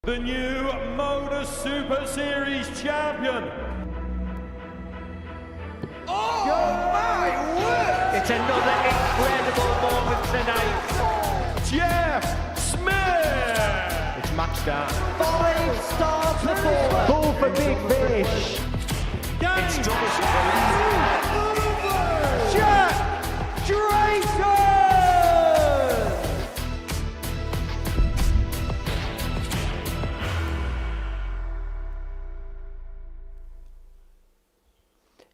The new Modus Super Series champion. Oh my word! It's another incredible moment tonight. Jeff Smith. It's match down. 5-star performance. Ball for big fish. It's Jack Drayton!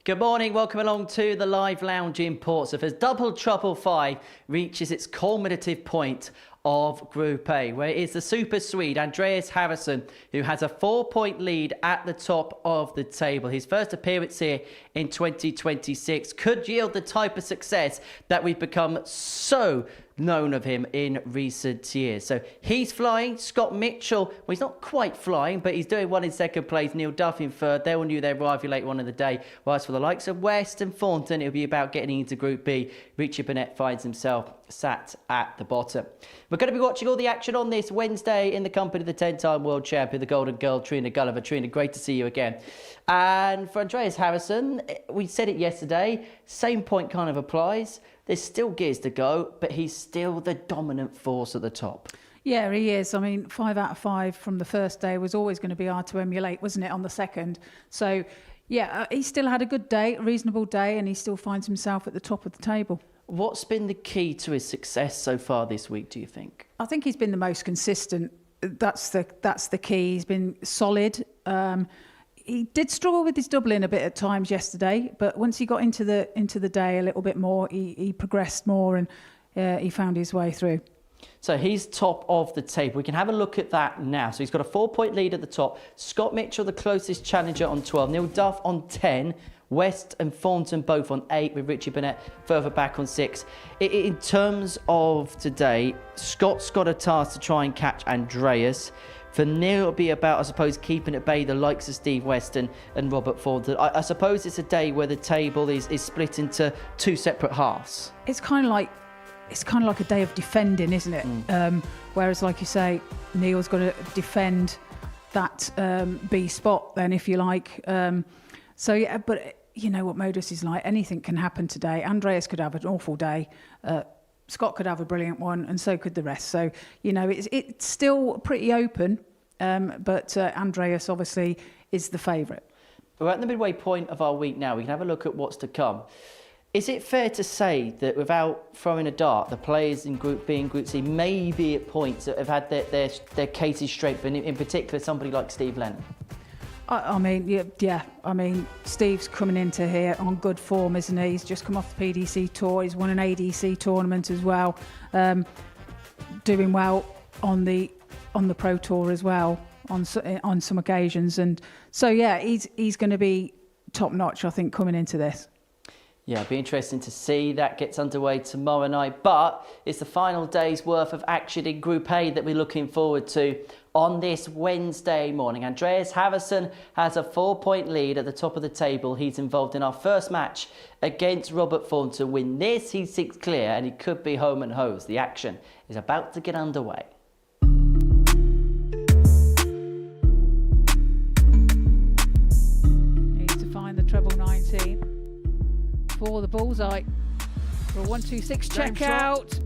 Good morning, welcome along to the live lounge in Portsmouth as Double Trouble 5 reaches its culminative point of Group A, where it is the Super Swede Andreas Harrison who has a 4-point lead at the top of the table. His first appearance here in 2026 could yield the type of success that we've become so known of him in recent years. So he's flying. Scott Mitchell, well, he's not quite flying, but he's doing one in second place. Neil Duff in third. They all knew their rival later on in the day. Whilst for the likes of West and Thornton, it'll be about getting into Group B. Richie Burnett finds himself sat at the bottom. We're going to be watching all the action on this Wednesday in the company of the 10-time world champion, the Golden Girl, Trina Gulliver. Trina, great to see you again. And for Andreas Harrison, we said it yesterday, same point kind of applies. There's still gears to go, but he's still the dominant force at the top. Yeah, he is. I mean, 5 out of 5 from the first day was always going to be hard to emulate, wasn't it, on the second? So, yeah, he still had a good day, a reasonable day, and he still finds himself at the top of the table. What's been the key to his success so far this week, do you think? I think he's been the most consistent. That's the key. He's been solid. He did struggle with his doubling a bit at times yesterday, but once he got into the day a little bit more, he progressed more and he found his way through. So he's top of the table. We can have a look at that now. So he's got a 4-point lead at the top. Scott Mitchell, the closest challenger, on 12. Neil Duff on 10. West and Thornton both on 8, with Richie Burnett further back on 6. In terms of today, Scott's got a task to try and catch Andreas. For Neil, it'll be about, I suppose, keeping at bay the likes of Steve West and Robert Thornton. I suppose it's a day where the table is split into 2 separate halves. It's kind of like a day of defending, isn't it? Whereas, like you say, Neil's got to defend that B spot then, if you like. So yeah, but you know what Modus is like. Anything can happen today. Andreas could have an awful day. Scott could have a brilliant one, and so could the rest. So, you know, it's still pretty open, but Andreas obviously is the favourite. We're at the midway point of our week now. We can have a look at what's to come. Is it fair to say that without throwing a dart, the players in Group B and Group C may be at points that have had their cases straight, but in particular somebody like Steve Lennon? I mean, yeah. I mean, Steve's coming into here on good form, isn't he? He's just come off the PDC tour. He's won an ADC tournament as well. Doing well on the Pro Tour as well on some occasions, and so yeah, he's going to be top notch, I think, coming into this. Yeah, it'll be interesting to see. That gets underway tomorrow night, but it's the final day's worth of action in Group A that we're looking forward to on this Wednesday morning. Andreas Harrison has a 4-point lead at the top of the table. He's involved in our first match against Robert Thornton. Win this, he sinks clear, and he could be home and hose. The action is about to get underway. Needs to find the treble 19 for the bullseye. For a 1-2-6 check out.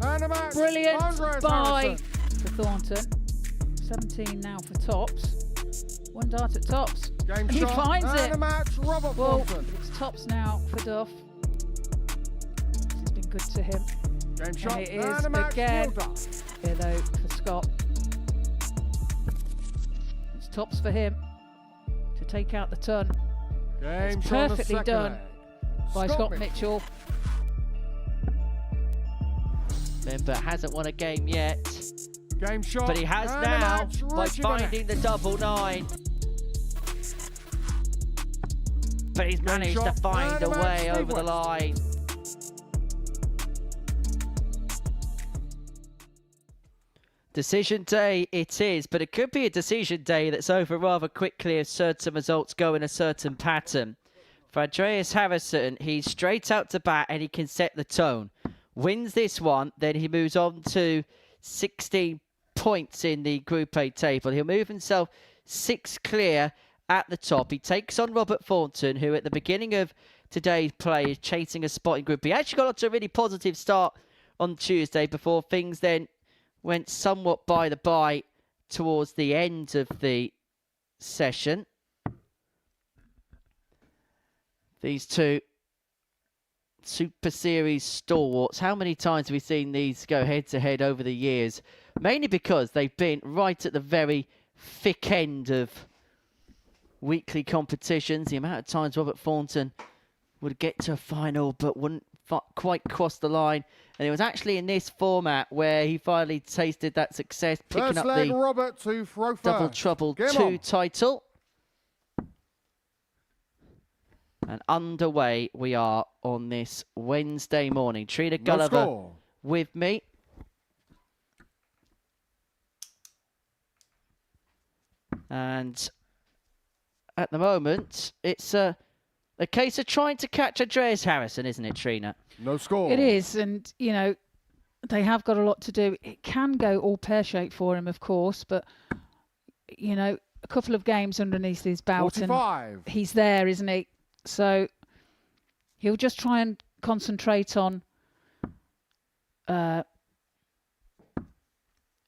Brilliant by for Thornton. 17 now for Tops. 1 dart at Tops. Game he shot, finds and it. A match, Robert Well, Thornton. it's Tops now for Duff. It's been good to him. Game shot, and it is and a match, again Neil Duff. here though for Scott. It's Tops for him to take out the ton. Game It's shot, perfectly the second done leg. by Scott Mitchell. Member hasn't won a game yet. Game shot, But he has and a now match, by Richie finding the double 9. But he's managed to shot, find and a a way match, over the Steve line. Decision day it is, but it could be a decision day that's over rather quickly if certain results go in a certain pattern. For Andreas Harrison, he's straight out to bat and he can set the tone. Wins this one, then he moves on to 16 points in the Group A table. He'll move himself 6 clear at the top. He takes on Robert Thornton, who at the beginning of today's play is chasing a spot in Group B. Actually got off to a really positive start on Tuesday before things then went somewhat by the by towards the end of the session. These two Super Series stalwarts. How many times have we seen these go head-to-head over the years? Mainly because they've been right at the very thick end of weekly competitions. The amount of times Robert Thornton would get to a final but wouldn't quite cross the line. And it was actually in this format where he finally tasted that success, picking up the Robert to throw Double first. Trouble Game 2 on. title. And underway we are on this Wednesday morning. Trina No Gulliver score. with me. And at the moment, it's a case of trying to catch Andreas Harrison, isn't it, Trina? No score. It is, and you know, they have got a lot to do. It can go all pear-shaped for him, of course, but you know, a couple of games underneath his belt, 45. and he's there, isn't he? So he'll just try and concentrate on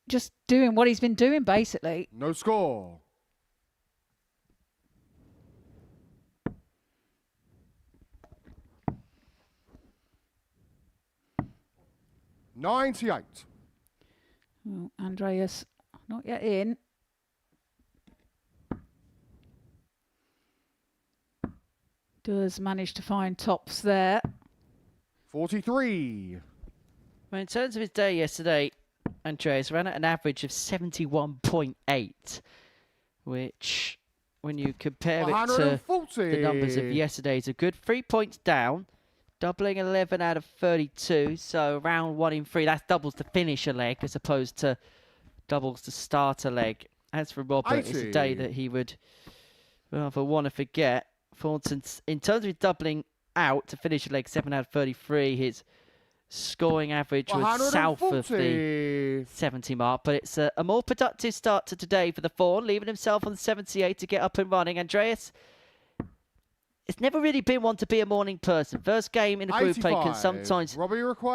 just doing what he's been doing, basically. No score. $98. Oh, Andreas, not yet in. Does manage to find tops there. 43. Well, in terms of his day yesterday, Andreas ran at an average of 71.8, which, when you compare it to 140. the numbers of yesterday, is a good 3 points down, doubling 11 out of 32, so around 1 in 3. That's doubles to finish a leg as opposed to doubles to start a leg. As for Robert, 80. it's a day that he would rather want to forget. Thornton, in terms of his doubling out to finish a leg, 7 out of 33, his scoring average was south of the 70 mark, but it's a more productive start to today for the Fawn, leaving himself on 78 to get up and running. Andreas, it's never really been one to be a morning person. First game in a Group A can sometimes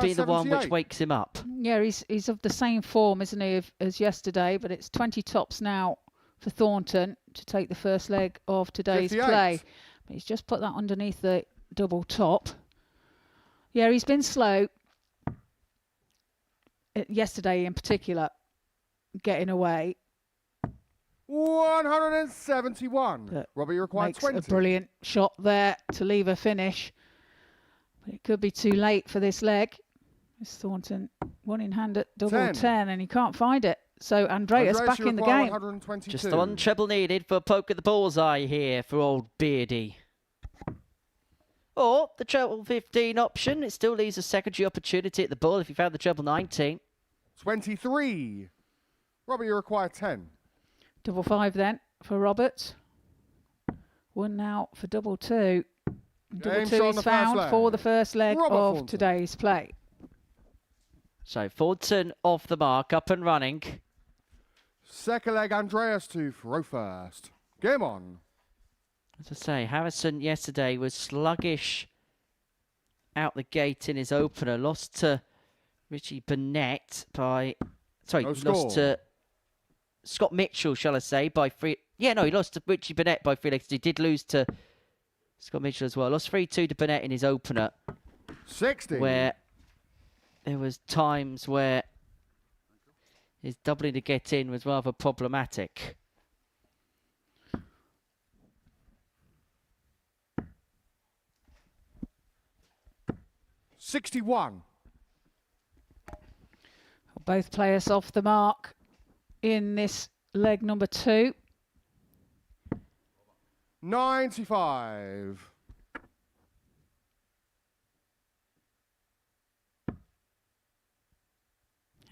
be the one which wakes him up. Yeah, he's of the same form, isn't he, as yesterday, but it's 20 tops now for Thornton to take the first leg of today's 58. play. But he's just put that underneath the double top. Yeah, he's been slow. Yesterday in particular, getting away. 171. But Robbie required makes 20. a brilliant shot there to leave a finish. But it could be too late for this leg. It's Thornton one in hand at double 10 and he can't find it. So Andreas back in the game. Just the one treble needed for a poke at the bullseye here for old Beardy. Or the treble 15 option. It still leaves a secondary opportunity at the ball if you found the treble 19. 23. Robbie, you require 10. Double 5 then for Robert. 1 now for double 2. Double 2 is found for the first leg of today's play. So Thornton off the mark, up and running. Second leg, Andreas to throw first. Game on. As I say, Harrison yesterday was sluggish out the gate in his opener. Lost to Richie Burnett by... Sorry, lost to Scott Mitchell, shall I say, by 3... Yeah, no, he lost to Richie Burnett by 3 legs. He did lose to Scott Mitchell as well. Lost 3-2 to Burnett in his opener. 60. Where there was times where his doubling to get in was rather problematic. $61. Both players off the mark in this leg number 2. 95.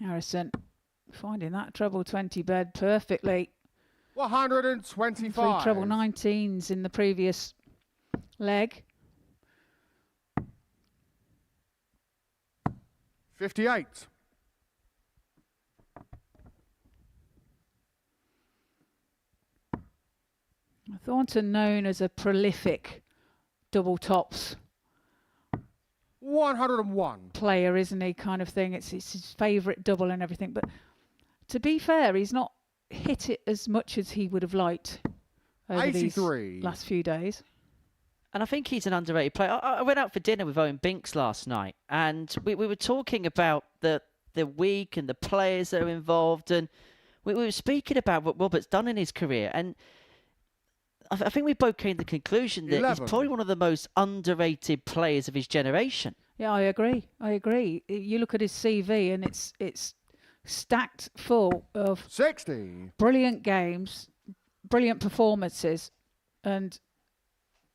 Harrison finding that treble 20 bed perfectly. 125. 3 treble 19s in the previous leg. 58. Thornton known as a prolific double tops 101. player, isn't he? Kind of thing. It's his favourite double and everything. But to be fair, he's not hit it as much as he would have liked over 83. these last few days. And I think he's an underrated player. I went out for dinner with Owen Binks last night, and we were talking about the week and the players that are involved, and we were speaking about what Robert's done in his career. And I think we both came to the conclusion that 11. he's probably one of the most underrated players of his generation. Yeah, I agree. You look at his CV and it's stacked full of 60. brilliant games, brilliant performances, and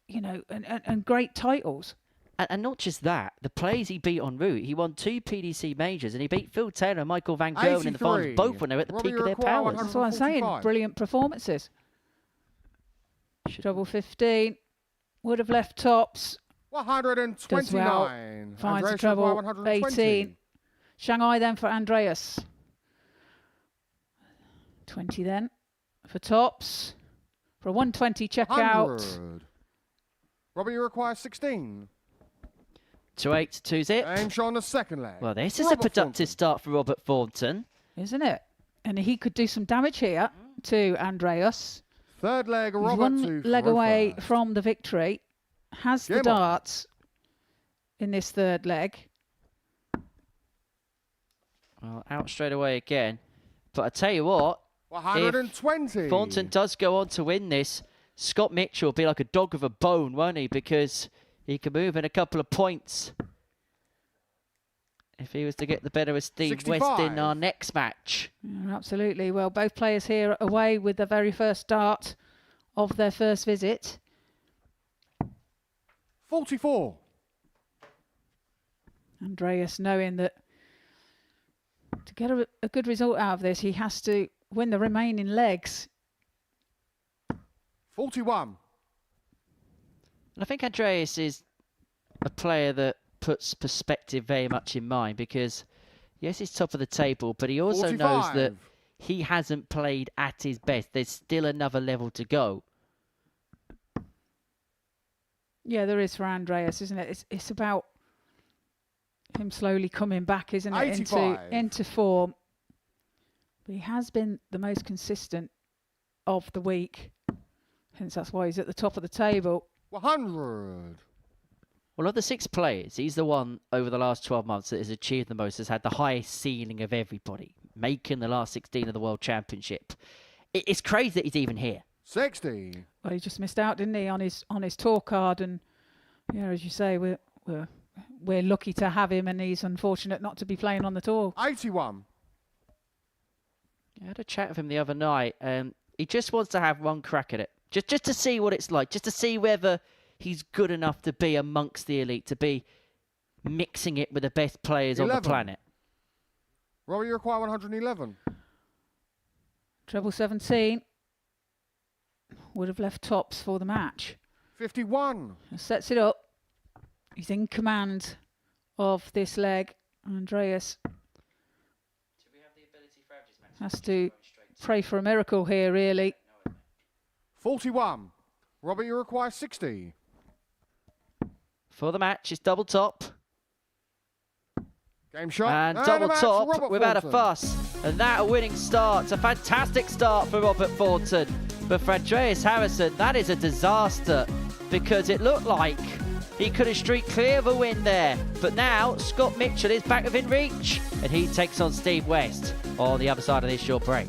and great titles. And not just that, the players he beat en route. He won 2 PDC majors, and he beat Phil Taylor and Michael Van Gerwen in the finals, both when they were at the peak of their powers. That's what I'm saying. Brilliant performances. Double 15. Would have left tops. 129. Finds a Andreas treble. Require 120. 18. Shanghai then for Andreas. 20 then for tops. For a 120 checkout. 100. Robbie, you require 16. 2-8, 2-zip. Game shot on the second leg. Well, this is Robert a productive Thornton. start for Robert Thornton. Isn't it? And he could do some damage here to Andreas. Third leg, He's Robert one to leg throw away first. from the victory. Has the Game on. darts in this third leg. Well, out straight away again. But I tell you what, 120. if Thornton does go on to win this, Scott Mitchell will be like a dog with a bone, won't he? Because he can move in a couple of points if he was to get the better of Steve 65. West in our next match. Yeah, absolutely. Well, both players here away with the very first start of their first visit. 44. Andreas knowing that to get a good result out of this, he has to win the remaining legs. 41. And I think Andreas is a player that puts perspective very much in mind because, yes, he's top of the table, but he also knows that 45. he hasn't played at his best. There's still another level to go. Yeah, there is for Andreas, isn't it? It's about him slowly coming back, isn't it, 85. into form. But he has been the most consistent of the week. Hence, that's why he's at the top of the table. 100. Well, of the 6 players, he's the one over the last 12 months that has achieved the most, has had the highest ceiling of everybody, making the last 16 of the World Championship. It's crazy that he's even here. 60. Well, he just missed out, didn't he, on his tour card? And yeah, as you say, we're lucky to have him, and he's unfortunate not to be playing on the tour. 81. I had a chat with him the other night, and he just wants to have one crack at it, just to see what it's like, just to see whether he's good enough to be amongst the elite, to be mixing it with the best players 11. on the planet. Robbie, you require 111. Treble 17 would have left tops for the match. 51. Sets it up. He's in command of this leg. Andreas has to pray for a miracle here, really. 41. Robbie, you require 60. For the match, it's double top. Game shot. And a double match, top Robert without a Thornton. fuss. And that a winning start. It's a fantastic start for Robert Thornton. But for Andreas Harrison, that is a disaster because it looked like he could have streaked clear of a win there. But now Scott Mitchell is back within reach and he takes on Steve West on the other side of this short break.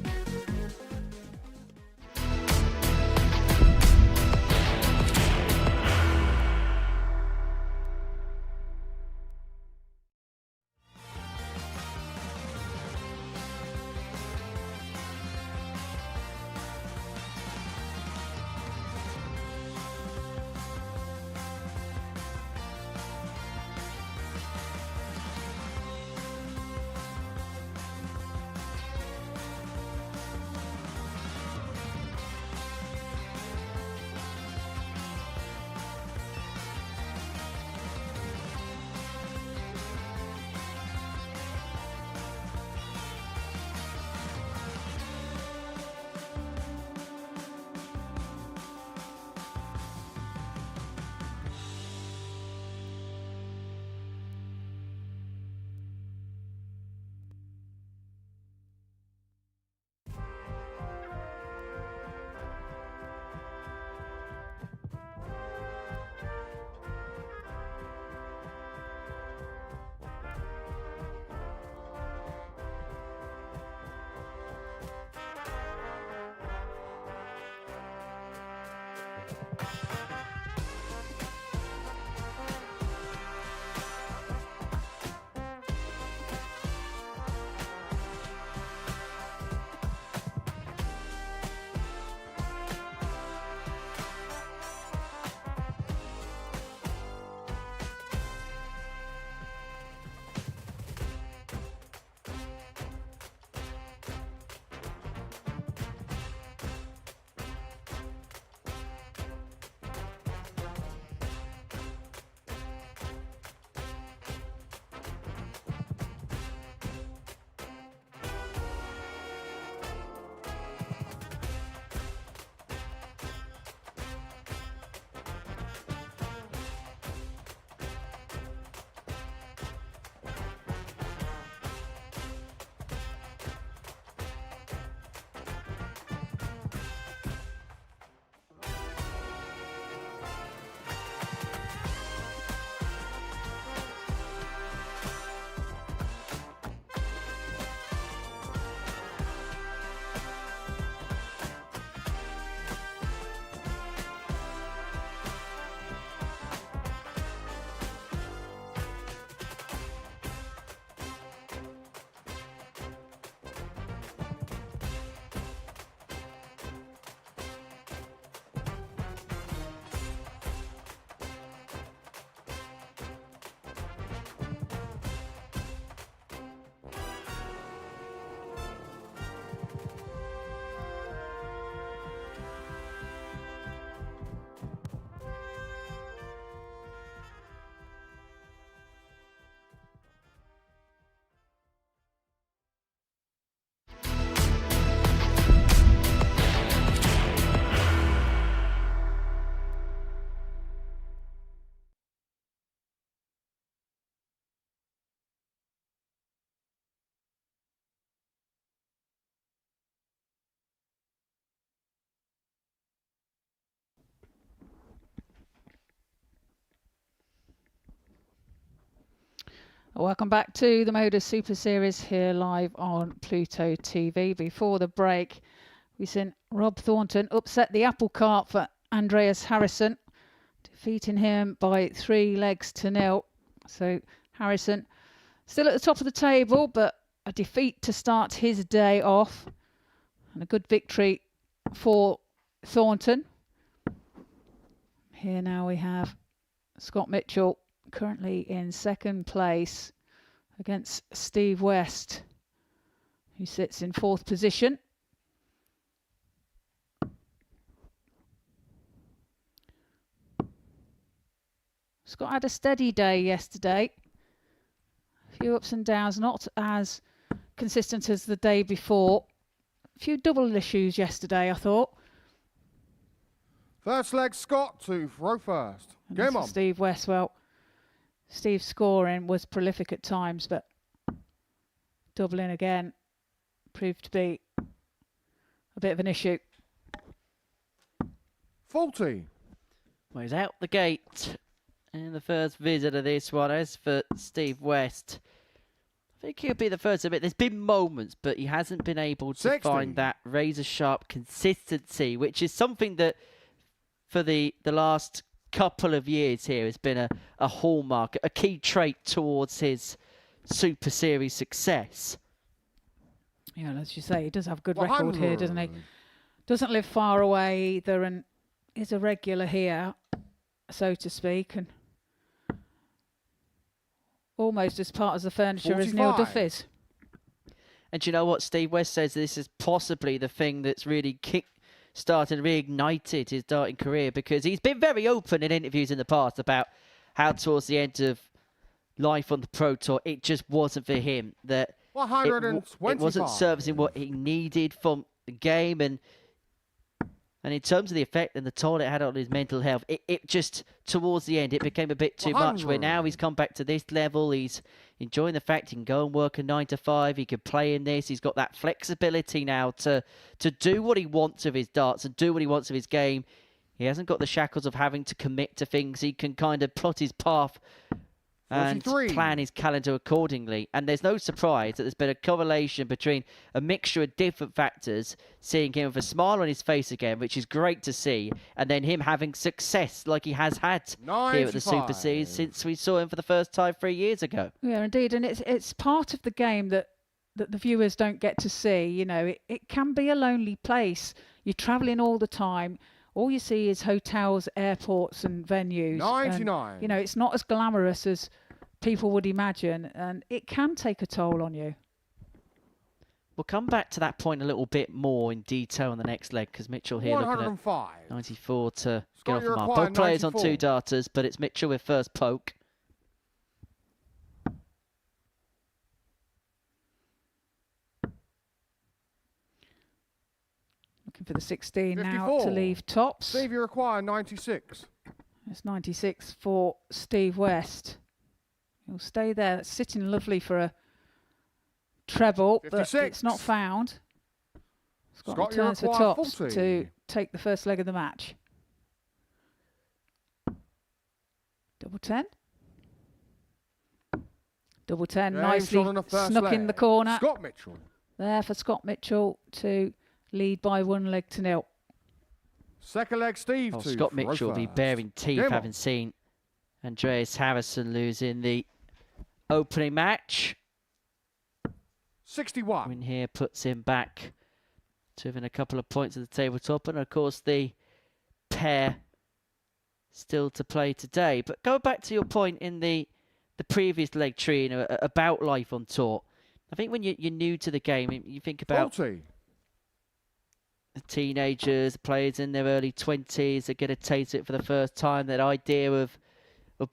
Welcome back to the Modus Super Series here live on Pluto TV. Before the break, we seen Rob Thornton upset the apple cart for Andreas Harrison, defeating him by 3-0. So Harrison still at the top of the table, but a defeat to start his day off, and a good victory for Thornton. Here now we have Scott Mitchell, currently in second place against Steve West, who sits in fourth position. Scott had a steady day yesterday. A few ups and downs, not as consistent as the day before. A few double issues yesterday, I thought. First leg, Scott to throw first. And Game on. Steve West, well, Steve's scoring was prolific at times, but doubling again proved to be a bit of an issue. 40. Well, he's out the gate in the first visit of this one. As for Steve West, I think he'll be the first to admit there's been moments, but he hasn't been able to 60. find that razor-sharp consistency, which is something that for the last couple of years here has been a hallmark, a key trait towards his Super Series success. Yeah, as you say, he does have a good 100. record here, doesn't he? Doesn't live far away either, and is a regular here, so to speak, and almost as part of the furniture as Neil 45. Duff is. And do you know what? Steve West says this is possibly the thing that's really started, reignited his darting career, because he's been very open in interviews in the past about how towards the end of life on the Pro Tour, it just wasn't for him, that it 125. wasn't servicing what he needed from the game, and in terms of the effect and the toll it had on his mental health, it just, towards the end, it became a bit too much, where now he's come back to this level, he's enjoying the fact he can go and work a 9 to 5, he can play in this, he's got that flexibility now to do what he wants of his darts and do what he wants of his game. He hasn't got the shackles of having to commit to things, he can kind of plot his path and 43. plan his calendar accordingly. And there's no surprise that there's been a correlation between a mixture of different factors, seeing him with a smile on his face again, which is great to see, and then him having success like he has had here at the Super 95. Series since we saw him for the first time 3 years ago. Yeah, indeed, and it's part of the game that the viewers don't get to see. You know, it can be a lonely place. You're travelling all the time. All you see is hotels, airports and venues. 99. And, you know, it's not as glamorous as people would imagine, and it can take a toll on you. We'll come back to that point a little bit more in detail in the next leg, because Mitchell here looking at 105. 94 to Scott, get off the you're mark. required Both players on 94. 2 darters, but it's Mitchell with first poke. Looking for the 16 now 54. to leave tops. Steve, you require 96. It's 96 for Steve West. He'll stay there. That's sitting lovely for a treble, but 56. it's not found. Scott Scott, you returns for require tops 40. to take the first leg of the match. Double 10. Double 10, James nicely John on the first snuck leg. in the corner. Scott Mitchell. There for Scott Mitchell to lead by 1-0. Second leg, Steve. Oh, to Scott throw Mitchell will be first. bearing teeth, Game on. having seen Andreas Harrison lose in the opening match. 61. Win here puts him back to within a couple of points of the tabletop, and of course the pair still to play today. But go back to your point in the previous leg tree, you know, about life on tour. I think when you're new to the game, you think about 40. the teenagers, the players in their early 20s that get a taste of it for the first time, that idea of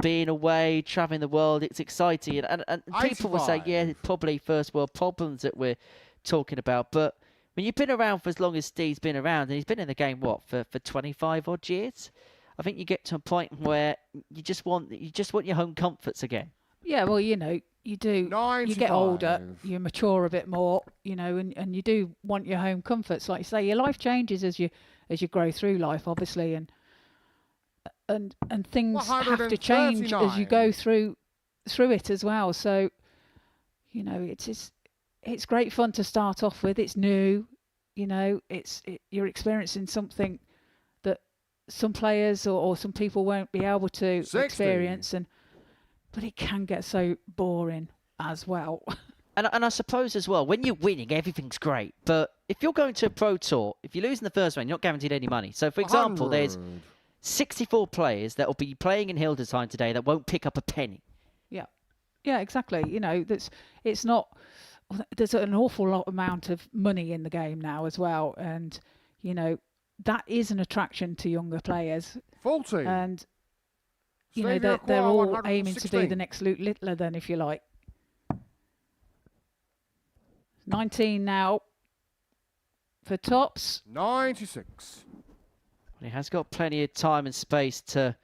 being away, traveling the world, it's exciting. And people will say, 85. yeah, it's probably first world problems that we're talking about. But when you've been around for as long as Steve's been around, and he's been in the game, what, for 25 odd years? I think you get to a point where you just want your home comforts again. Yeah, well, you know, you do. 95. You get older, you mature a bit more, you know, and you do want your home comforts. Like you say, your life changes as you grow through life, obviously, and things have to change as you 139. go through through it as well. So, you know, it's great fun to start off with. It's new, you know, you're experiencing something that some players or some people won't be able to 60. experience, but it can get so boring as well. And I suppose as well, when you're winning, everything's great. But if you're going to a pro tour, if you lose in the first round, you're not guaranteed any money. So, for example, 100. there's 64 players that will be playing in Hildesheim today that won't pick up a penny. Yeah, exactly. You know, it's not. There's an awful lot amount of money in the game now as well, and you know that is an attraction to younger players. 40. And you know Stevie they're Acquire, all aiming to be 116. the next Luke Littler, then, if you like. 19 now for tops. 96. He has got plenty of time and space to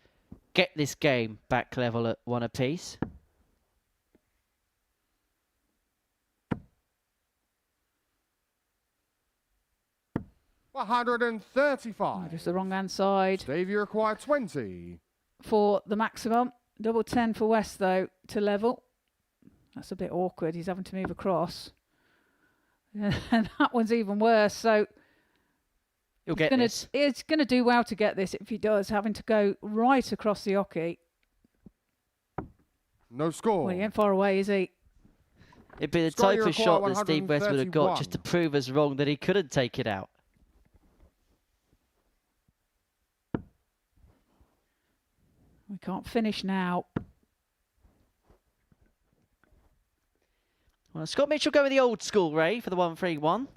get this game back level at 1 apiece. $135. Just the wrong hand side Stevie required 20. for the maximum. Double 10 for West though to level. That's a bit awkward. He's having to move across. And that one's even worse. So You'll get this. it's gonna do well to get this if he does, having to go right across the hockey. No score. Well, he ain't far away, is he? It'd be the Scott, type you of shot require that Steve West would have got just to 131. prove us wrong that he couldn't take it out. We can't finish now. Well, Scott Mitchell go with the old school, Ray, for the 1-3-1.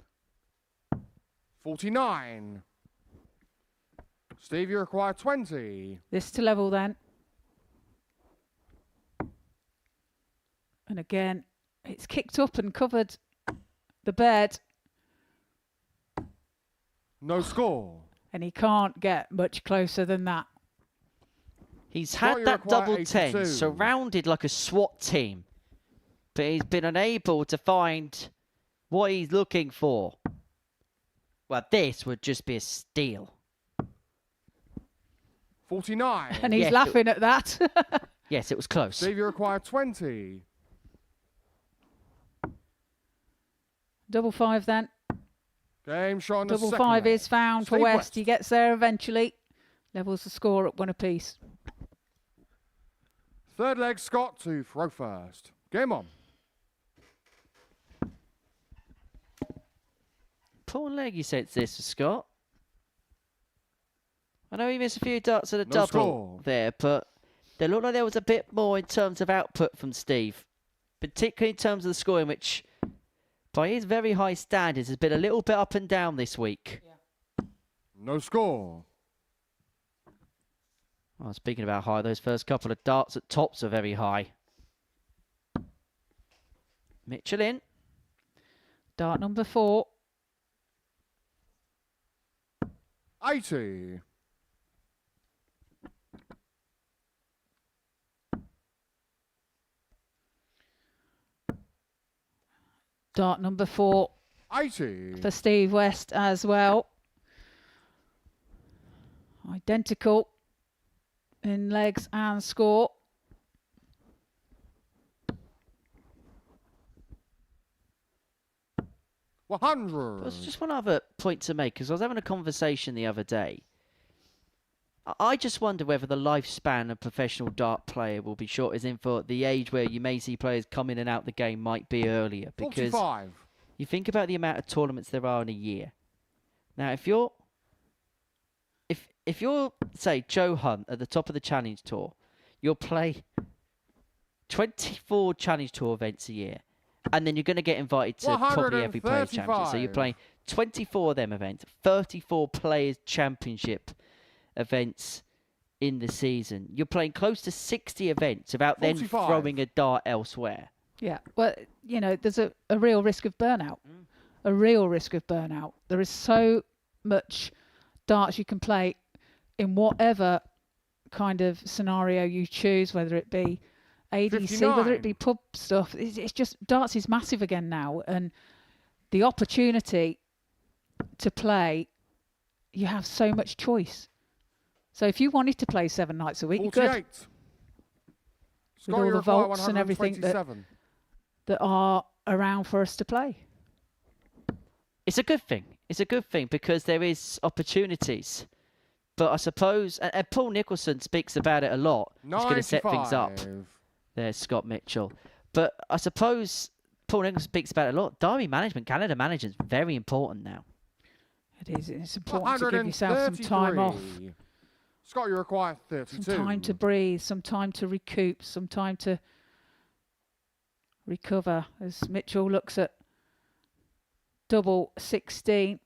49. Stevie required 20. This to level then. And again, it's kicked up and covered the bed. No score. And he can't get much closer than that. He's Scott, had you that require double 10 82. surrounded like a SWAT team. But he's been unable to find what he's looking for. Well, this would just be a steal. 49. And he's Yes. laughing at that. Yes, it was close. Stevie required 20. Double 5 then. Game shot in the Double second 5 leg. is found for Steve West. He gets there eventually. Levels the score at 1 apiece. Third leg, Scott to throw first. Game on. Poor leg, you said this for Scott. I know he missed a few darts at a No double score. there, but they looked like there was a bit more in terms of output from Steve. Particularly in terms of the scoring, which, by his very high standards, has been a little bit up and down this week. No score. Well, speaking about high, those first couple of darts at tops are very high. Mitchell in. Dart number 4. 80. Dart number 4 80. for Steve West as well. Identical in legs and score. There's 100. just one other point to make, because I was having a conversation the other day. I just wonder whether the lifespan of a professional dart player will be short, as in for the age where you may see players come in and out the game might be earlier. Because 45. you think about the amount of tournaments there are in a year. Now, if you're, say, Joe Hunt at the top of the Challenge Tour, you'll play 24 Challenge Tour events a year. And then you're going to get invited to probably every Players' Championship. So you're 135. playing 24 of them events, 34 Players' Championship events in the season. You're playing close to 60 events without then 45. throwing a dart elsewhere. Yeah, well, you know, there's a real risk of burnout. A real risk of burnout. There is so much darts you can play in whatever kind of scenario you choose, whether it be ADC, whether it be pub stuff. It's just, darts is massive again now, and the opportunity to play, you have so much choice. So if you wanted to play 7 nights a week, you could. 48. Scott, all you the require vaults and everything that 127. are around for us to play. It's a good thing. It's a good thing because there is opportunities. But I suppose, and Paul Nicholson speaks about it a lot. He's going to set things up. 95. There's Scott Mitchell. But I suppose Paul Nicholson speaks about it a lot. Diary management, calendar management is very important now. It is. It's important to give yourself some time off. 133. Scott, you require 32. Some time to breathe, some time to recoup, some time to recover as Mitchell looks at double 16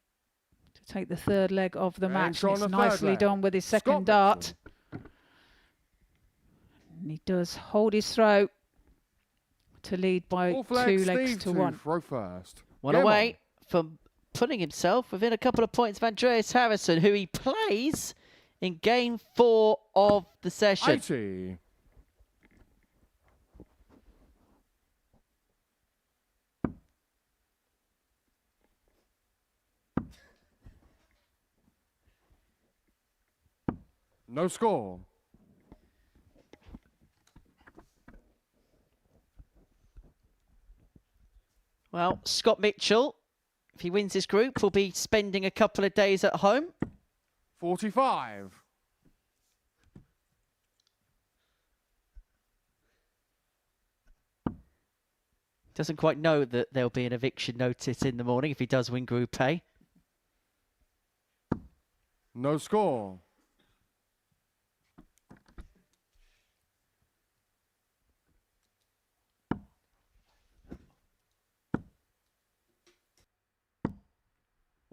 to take the third leg of the match. on It's the third nicely leg. done with his second Scott dart. Mitchell. And he does hold his throw to lead by Full flag, 2 legs Steve to to 1. throw first. One Game away on. from putting himself within a couple of points of Andreas Harrison, who he plays in game 4 of the session. 80. No score. Well, Scott Mitchell, if he wins this group, will be spending a couple of days at home. 45. Doesn't quite know that there'll be an eviction notice in the morning if he does win Group A. No score.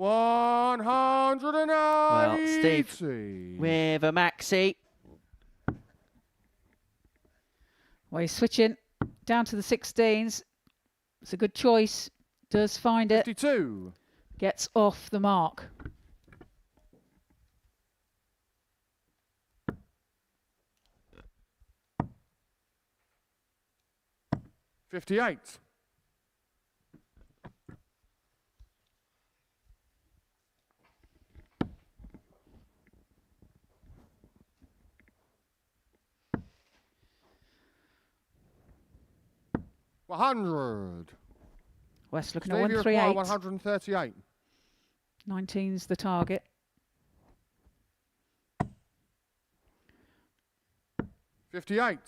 Well, 180. Steve, with a maxi. Well, he's switching down to the 16s. It's a good choice. Does find it. 52. Gets off the mark. $58. $100. West looking Steve, at you require 138. 138. 19's the target. 58.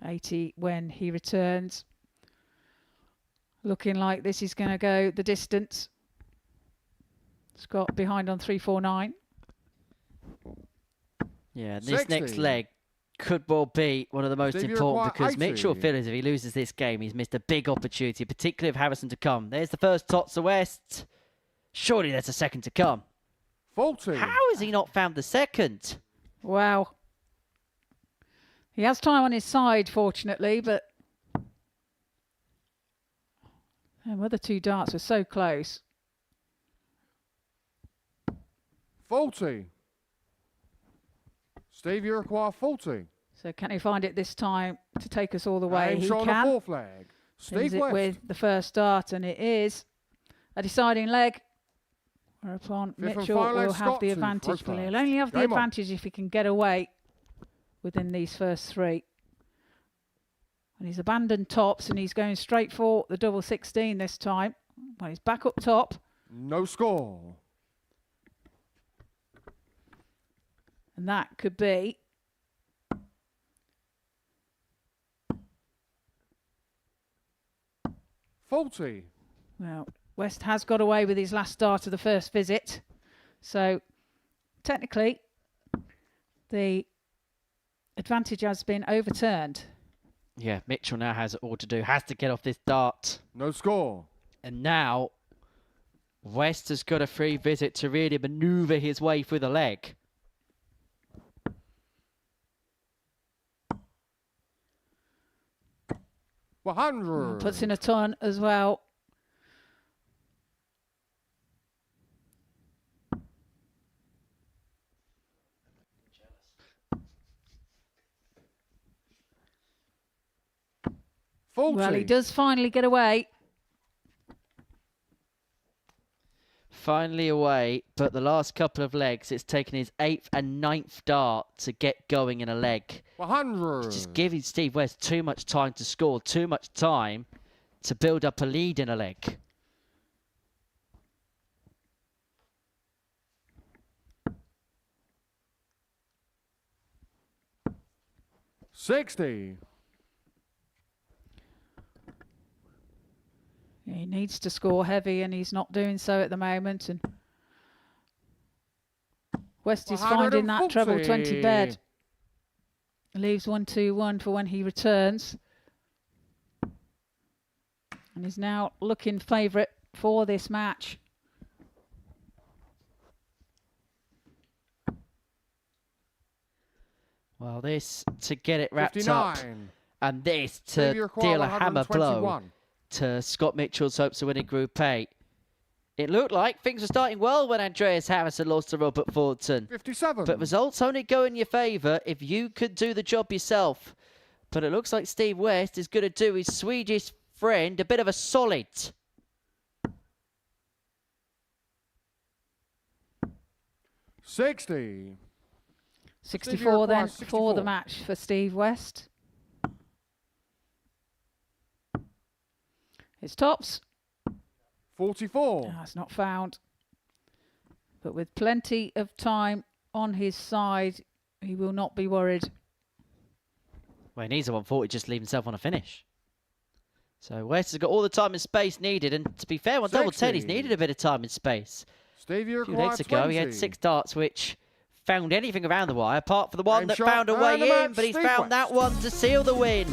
80 when he returns. Looking like this is going to go the distance. Scott behind on 349. Yeah, this next 60. leg could well be one of the most Steve, you important require because Mitchell 80. feels if he loses this game, he's missed a big opportunity, particularly of Harrison to come. There's the first tots to West. Surely there's a second to come. 40. How has he not found the second? Wow. He has time on his side, fortunately, but them other two darts were so close. 40. Steve, you require 40. So can he find it this time to take us all the way? Aim He shot on the can. fourth leg. Pins Steve it West. with the first dart, and it is a deciding leg. Whereupon Fifth and Mitchell final leg, will have Scott the to advantage. throw But he'll first. only have the Game on. advantage if he can get away within these first three. And he's abandoned tops, and he's going straight for the double 16 this time. Well, he's back up top. No score. And that could be $40. well, West has got away with his last start of the first visit. So technically, the advantage has been overturned. Yeah, Mitchell now has all to do. Has to get off this dart. No score. And now, West has got a free visit to really manoeuvre his way through the leg. $100. Puts in a ton as well. $40. Well, he does finally get away. Finally away, but the last couple of legs, it's taken his 8th and 9th dart to get going in a leg. 100. It's just giving Steve West too much time to score, too much time to build up a lead in a leg. $60. He needs to score heavy, and he's not doing so at the moment. And West is finding that treble 20 bed. Leaves 1-2-1 for when he returns. And is now looking favourite for this match. Well, this to get it wrapped 59. up, and this to deal a hammer blow to Scott Mitchell's hopes of winning Group A. It looked like things were starting well when Andreas Harrison lost to Robert Thornton. 57. But results only go in your favour if you could do the job yourself. But it looks like Steve West is going to do his Swedish friend a bit of a solid. $60. 64 then 64. for the match for Steve West. His tops. 44. It's not found. But with plenty of time on his side, he will not be worried. Well, he needs a 140 just to leave himself on a finish. So West has got all the time and space needed. And to be fair, on double 10, he's needed a bit of time and space. Stevie A few legs ago, 20. he had 6 darts which found anything around the wire, apart from the one Game that shot found a and way the in. match, But he's Steve found West. that one to seal the win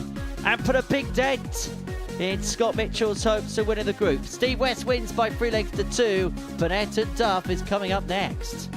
and put a big dent in Scott Mitchell's hopes of winning the group. Steve West wins by 3 legs to 2. Burnett and Duff is coming up next.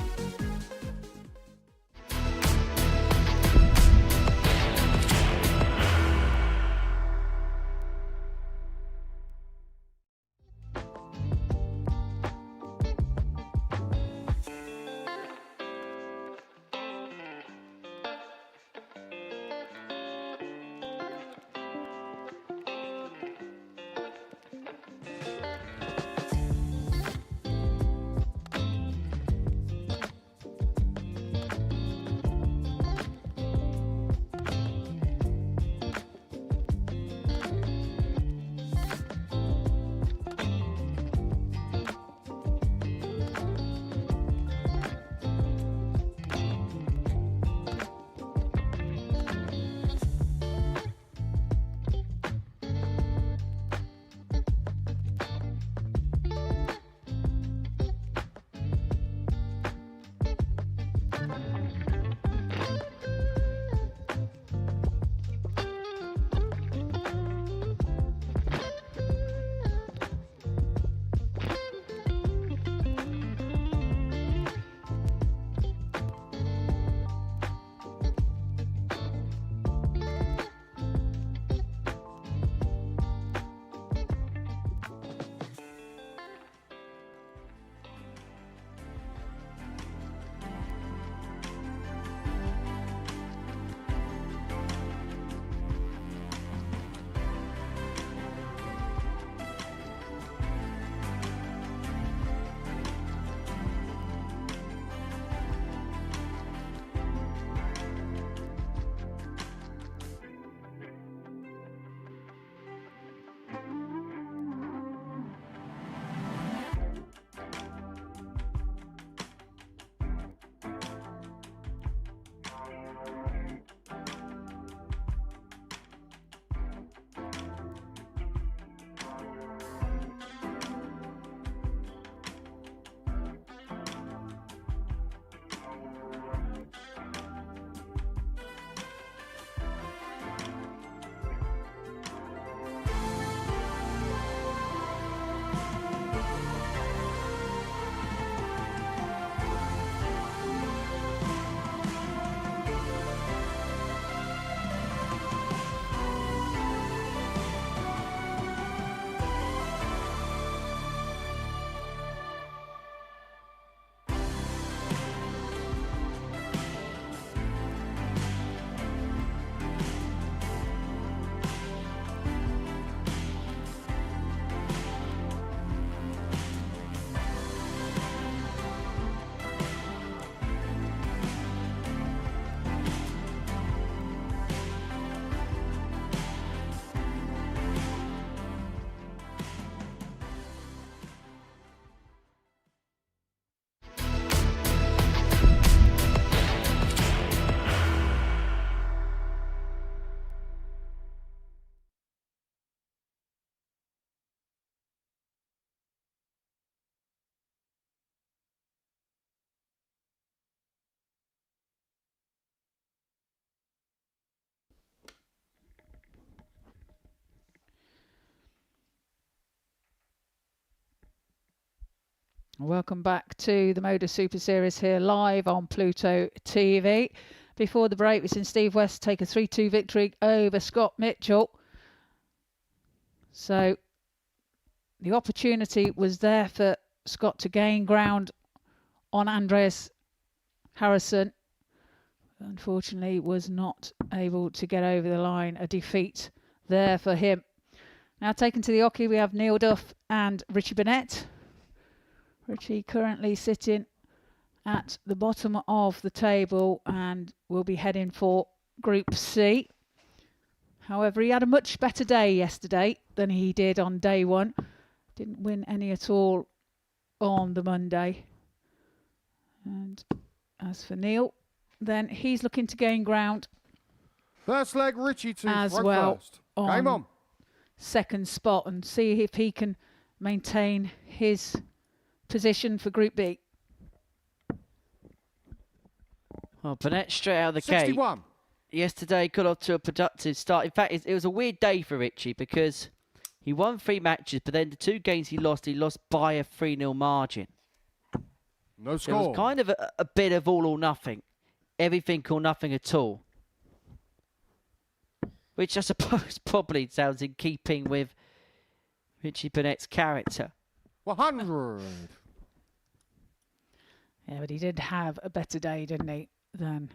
Welcome back to the Modus Super Series here live on Pluto TV. Before the break, we've seen Steve West take a 3-2 victory over Scott Mitchell. So the opportunity was there for Scott to gain ground on Andreas Harrison. Unfortunately, was not able to get over the line. A defeat there for him. Now taken to the hockey, we have Neil Duff and Richie Burnett. Richie currently sitting at the bottom of the table and will be heading for Group C. However, he had a much better day yesterday than he did on day one. Didn't win any at all on the Monday. And as for Neil, then he's looking to gain ground. First leg, Richie to as throw well first. Game on. Second spot and see if he can maintain his position for Group B. Well, Burnett straight out of the 61. gate. Yesterday got off to a productive start. In fact, it was a weird day for Richie because he won 3 matches, but then the 2 games he lost by a 3-0 margin. No So score. it was kind of a bit of all or nothing. Everything or nothing at all. Which I suppose probably sounds in keeping with Richie Burnett's character. 100. Yeah, but he did have a better day, didn't he, than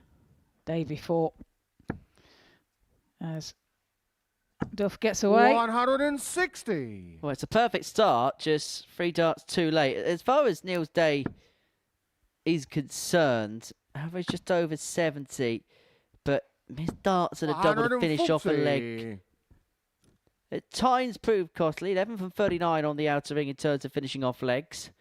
day before. As Duff gets away. 160. Well, it's a perfect start, just 3 darts too late. As far as Neil's day is concerned, average just over 70, but his darts at a double to finish off a leg. At times proved costly, 11 from 39 on the outer ring in terms of finishing off legs.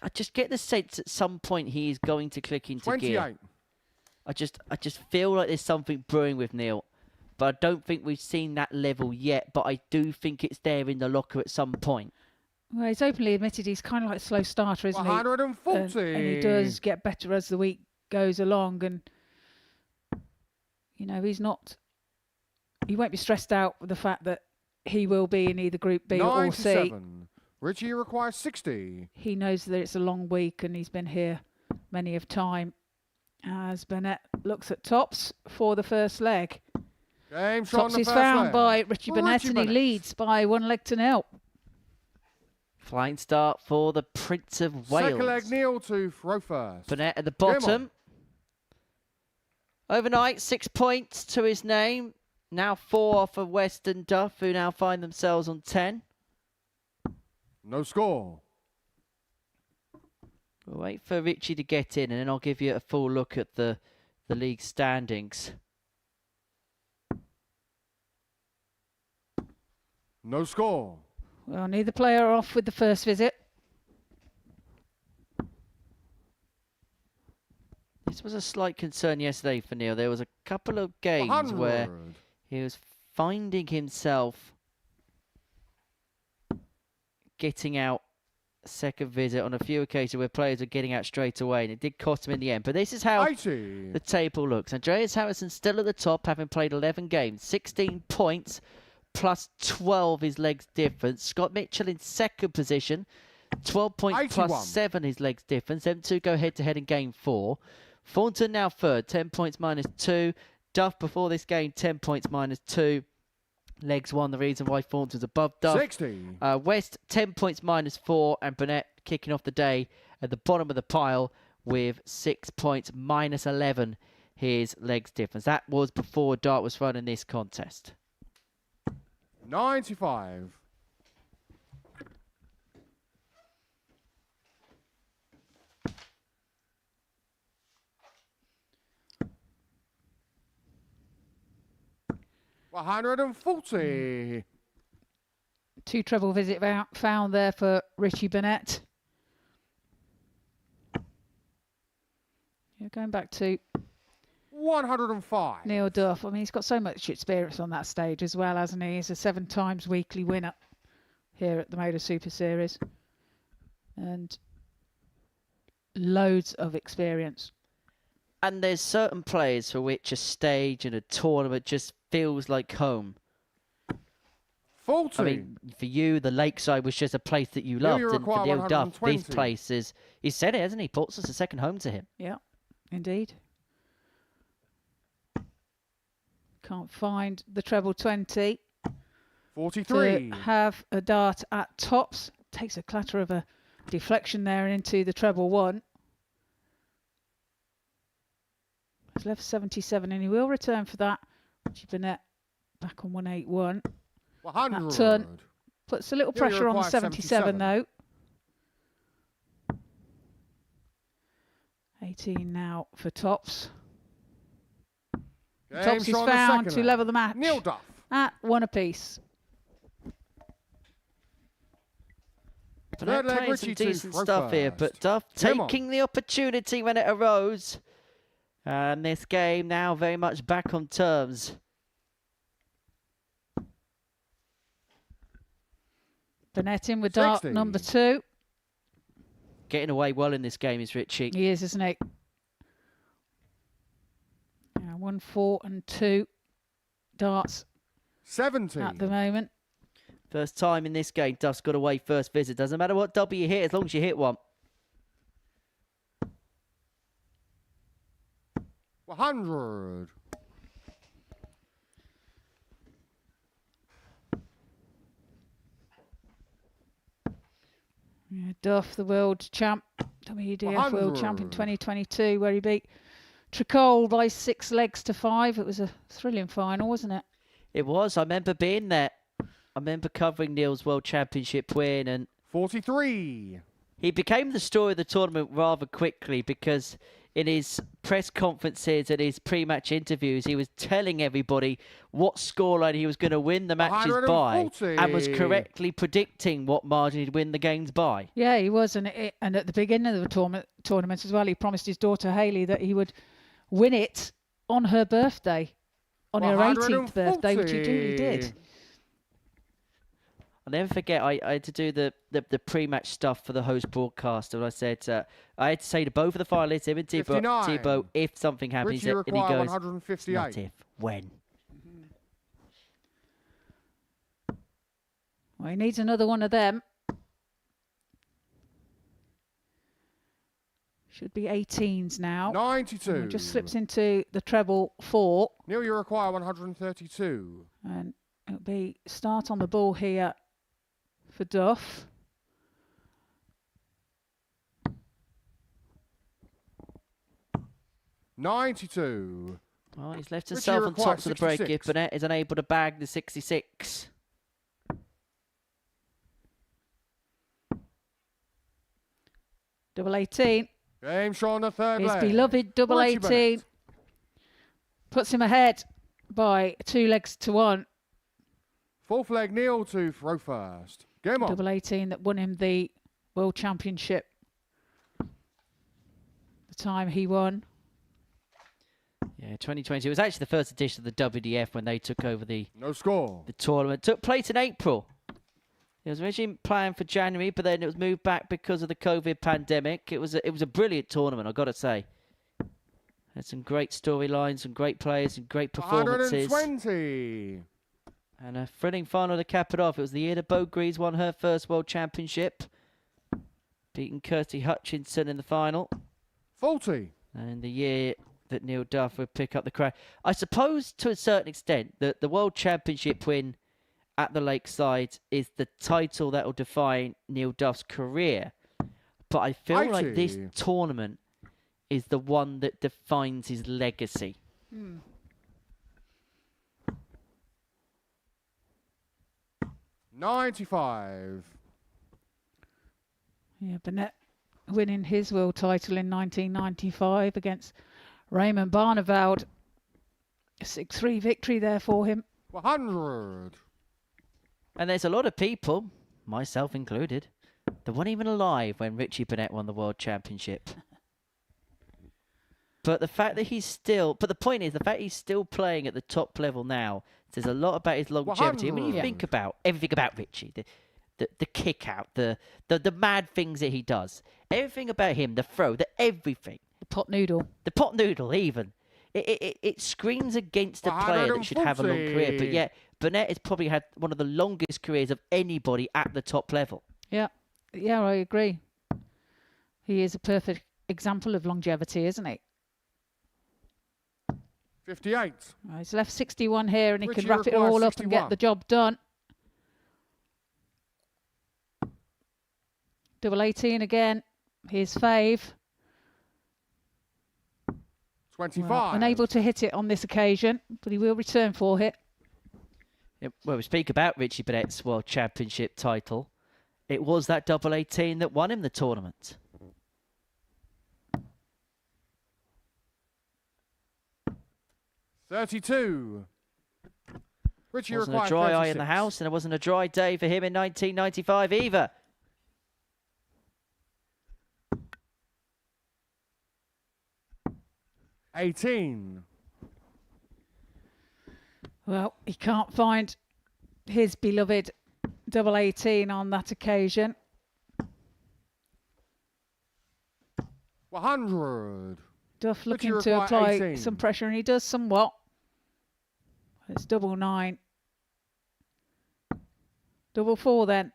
I just get the sense at some point he is going to click into 28. gear. I just feel like there's something brewing with Neil, but I don't think we've seen that level yet. But I do think it's there in the locker at some point. Well, he's openly admitted he's kind of like a slow starter, isn't 140. he? And he does get better as the week goes along. And, you know, he won't be stressed out with the fact that he will be in either Group B or C. 97. Richie requires 60. He knows that it's a long week and he's been here many of time. As Burnett looks at tops for the first leg. Game shot on Tops the is first found leg. by Richie Burnett and he leads by 1 leg to 0. Flying start for the Prince of Wales. Second leg, Neil to throw first. Burnett at the bottom. Overnight, 6 points to his name. Now 4 for West and Duff, who now find themselves on 10. No score. We'll wait for Richie to get in, and then I'll give you a full look at the league standings. No score. Well, neither player are off with the first visit. This was a slight concern yesterday for Neil. There was a couple of games 100. where he was finding himself getting out second visit on a few occasions where players are getting out straight away, and it did cost him in the end. But this is how 80. the table looks. Andreas Harrison still at the top, having played 11 games, 16 points plus 12 his legs difference. Scott Mitchell in second position, 12 points 81. plus 7 his legs difference. Them two go head to head in game 4. Thornton now third, 10 points minus 2. Duff before this game, 10 points minus 2. Legs 1, the reason why Thornton's above Duff. 60. West, 10 points minus 4, and Burnett kicking off the day at the bottom of the pile with 6 points minus 11, his legs difference. That was before a dart was thrown in this contest. 95. $140. 2 treble visit found there for Richie Burnett. You're going back to 105. Neil Duff. I mean, he's got so much experience on that stage as well, hasn't he? He's a 7 times weekly winner here at the Modus Super Series. And loads of experience. And there's certain players for which a stage and a tournament just feels like home. 40. I mean, for you, the Lakeside was just a place that you Neil, loved, you and for require Neil Duff, these 120. places, he said it, hasn't he? Portsmouth's a second home to him. Yeah, indeed. Can't find the treble 20. 43. To have a dart at tops. Takes a clatter of a deflection there and into the treble 1. He's left 77 and he will return for that. Richie Burnett back on 181. 100. That turn puts a little Neil, you pressure on the require 77 though. 18 now for tops. Game Tops is shot on the found second to leg. level the match Neil Duff. at 1 apiece. Burnett leg, playing Richie some to decent throw stuff here, but first. Duff Come on. taking the opportunity when it arose. And this game now very much back on terms. Burnett in with dart 60. number 2. Getting away well in this game is Richie. He is, isn't he? 1, 4 and 2 darts 70. at the moment. First time in this game, Duff's got away first visit. Doesn't matter what double you hit, as long as you hit one. 100. Yeah, Duff, the world champ, WDF world champ in 100. 2022, where he beat Tricole by 6 legs to 5. It was a thrilling final, wasn't it? It was. I remember being there. I remember covering Neil's World Championship win, and 43. he became the story of the tournament rather quickly because in his press conferences and his pre-match interviews, he was telling everybody what scoreline he was going to win the matches by 140. and was correctly predicting what margin he'd win the games by. Yeah, he was. And at the beginning of the tournament as well, he promised his daughter Hayley that he would win it on her birthday, on her 18th birthday, which he duly did. I'll never forget, I had to do the pre-match stuff for the host broadcaster, and I said, I had to say to both of the finalists, him and 59. Tebow, if something happens, Richie and he require goes, 158. not if, when. Well, he needs another one of them. Should be 18s now. 92. And it just slips into the treble 4. Neil, you require 132. And it'll be start on the ball here for Duff. $92. Well, he's left Richie himself on required top of the break if 66. Burnett is unable to bag the 66. Double 18. Game shot on the third His leg. beloved double Richie 18 Burnett. puts him ahead by 2 legs to 1. Fourth leg, Neil to throw first. Game on. Double 18 that won him the World Championship. The time he won. Yeah, 2020. It was actually the first edition of the WDF when they took over the No score. tournament. Took place in April. It was originally planned for January, but then it was moved back because of the COVID pandemic. It was a brilliant tournament, I've got to say. Had some great storylines, some great players, and great performances. 120. And a thrilling final to cap it off. It was the year that Bo Greaves won her first World Championship, beating Kirsty Hutchinson in the final. 40. And the year that Neil Duff would pick up the crown. I suppose, to a certain extent, that the World Championship win at the Lakeside is the title that will define Neil Duff's career. But I feel like this 80. tournament is the one that defines his legacy. 95. Yeah, Burnett winning his world title in 1995 against Raymond Barneveld. A 6-3 victory there for him. 100. And there's a lot of people, myself included, that weren't even alive when Richie Burnett won the World Championship. But the fact that the point is, the fact he's still playing at the top level now says a lot about his longevity. I mean, you 100. think about everything about Richie, the kick out, the mad things that he does, everything about him, the throw, everything. The pot noodle. The pot noodle, even. it screens against a player that should have a long career. But yet, Burnett has probably had one of the longest careers of anybody at the top level. Yeah, I agree. He is a perfect example of longevity, isn't he? 58. He's left 61 here, and he Richie can wrap it all up and get 61. the job done. Double 18 again. Here's Fave. 25. Well, unable to hit it on this occasion, but he will return for it. Yeah, well, we speak about Richie Burnett's World Championship title. It was that double 18 that won him the tournament. $32. Richie Wasn't required a dry eye 36. in the house, and it wasn't a dry day for him in 1995 either. $18. Well, he can't find his beloved double 18 on that occasion. 100. Duff Richie looking to require apply 18. some pressure, and he does somewhat. It's double 9. Double 4 then.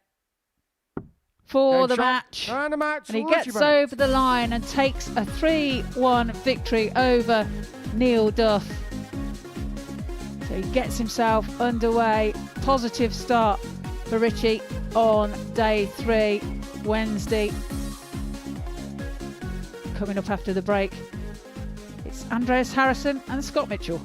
For the Game shot. match. And the match. And he Richie gets Burnett. over the line and takes a 3-1 victory over Neil Duff. So he gets himself underway. Positive start for Richie on day 3, Wednesday. Coming up after the break, it's Andreas Harrison and Scott Mitchell.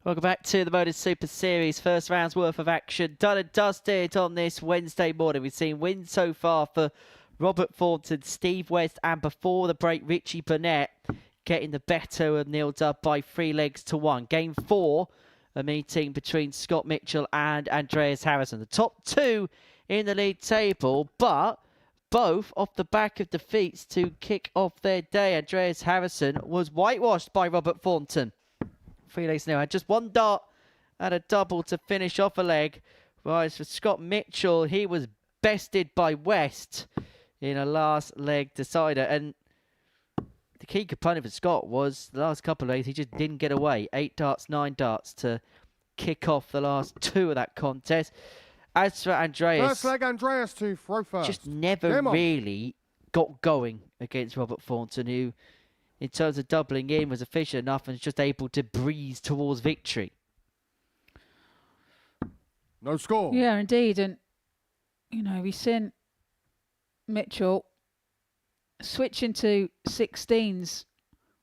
Welcome back to the Modus Super Series. First round's worth of action done and dusted on this Wednesday morning. We've seen wins so far for Robert Thornton, Steve West, and before the break, Richie Burnett getting the better of Neil Dubb by 3-1. Game 4, a meeting between Scott Mitchell and Andreas Harrison. The top two in the league table, but both off the back of defeats to kick off their day. Andreas Harrison was whitewashed by Robert Thornton. 3-0. Had just one dart and a double to finish off a leg. Whereas for Scott Mitchell, he was bested by West in a last leg decider. And the key component for Scott was the last couple of legs, he just didn't get away. 8 darts, 9 darts to kick off the last 2 of that contest. As for Andreas, First leg, Andreas to throw first. just never really got going against Robert Thornton, who, in terms of doubling in, was efficient enough and was just able to breeze towards victory. No score. Yeah, indeed. And, you know, we've seen Mitchell switch into 16s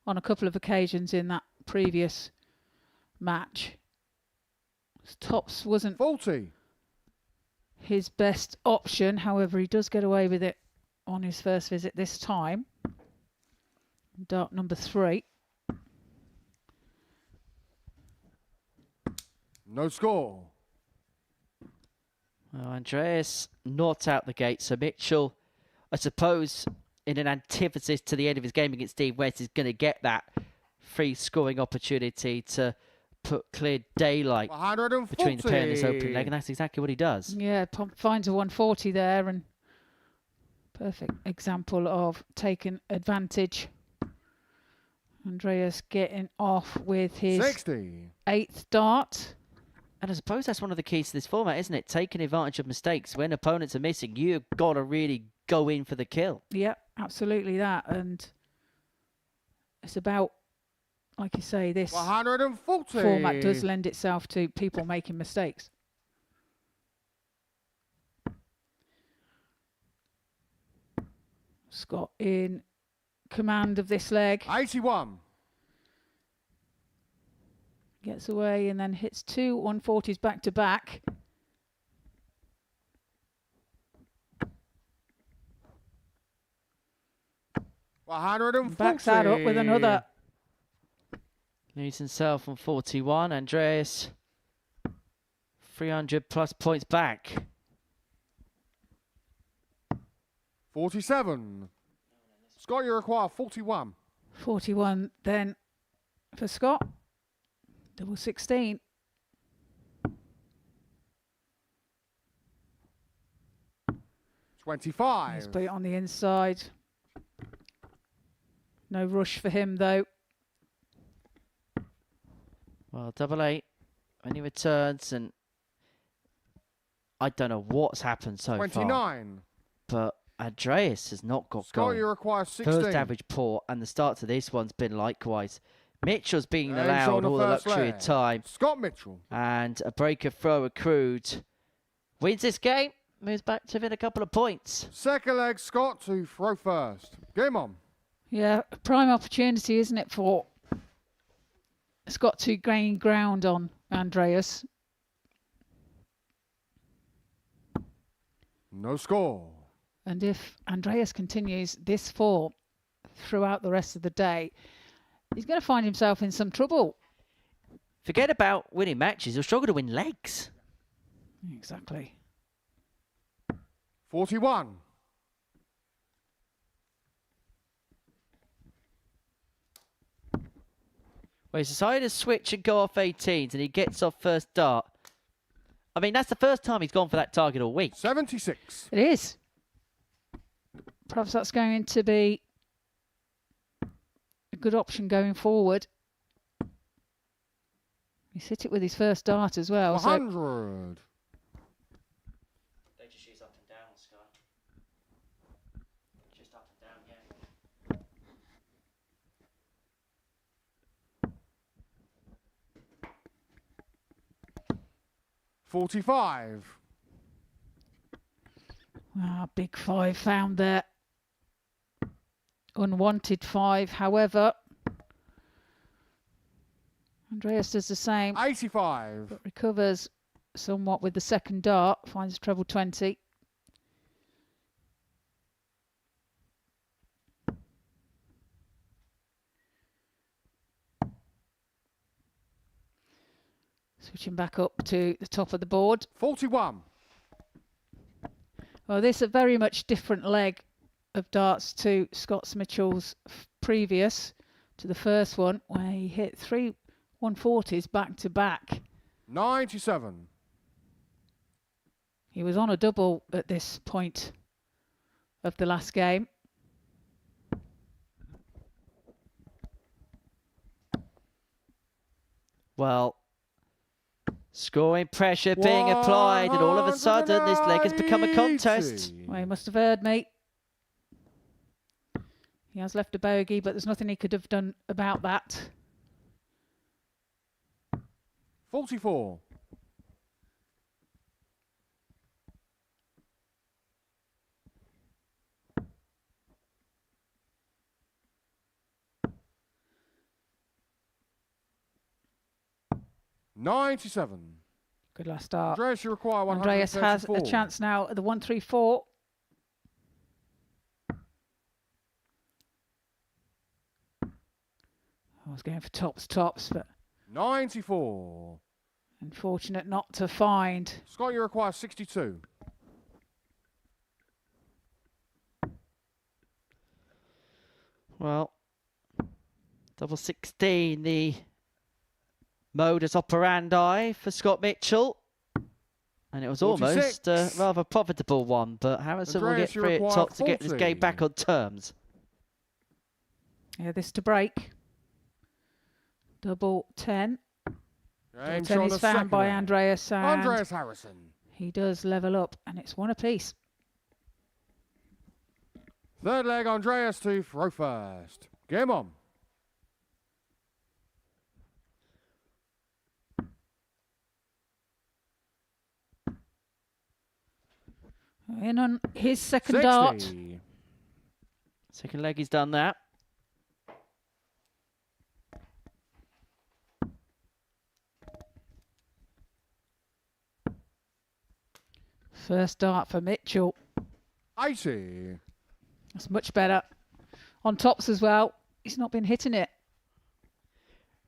on a couple of occasions in that previous match. Tops wasn't 40. his best option. However, he does get away with it on his first visit this time. Dart number 3. No score. Well, Andreas not out the gate, so Mitchell, I suppose, in an antithesis to the end of his game against Steve West, is going to get that free scoring opportunity to put clear daylight 140. between the pair in this opening leg, and that's exactly what he does. Yeah, finds a 140 there, and perfect example of taking advantage. Andreas getting off with his 60. 8th dart. And I suppose that's one of the keys to this format, isn't it? Taking advantage of mistakes. When opponents are missing, you've got to really go in for the kill. Yep, absolutely that. And it's about, like you say, this 140. format does lend itself to people making mistakes. Scott in command of this leg. 81. Gets away and then hits 2 140s back to back. Backs that up with another. Leads himself on 41. Andreas, 300 plus points back. 47. Scott, you require 41. 41 then for Scott. Double 16. Let's 25. put it on the inside. No rush for him though. Well, 8 when he returns, and I don't know what's happened so 29. far, but Andreas has not got Scott, going. you require 16. First average port, and the start to this one's been likewise. Mitchell's being And he's allowed on the all the first luxury leg. of time, Scott Mitchell. and a breaker throw accrued. Wins this game, moves back to within a couple of points. Second leg, Scott to throw first. Game on. Yeah, prime opportunity, isn't it, for Scott to gain ground on Andreas. No score. And if Andreas continues this form throughout the rest of the day, he's going to find himself in some trouble. Forget about winning matches, he'll struggle to win legs. Exactly. 41. Well, he's decided to switch and go off 18s, and he gets off first dart. I mean, that's the first time he's gone for that target all week. 76. It is. Perhaps that's going to be a good option going forward. He's hit it with his first dart as well. 100. They just use up and down, Sky. Just up and down, yeah. 45. Big 5 found there. Unwanted 5, however. Andreas does the same, 85. but recovers somewhat with the second dart, finds treble 20. Switching back up to the top of the board. 41. Well, this is a very much different leg of darts to Scott Mitchell's previous to the first one, where he hit 3 140s back to back. 97. He was on a double at this point of the last game. Well, scoring pressure being applied, and all of a sudden this leg has become a contest. Well, he must have heard me. He has left a bogey, but there's nothing he could have done about that. 44. $97. Good last start. Andreas, you require 134. Andreas has a chance now at the 134. I was going for tops, but 94. unfortunate not to find. Scott, you require 62. Well, double 16, the modus operandi for Scott Mitchell. And it was 46. almost a rather profitable one, but Harrison will get Andreas, you free at require top to get this 40. game back on terms. Yeah, this to break. Double 10. And 10 is found by leg. Andreas, and Andreas Harrison. he does level up, and it's one apiece. Third leg, Andreas to throw first. Game on. In on his second 60. dart. Second leg, he's done that. First dart for Mitchell. 80. That's much better. On tops as well. He's not been hitting it.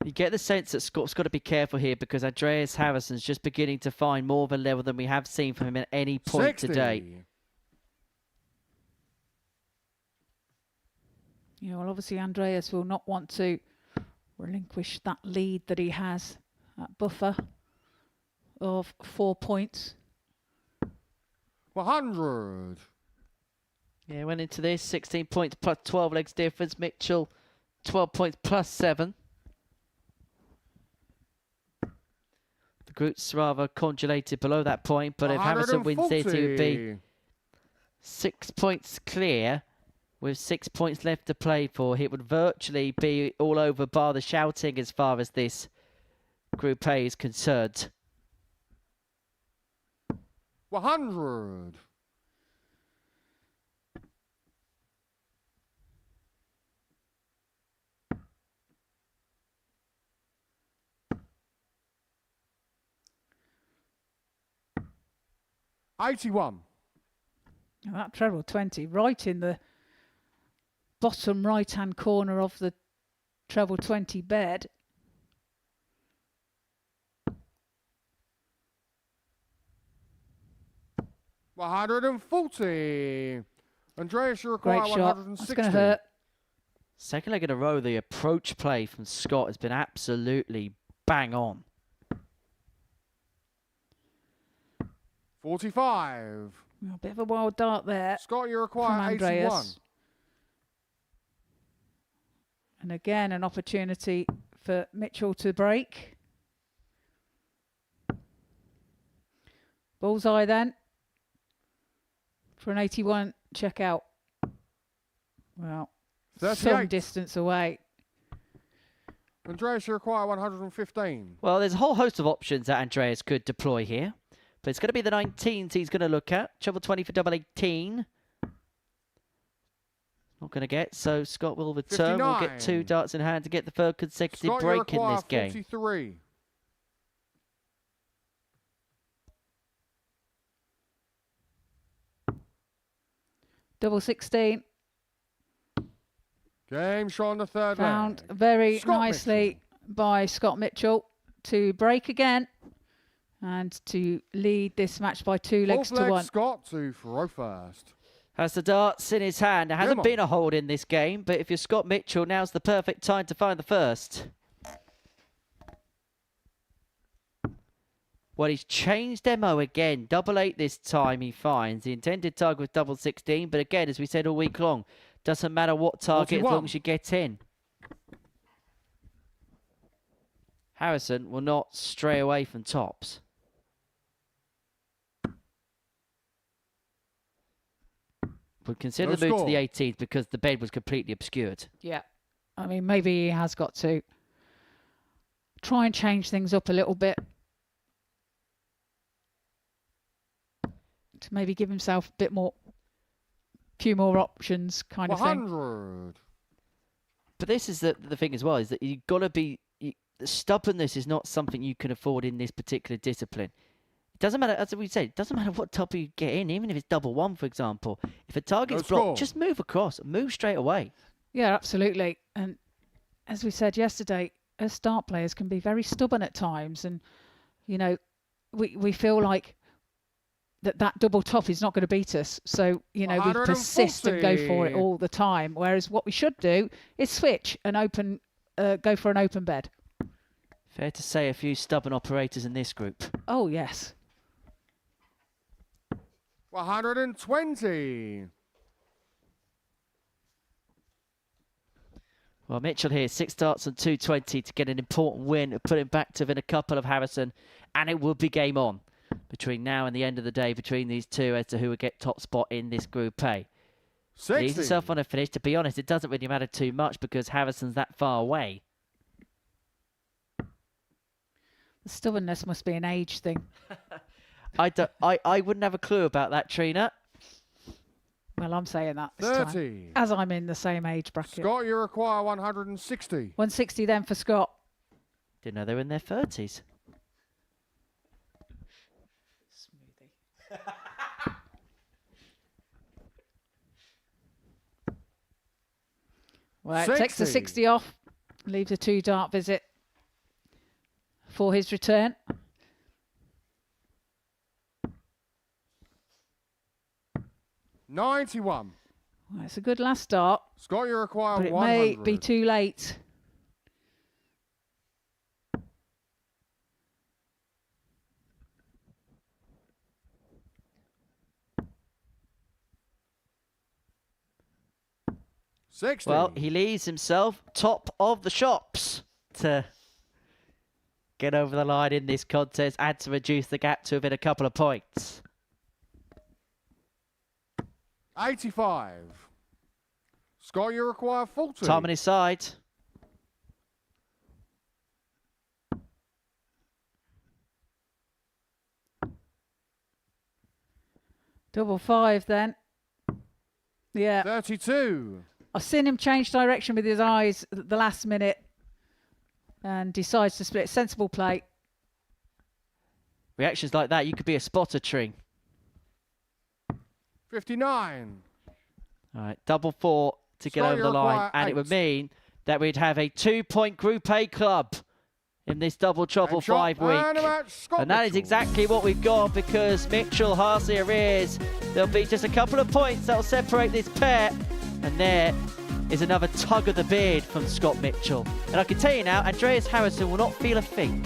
You get the sense that Scott's got to be careful here because Andreas Harrison's just beginning to find more of a level than we have seen from him at any point 60. today. Yeah, well, obviously Andreas will not want to relinquish that lead that he has, that buffer of 4 points. 100. Yeah, went into this 16 points plus 12 legs difference. Mitchell 12 points plus 7. The group's rather congelated below that point, but if Harrison wins this, it would be 6 points clear with 6 points left to play for. It would virtually be all over bar the shouting as far as this Group A is concerned. 100. $81. Now that treble 20 right in the bottom right-hand corner of the treble 20 bed. $140. Andreas, you require Great shot. 160. That's going to hurt. Second leg in a row, the approach play from Scott has been absolutely bang on. 45. A bit of a wild dart there. Scott, you From require 81. Andreas. And again, an opportunity for Mitchell to break. Bullseye then. For an 81 check out. Well, 38. some distance away. Andreas, you require 115. Well, there's a whole host of options that Andreas could deploy here. But it's going to be the 19s he's going to look at. Treble 20 for double 18. Not going to get. So Scott will return. We'll get 2 darts in hand to get the third consecutive Scott, break in this game. 43. Double 16. Game shot on the third Found leg. very Scott nicely Mitchell. by Scott Mitchell to break again and to lead this match by 2 legs Fourth to leg, 1. Scott to throw first. Has the darts in his hand. There hasn't been a hold in this game, but if you're Scott Mitchell, now's the perfect time to find the first. Well, he's changed MO again. Double 8 this time he finds. The intended target was double 16, but again, as we said all week long, doesn't matter what target 41. as long as you get in. Harrison will not stray away from tops. Would consider the move to the 18th because the bed was completely obscured. Yeah. I mean, maybe he has got to try and change things up a little bit. To maybe give himself a bit more, few more options kind of thing. 100. But this is the thing as well, is that you've got to be... stubbornness is not something you can afford in this particular discipline. It doesn't matter, as we said, it doesn't matter what top you get in, even if it's double 1, for example. If a target's blocked, just move across, move straight away. Yeah, absolutely. And as we said yesterday, as start players can be very stubborn at times. And, you know, we feel like that double top is not going to beat us. So, you know, we persist and go for it all the time. Whereas what we should do is switch and go for an open bed. Fair to say a few stubborn operators in this group. Oh, yes. 120. Well, Mitchell here, 6 darts and 220 to get an important win, put him back to within a couple of Harrison, and it will be game on between now and the end of the day between these two as to who will get top spot in this Group A. 60. Leaves himself on a finish. To be honest, it doesn't really matter too much because Harrison's that far away. The stubbornness must be an age thing. I wouldn't have a clue about that, Trina. Well, I'm saying that this 30. time, as I'm in the same age bracket. Scott, you require 160. 160 then for Scott. Didn't know they were in their 30s. Smoothie. Well, it takes the 60 off, leaves a 2 dart visit for his return. $91. Well, it's a good last start. Scott, you require but it 100. may be too late. $60. Well, he leaves himself top of the shops to get over the line in this contest and to reduce the gap to within a couple of points. 85. Scott, you require 40. Time on his side. Double 5 then. Yeah. 32. I've seen him change direction with his eyes at the last minute and decides to split. Sensible play. Reactions like that, you could be a spotter, Tring. 59. All right, double 4 to get over the line. And it would mean that we'd have a 2-point Group A club in this double trouble 5 week. And that is exactly what we've got because Mitchell, Harsley, arrears. There'll be just a couple of points that'll separate this pair. And there is another tug of the beard from Scott Mitchell. And I can tell you now, Andreas Harrison will not feel a thing.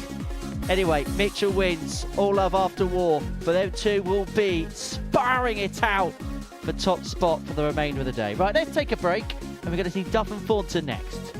Anyway, Mitchell wins. All love after war. But them two will be sparring it out for top spot for the remainder of the day. Right, let's take a break. And we're going to see Duff and Thornton next.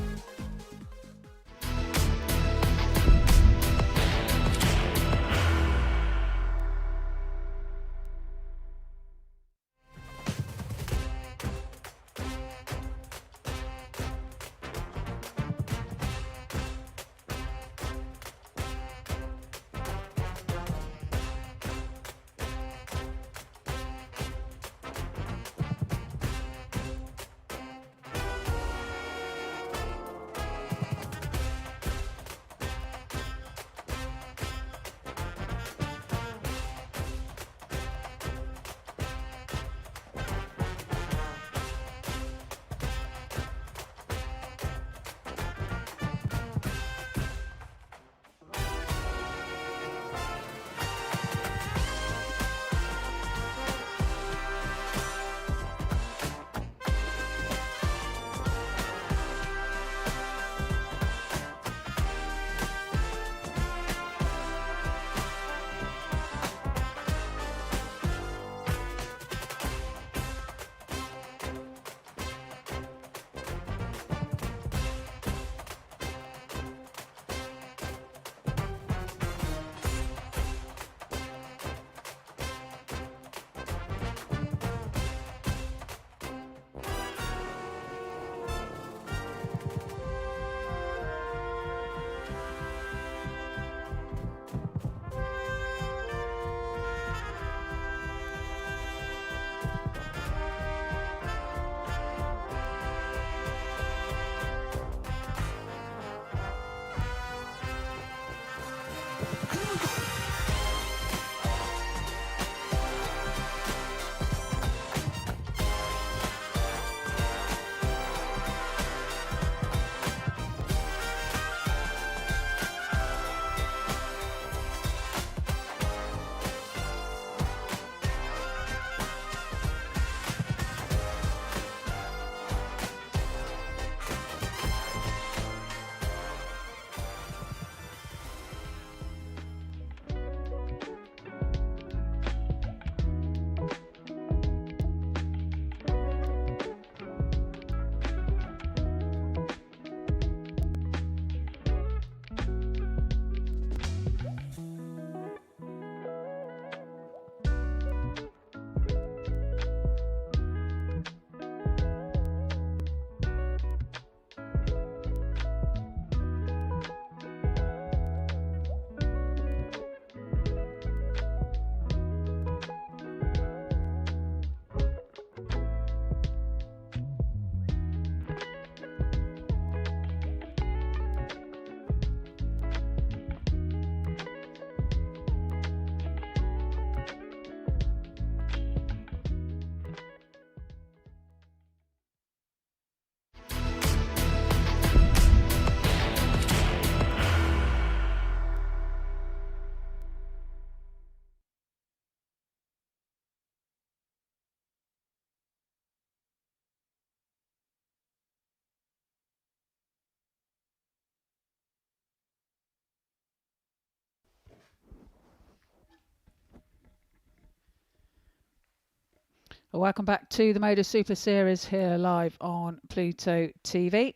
Welcome back to the Modus Super Series here live on Pluto TV.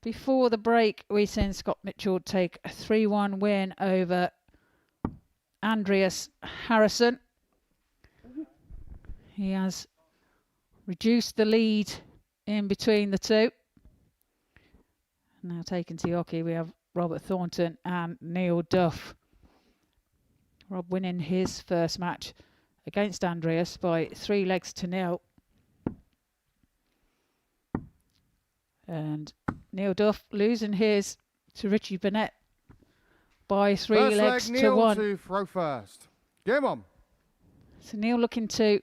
Before the break, we seen Scott Mitchell take a 3-1 win over Andreas Harrison. He has reduced the lead in between the two. Now taken to hockey, we have Robert Thornton and Neil Duff. Rob winning his first match against Andreas by 3-0. And Neil Duff losing his to Richie Burnett by 3-1. Neil to throw first. Game on. So Neil looking to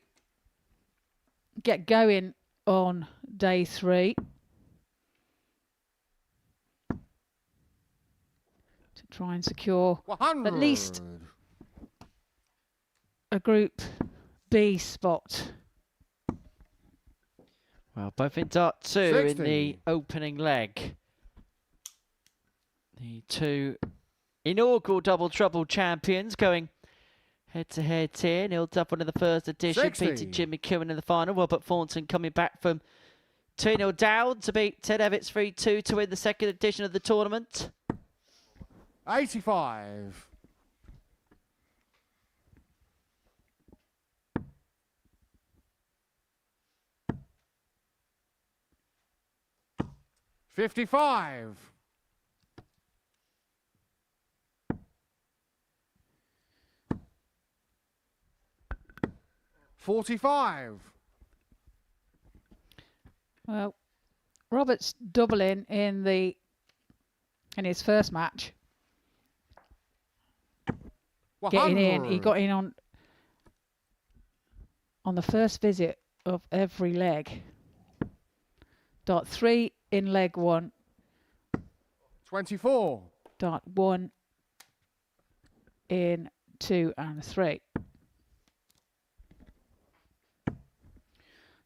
get going on day 3. To try and secure 100. at least a Group B spot. Well, both in dart 2 60. in the opening leg. The two inaugural double trouble champions going head-to-head here. Neil Duff in the first edition, 60. beating Jimmy Kilman in the final. Robert Thornton coming back from 2-0 down to beat Ted Evans 3-2 to win the second edition of the tournament. 85. 55. 45. Well, Robert's doubling in his first match. 100. Getting in, he got in on the first visit of every leg. Dart 3 in leg 1. 24. Dart 1 in 2 and 3.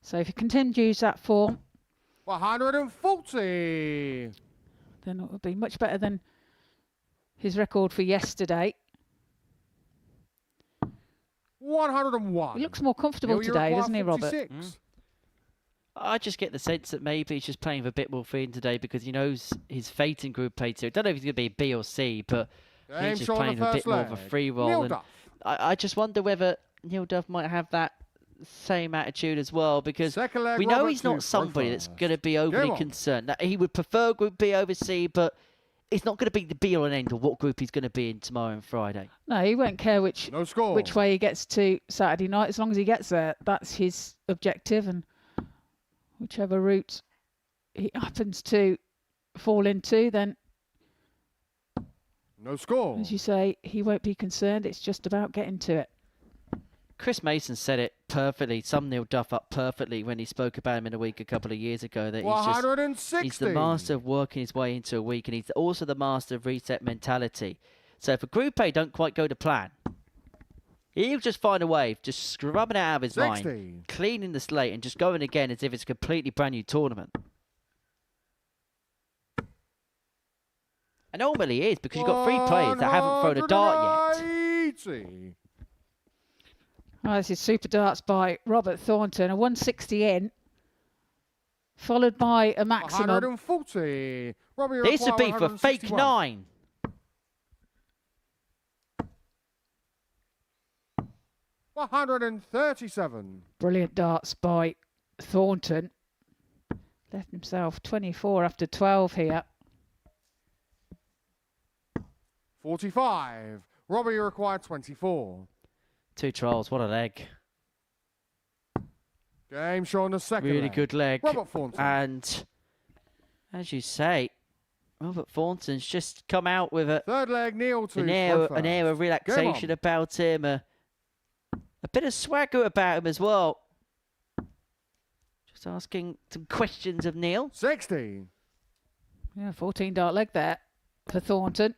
So if he continues that form, 140. then it will be much better than his record for yesterday. 101. He looks more comfortable today, doesn't he, Robert? I just get the sense that maybe he's just playing with a bit more freedom today because he knows his fate in Group A2. I don't know if he's going to be B or C, but he's just playing with a bit more of a free roll. And I just wonder whether Neil Duff might have that same attitude as well, because we know he's not somebody that's going to be overly concerned. Now, he would prefer Group B over C, but it's not going to be the be all and end of what group he's going to be in tomorrow and Friday. No, he won't care which way he gets to Saturday night. As long as he gets there, that's his objective, and whichever route he happens to fall into, then no score. As you say, he won't be concerned. It's just about getting to it. Chris Mason said it perfectly, summed Neil Duff up perfectly when he spoke about him in a week a couple of years ago, that he's the master of working his way into a week, and he's also the master of reset mentality. So if a Group A don't quite go to plan, he'll just find a way of just scrubbing it out of his mind, cleaning the slate, and just going again as if it's a completely brand new tournament. And normally it is, because you've got 3 players that haven't thrown a dart yet. Oh, this is super darts by Robert Thornton, a 160 in, followed by a maximum. 140. This would be for fake 9. $137. Brilliant darts by Thornton. Left himself 24 after 12 here. 45. Robbie required 24. 2 trials, what a leg. Game show on the second Really leg. good leg. Robert Thornton. And as you say, Robert Thornton's just come out with third leg, Neil to an air of relaxation about him, a bit of swagger about him as well. Just asking some questions of Neil. 60. Yeah, 14 dart leg there for Thornton.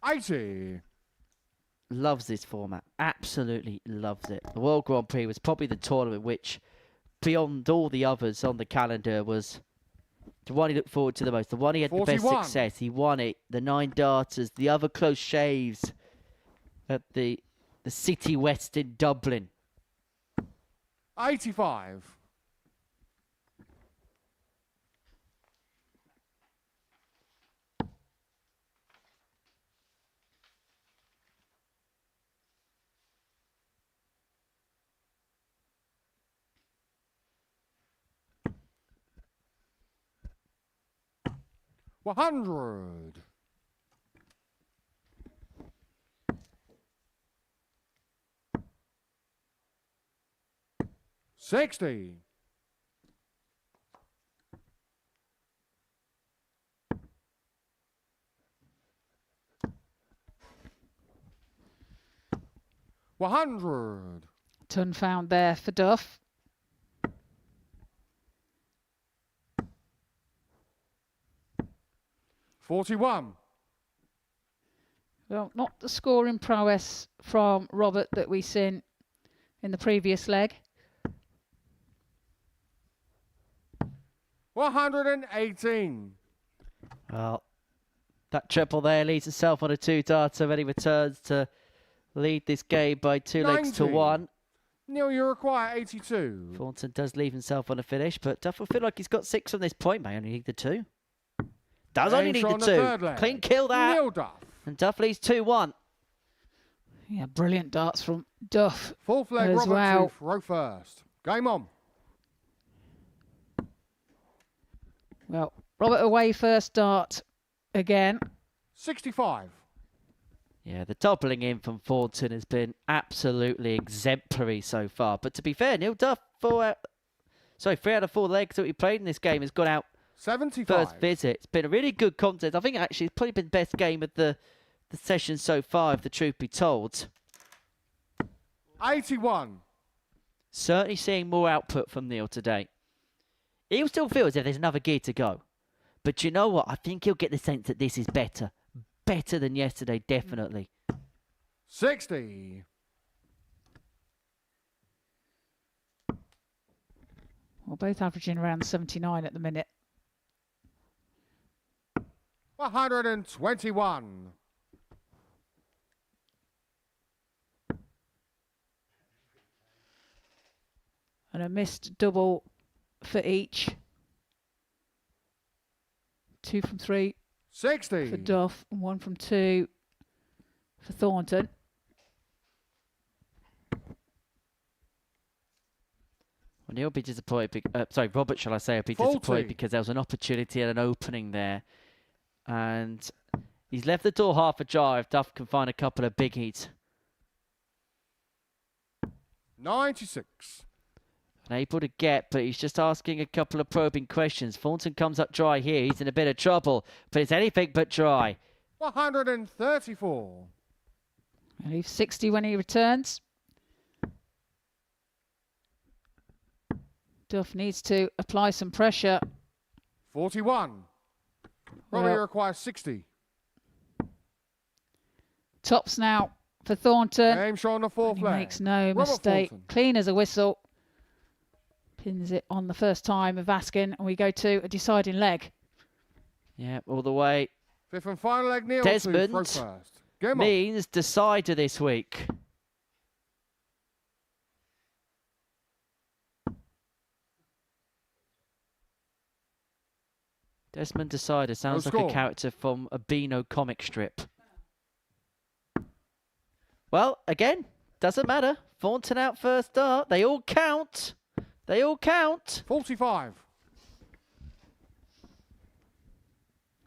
80. Loves this format. Absolutely loves it. The World Grand Prix was probably the tournament which, beyond all the others on the calendar, was the one he looked forward to the most. The one he had 41. The best success. He won it. The 9 darters. The other close shaves at the the City West in Dublin. 85. $100. 60. 100. Ton found there for Duff. $41. Well, not the scoring prowess from Robert that we seen in the previous leg. 118. Well, that triple there leads himself on a 2-darter, and he returns to lead this game by 2 legs to 1. Neil, you require 82. Thornton does leave himself on a finish, but Duff will feel like he's got 6 from this point. May only need the 2. Does only need the 2. Clean kill that. Neil Duff. And Duff leads 2-1. Yeah, brilliant darts from Duff. Fourth leg, as Robert well. Tooth, row first. Game on. Well, Robert away first dart again. 65. Yeah, the doubling in from Thornton has been absolutely exemplary so far. But to be fair, Neil Duff, 3 out of 4 legs that we played in this game has gone out 75. first visit. It's been a really good contest. I think actually it's probably been the best game of the session so far, if the truth be told. 81. Certainly seeing more output from Neil today. He'll still feel as if there's another gear to go. But you know what? I think he'll get the sense that this is better. Better than yesterday, definitely. 60. Well, both averaging around 79 at the minute. 121. And a missed double for each. 2 from 3 60. for Duff and 1 from 2 for Thornton. Well, Neil will be disappointed. Robert, shall I say, will be 40. disappointed because there was an opportunity and an opening there. And he's left the door half ajar if Duff can find a couple of biggies. 96. Unable to get, but he's just asking a couple of probing questions. Thornton comes up dry here. He's in a bit of trouble, but it's anything but dry. 134. He'll leave 60 when he returns. Duff needs to apply some pressure. 41. Robbie Well, requires 60. tops now for Thornton. Game shot on the fourth He leg. makes no Robert mistake. Thornton. Clean as a whistle. Pins it on the first time of asking, and we go to a deciding leg. Yeah, all the way. Fifth and final leg, Neil Desmond to throw first. Game on. Means decider this week. Desmond Decider sounds No like score. a character from a Beano comic strip. Well, again, doesn't matter. Thornton out first dart. They all count. They all count. 45.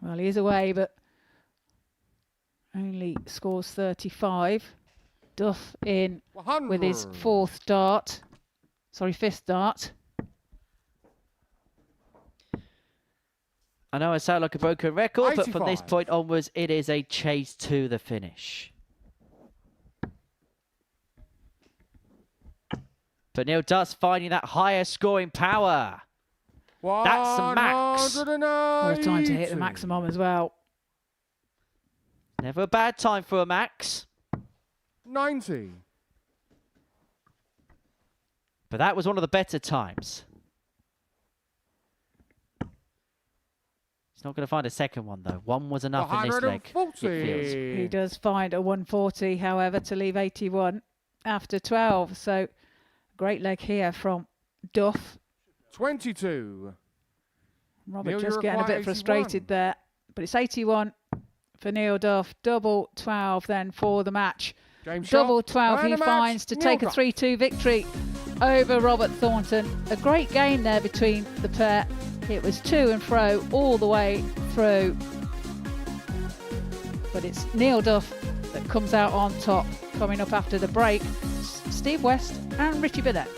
Well, he is away, but only scores 35. Duff in 100. with his fifth dart. I know I sound like a broken record, but from this 85. point onwards, it is a chase to the finish. But Neil Duff finding that higher scoring power. That's the max. 180. What a time to hit the maximum as well. Never a bad time for a max. 90. But that was one of the better times. He's not going to find a second one, though. One was enough in this leg, it 140. feels. He does find a 140, however, to leave 81. after 12. So great leg here from Duff. 22. Robert Neil, just you getting a require bit frustrated 81. there. But it's 81 for Neil Duff. Double 12 then for the match. Game shot. Double 12 And he a match. finds to Neil take a Duff. 3-2 victory over Robert Thornton. A great game there between the pair. It was to and fro all the way through. But it's Neil Duff that comes out on top. Coming up after the break, Steve West and Richie Burnett.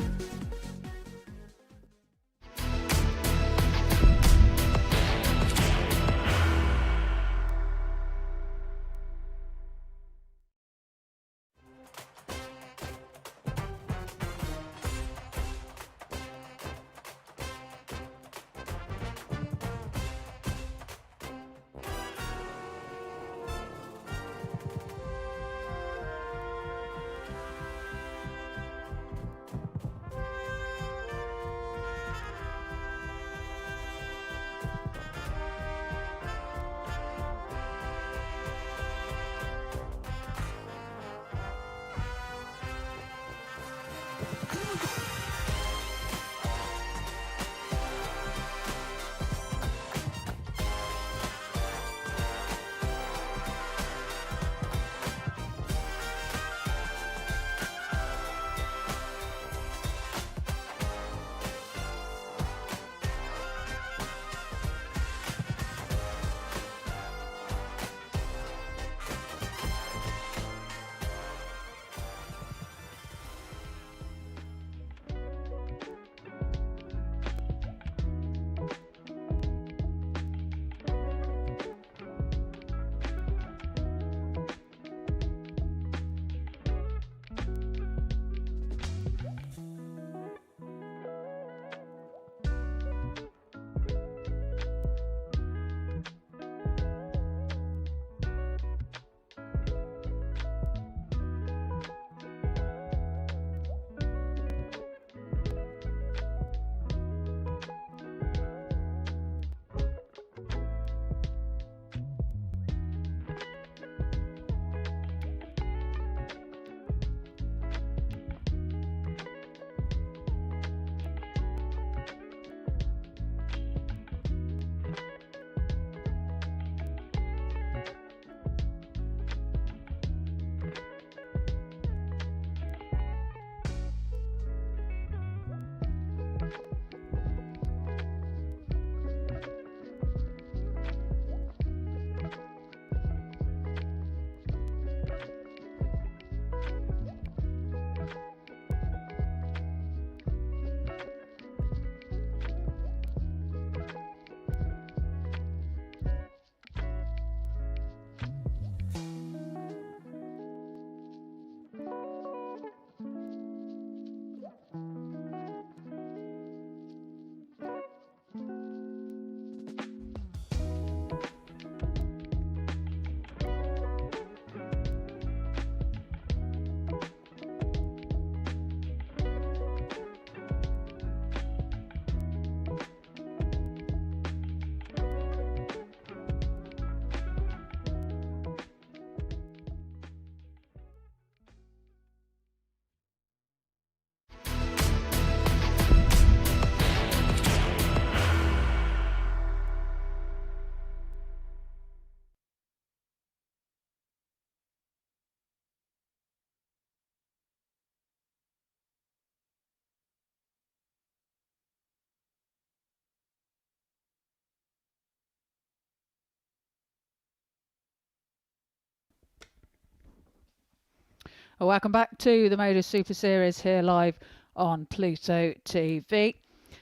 Welcome back to the Modus Super Series here live on Pluto TV.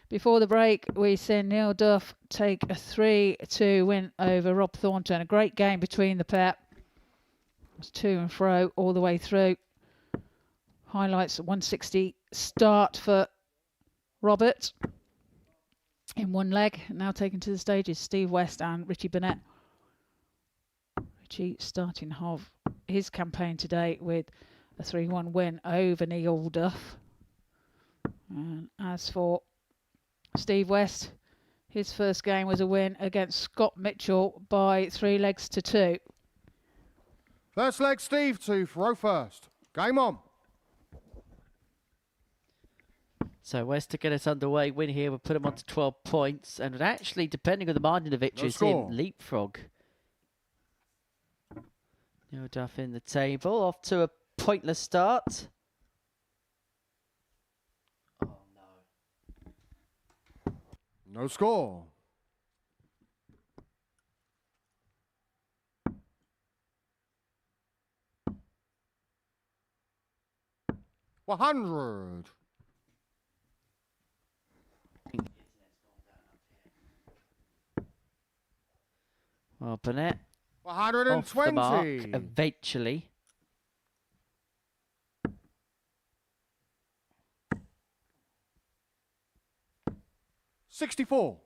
Before the break, we seen Neil Duff take a 3-2 win over Rob Thornton. A great game between the pair. It was to and fro all the way through. Highlights 160 start for Robert in one leg. Now taken to the stage is Steve West and Richie Burnett. Richie starting his campaign today with a 3-1 win over Neil Duff. And as for Steve West, his first game was a win against Scott Mitchell by 3-2. First leg, Steve, to throw first. Game on. So West to get us underway. Win here would put him on to 12 points. And would actually, depending on the margin of victory, see him leapfrog. Neil Duff in the table. Off to a pointless start. Oh, no. No score. $100. Well, Burnett 120. off the mark eventually. $64.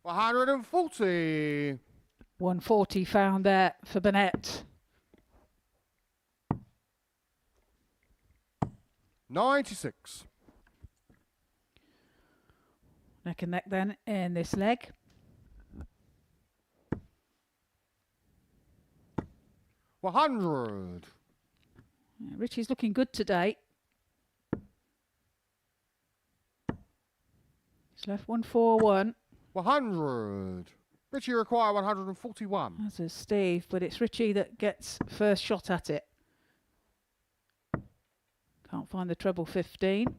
$140. 140 found there for Burnett. 96. Neck and neck then in this leg. $100. Richie's looking good today. He's left 141. 100. Richie require 141. That's a Steve, but it's Richie that gets first shot at it. Can't find the treble 15.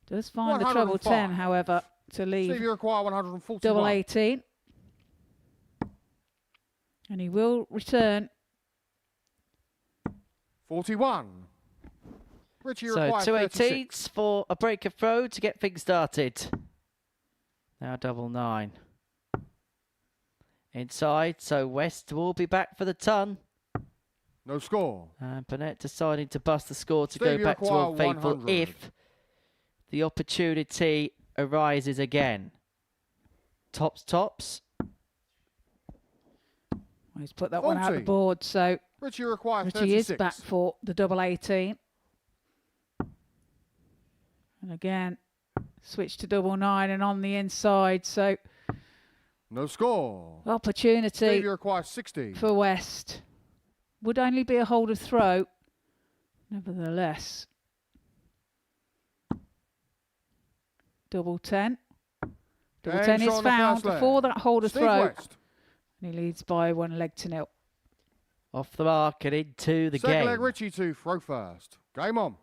Does find the treble 10, however, to leave. Steve, you require 141. Double 18. And he will return. 41. Richie So requires 2 36. 18s for a break of throw to get things started. Now double 9. Inside, so West will be back for the ton. No score. And Burnett deciding to bust the score to Steve, go back to Old Faithful 100. if the opportunity arises again. Tops. Well, he's put that one out the 40. board, so Richie requires Richie 36. is back for the double 18. And again, switch to double 9 and on the inside, so No score. opportunity Steve, you require 60. for West. Would only be a hold of throw, nevertheless. Double 10. Double 10 is found before that hold of Steve throw. West. And he leads by 1 leg to 0. Off the mark and into the Second game. leg, Richie to throw first. Game on.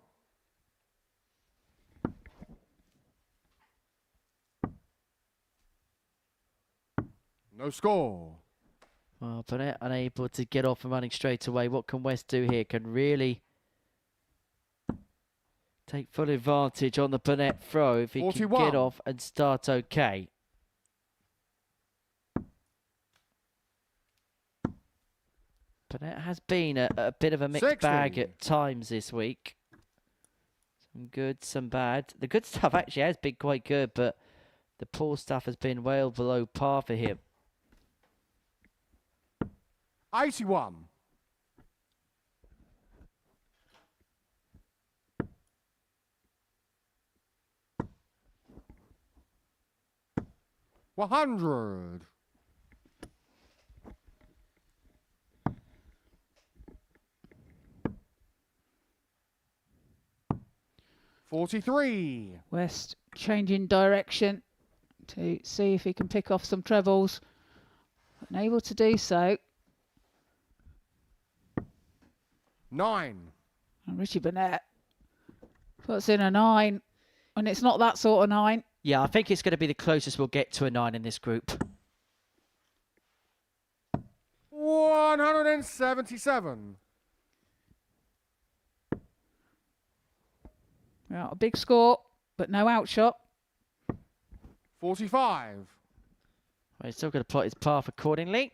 No score. Well, Burnett unable to get off and running straight away. What can West do here? Can really take full advantage on the Burnett throw if he 41. can get off and start okay. Burnett has been a bit of a mixed 60. bag at times this week. Some good, some bad. The good stuff actually has been quite good, but the poor stuff has been well below par for him. 81. $100. $43. West changing direction to see if he can pick off some trebles. Unable to do so. 9. And Richie Burnett puts in a 9. And it's not that sort of 9. Yeah, I think it's going to be the closest we'll get to a 9 in this group. 177. Well, a big score, but no outshot. 45. Well, he's still going to plot his path accordingly.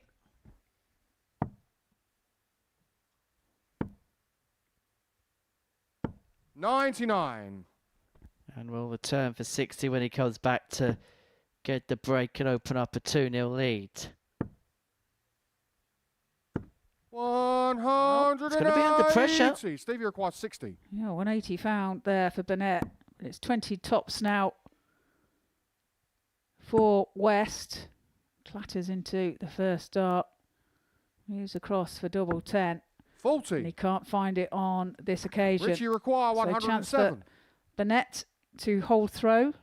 $99. And will return for 60 when he comes back to get the break and open up a 2-0 lead. 180. It's gonna be under pressure. Stevie requires 60. Yeah, 180 found there for Burnett. It's 20 tops now for West. Clatters into the first start. Moves across for double 10. And 40. he can't find it on this occasion. Richie require So chance for 107. Burnett to hold throw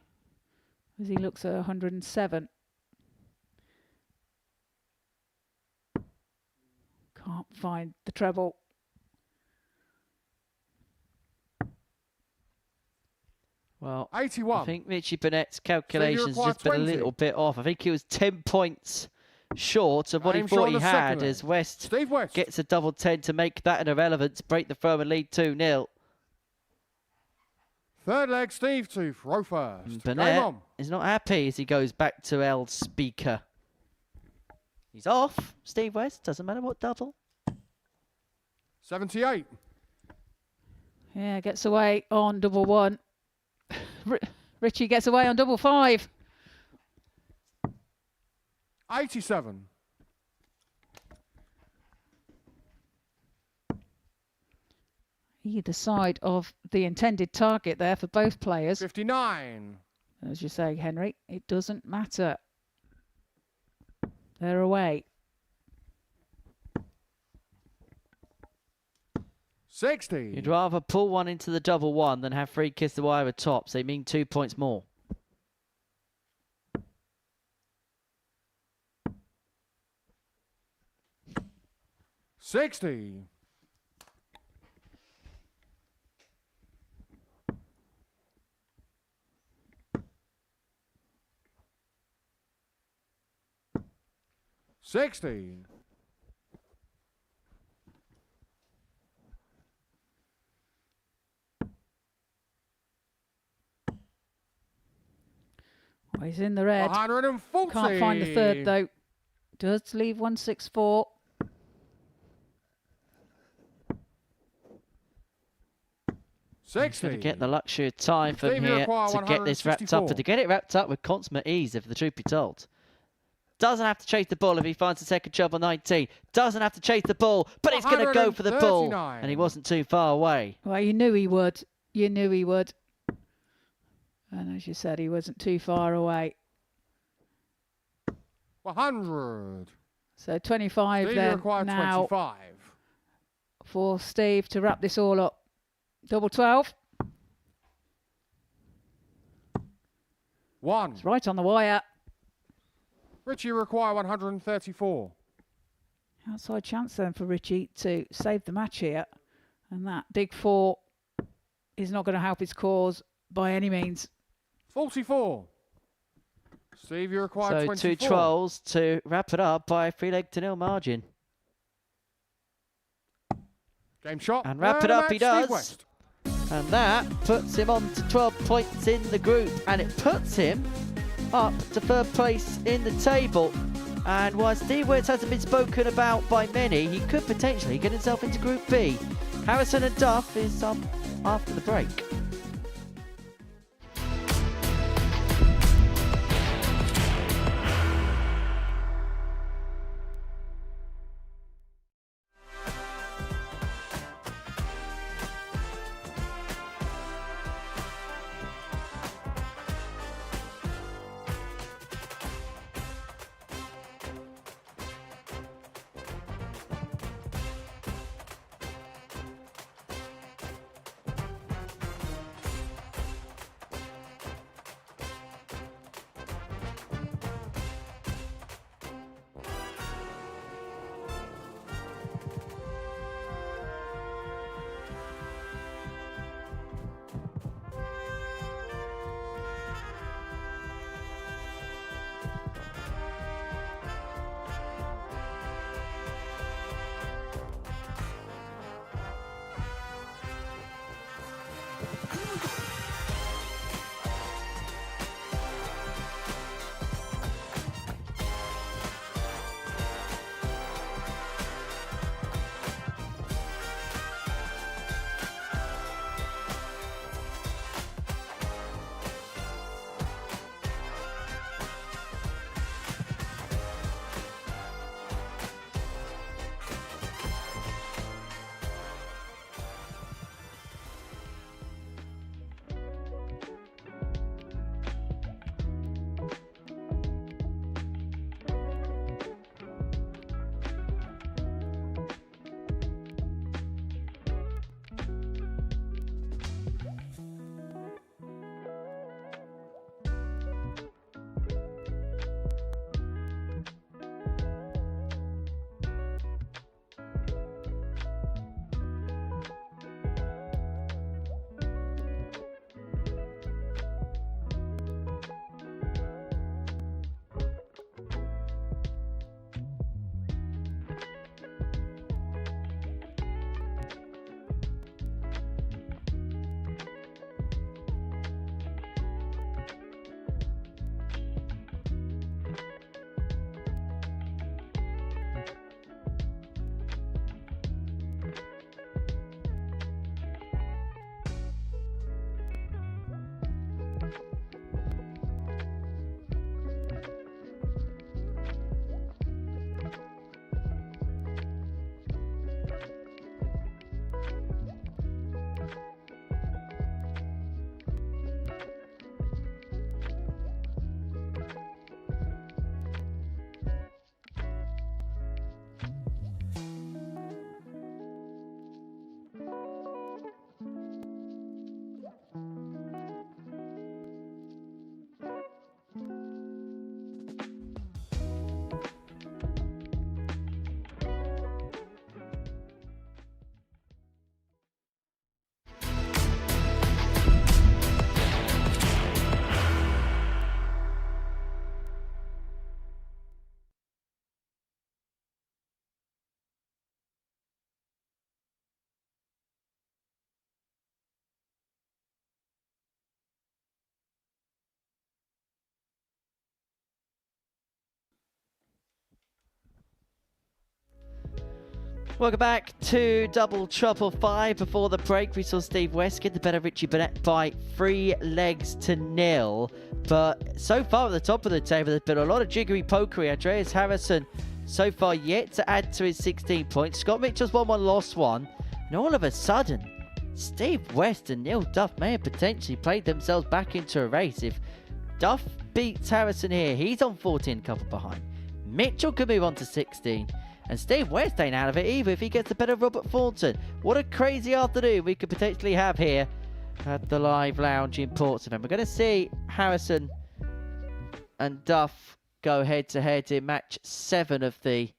as he looks at 107. Can't find the treble. Well, 81. I think Richie Burnett's calculations require just been a 20. little bit off. I think he was 10 points short of what he Aim thought shot he on the second had leg. as West Steve West. gets a double 10 to make that an irrelevant to break the throw and lead 2-0. Third leg, Steve to throw first. Game Burnett on. is not happy as he goes back to L speaker. He's off. Steve West, doesn't matter what double. 78. Yeah, gets away on double 1. Richie gets away on double 5. 87. Either side of the intended target there for both players. 59. As you say, Henry, it doesn't matter. They're away. 60. You'd rather pull one into the double 1 than have 3 kiss the wire over top, so they mean 2 points more. $60. $60. Well, he's in the red. 140. Can't find the third though. Does leave 164. He's going to get the luxury of time from Stevie here require to get this wrapped up, 164. and to get it wrapped up with consummate ease, if the truth be told. Doesn't have to chase the ball if he finds the second treble 19. Doesn't have to chase the ball, but he's going to go for the ball. 139. And he wasn't too far away. Well, you knew he would. You knew he would. And as you said, he wasn't too far away. 100. So 25 Stevie then required now 25. for Steve to wrap this all up. Double 12. 1. It's right on the wire. Richie require 134. Outside chance then for Richie to save the match here. And that big 4 is not going to help his cause by any means. 44. Steve, you require So 24. 2 trolls to wrap it up by a 3-0 margin. Game shot. And wrap it Man of up the he match, Steve does. West. And that puts him on to 12 points in the group. And it puts him up to third place in the table. And while Steve West hasn't been spoken about by many, he could potentially get himself into Group B. Harrison and Duff is after the break. Welcome back to Double Trouble 5. Before the break, we saw Steve West get the better of Richie Burnett by 3-0. But so far at the top of the table, there's been a lot of jiggery-pokery. Andreas Harrison so far yet to add to his 16 points. Scott Mitchell's won one, lost one. And all of a sudden, Steve West and Neil Duff may have potentially played themselves back into a race. If Duff beats Harrison here, he's on 14, a couple behind. Mitchell could move on to 16. And Steve West ain't out of it either if he gets the better of Robert Thornton. What a crazy afternoon we could potentially have here at the Live Lounge in Portsmouth. We're going to see Harrison and Duff go head-to-head in match 7 of the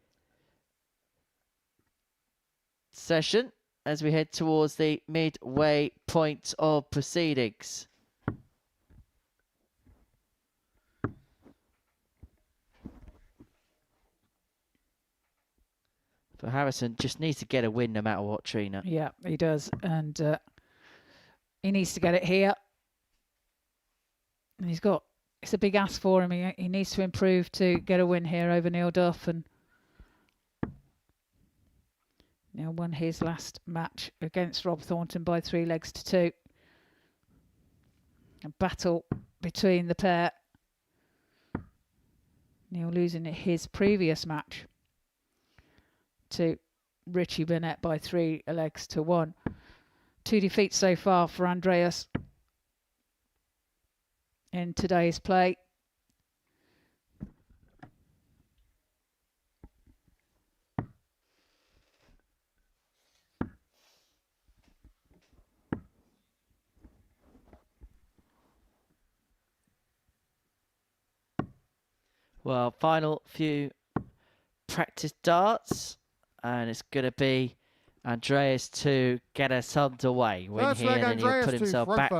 session as we head towards the midway point of proceedings. But Harrison just needs to get a win no matter what, Trina. Yeah, he does. And he needs to get it here. And it's a big ask for him. He needs to improve to get a win here over Neil Duff. And Neil won his last match against Rob Thornton by 3-2. A battle between the pair. Neil losing his previous match to Richie Burnett by 3-1. 2 defeats so far for Andreas in today's play. Well, final few practice darts. And it's going to be Andreas to get us underway. Win here, and then he'll put himself back.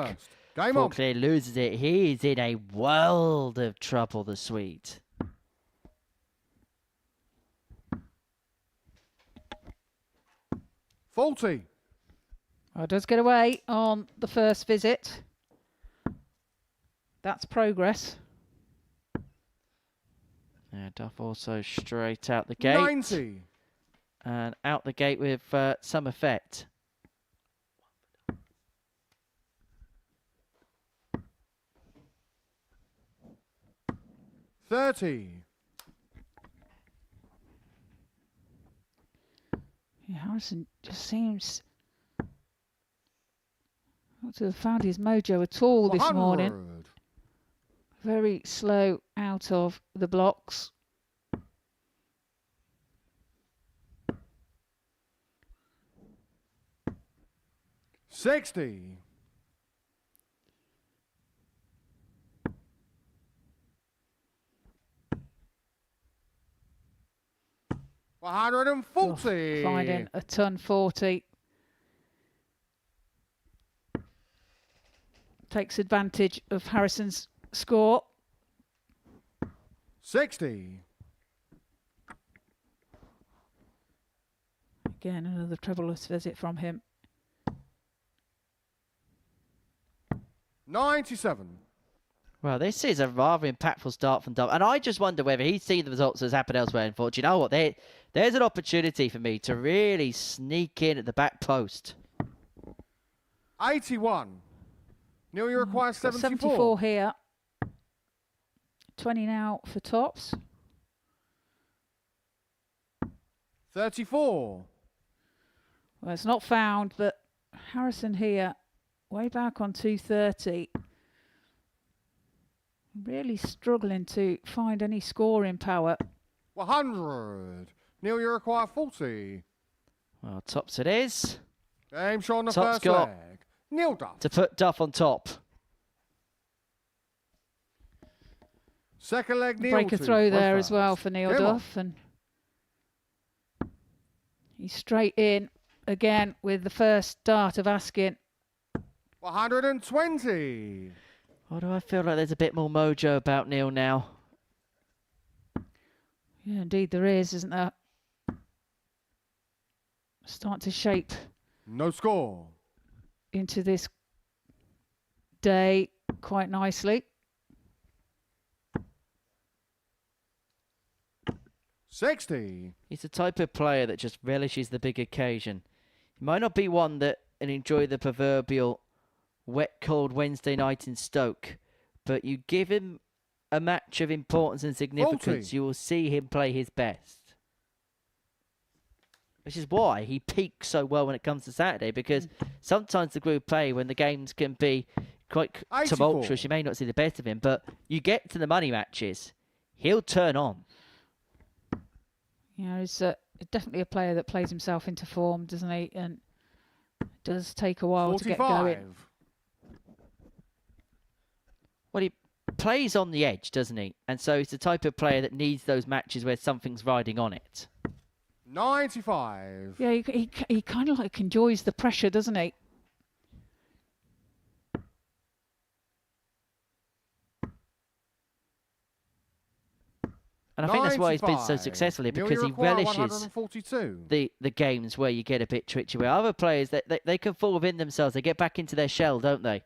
Game on. He loses it. He's in a world of trouble, the Swede. 40. Well, does get away on the first visit. That's progress. Yeah, Duff also straight out the gate. 90. And out the gate with some effect. $30. Yeah, Harrison just seems not to have found his mojo at all this 100. morning. Very slow out of the blocks. $60. $140. Finding a ton 40. Takes advantage of Harrison's score. 60. Again, another troublous visit from him. 97. Well, this is a rather impactful start from Duff. And I just wonder whether he's seen the results that's happened elsewhere and thought, you know what, there's an opportunity for me to really sneak in at the back post. 81. Neil, you require 74. 74 here. 20 now for tops. 34. Well, it's not found, but Harrison here, way back on 230. Really struggling to find any scoring power. 100. Neil, you require 40. Well, tops it is. Game shot on the Top's first got leg. Neil Duff. to put Duff on top. Second leg, Neil. Break a to throw there first. as well for Neil Game on. Duff. And he's straight in again with the first dart of Askin. 120. Why do I feel like there's a bit more mojo about Neil now? Yeah, indeed there is, isn't there? Start to shape No score. into this day quite nicely. 60. He's the type of player that just relishes the big occasion. He might not be one that and enjoy the proverbial wet, cold Wednesday night in Stoke, but you give him a match of importance and significance, 40. you will see him play his best. Which is why he peaks so well when it comes to Saturday, because sometimes the Group A, when the games can be quite 84. tumultuous, you may not see the best of him, but you get to the money matches, he'll turn on. Yeah, he's definitely a player that plays himself into form, doesn't he? And it does take a while 45. to get going. Well, he plays on the edge, doesn't he? And so he's the type of player that needs those matches where something's riding on it. 95. Yeah, he kind of like enjoys the pressure, doesn't he? And I think that's why he's been so 95. successful here, Neil, because you he require relishes 142. the games where you get a bit twitchy. Where other players, they can fall within themselves. They get back into their shell, don't they?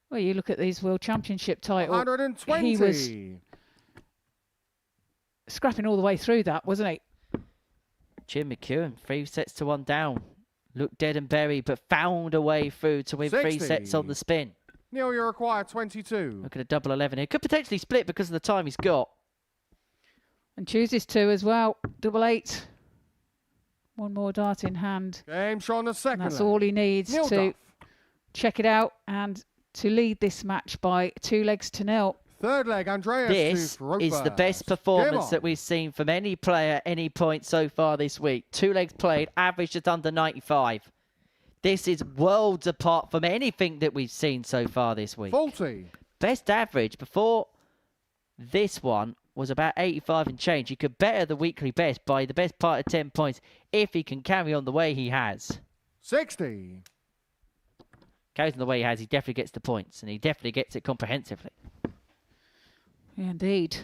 Well, you look at these World Championship titles. 120. He was scrapping all the way through that, wasn't he? Jim McEwen, 3-1 down. Looked dead and buried, but found a way through to win 3 sets 60. on the spin. Neil, you require 22. Look at a double 11 here. Could potentially split because of the time he's got. And chooses to as well. Double 8. One more dart in hand. Game shot on the second. And that's leg. all he needs Neil to Duff. check it out and to lead this match by 2-0. Third leg, Andreas. This is the best performance that we've seen from any player, any point so far this week. 2 legs played, average just under 95. This is worlds apart from anything that we've seen so far this week. 40. Best average before this one was about 85 and change. He could better the weekly best by the best part of 10 points if he can carry on the way he has. 60. Carries on the way he has, he definitely gets the points, and he definitely gets it comprehensively. Yeah, indeed.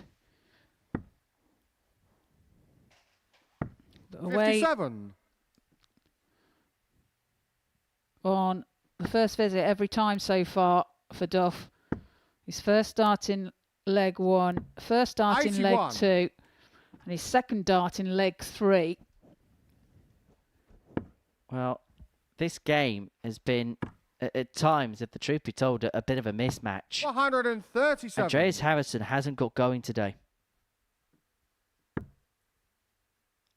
Away 57. on the first visit every time so far for Duff. His first start in leg 1, first dart in leg 81. 2, and his second dart in leg 3. Well, this game has been, at times, if the truth be told, a bit of a mismatch. 137. Andreas Harrison hasn't got going today.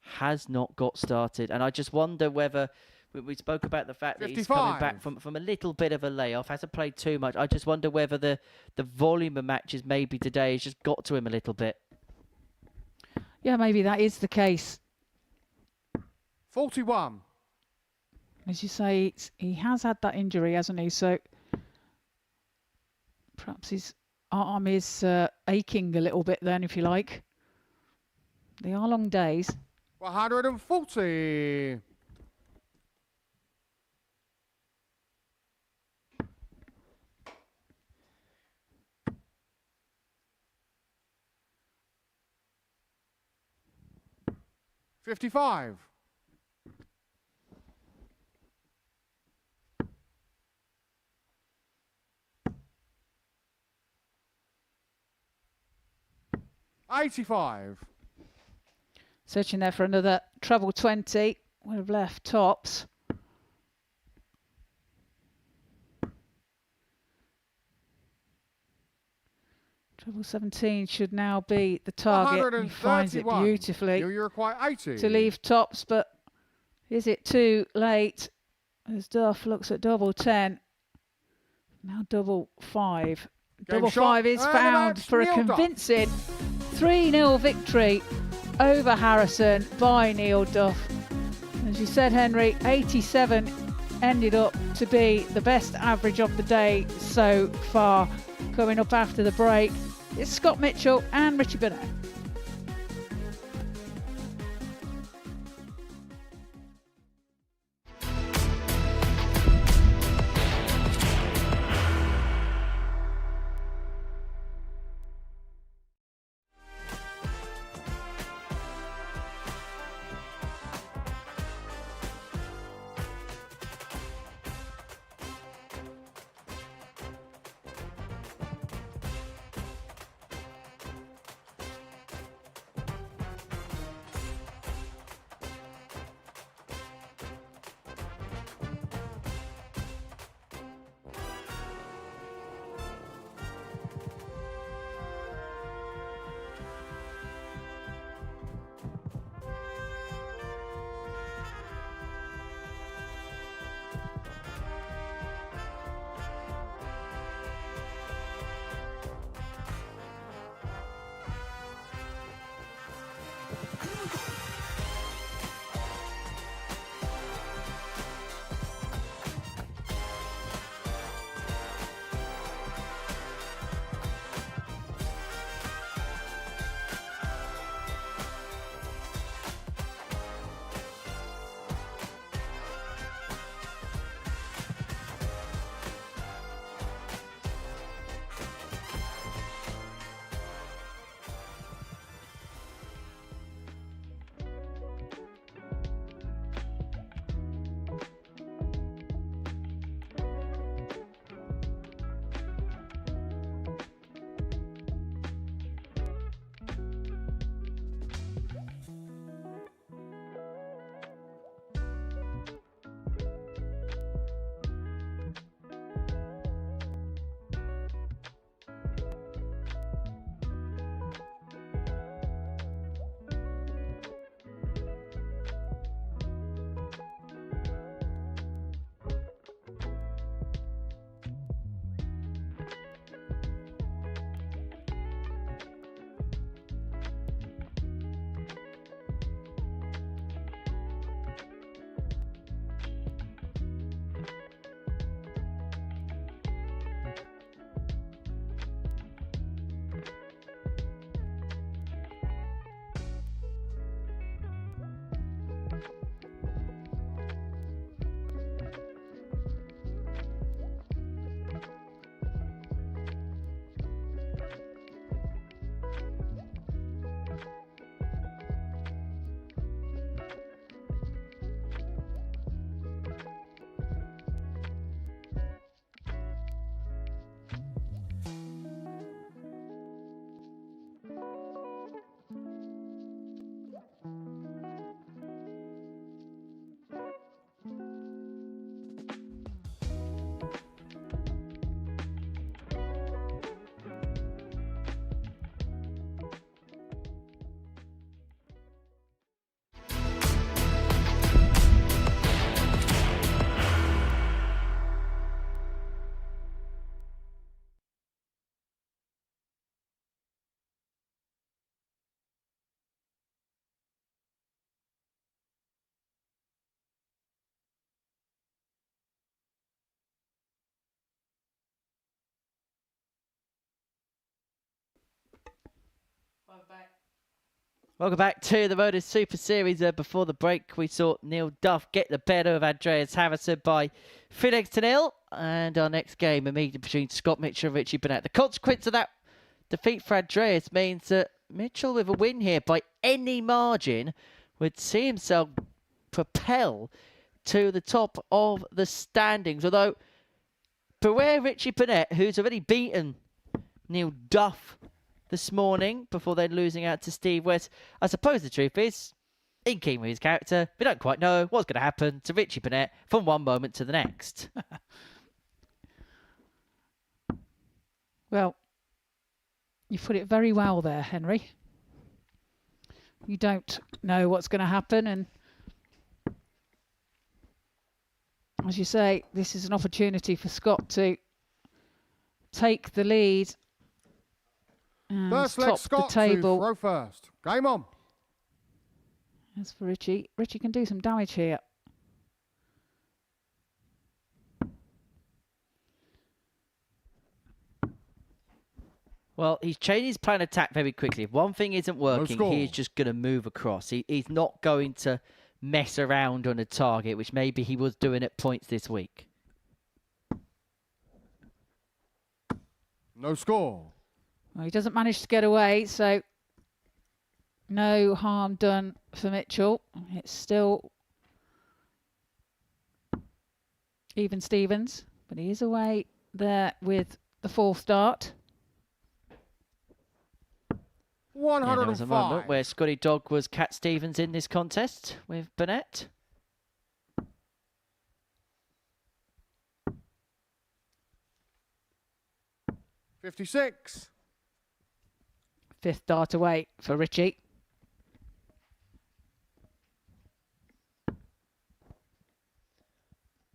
Has not got started. And I just wonder whether, we spoke about the fact that he's coming back 55. from a little bit of a layoff, hasn't played too much. I just wonder whether the volume of matches maybe today has just got to him a little bit. Yeah, maybe that is the case. 41. As you say, he has had that injury, hasn't he? So perhaps his arm is aching a little bit then, if you like. They are long days. 140. $55. $85. Searching there for another treble 20. Would have left tops. Treble 17 should now be the target. He finds it beautifully You require 80. to leave tops, but is it too late? As Duff looks at double 10. Now double 5. Double shot. 5 is And found that's for a Neil Duff. convincing 3-0 victory over Harrison by Neil Duff. As you said, Henry, 87 ended up to be the best average of the day so far. Coming up after the break, it's Scott Mitchell and Richie Burnett. Welcome back to the Modus Super Series. Before the break, we saw Neil Duff get the better of Andreas Harrison by 3-0. And our next game, immediately between Scott Mitchell and Richie Burnett. The consequence of that defeat for Andreas means that Mitchell, with a win here by any margin, would see himself propel to the top of the standings. Although, beware Richie Burnett, who's already beaten Neil Duff this morning before then losing out to Steve West. I suppose the truth is, in keeping with his character, we don't quite know what's going to happen to Richie Burnett from one moment to the next. Well, you put it very well there, Henry. You don't know what's going to happen, and as you say, this is an opportunity for Scott to take the lead and First leg, top Scott the table. to throw first. Game on. As for Richie, Richie can do some damage here. Well, he's changed his plan of attack very quickly. If one thing isn't working, he's just going to move across. He's not going to mess around on a target, which maybe he was doing at points this week. No score. Well, he doesn't manage to get away, so no harm done for Mitchell. It's still even Stevens, but he is away there with the fourth dart. 105. Yeah, there was a moment where Scotty Dog was Cat Stevens in this contest with Burnett. $56. Fifth dart away for Richie.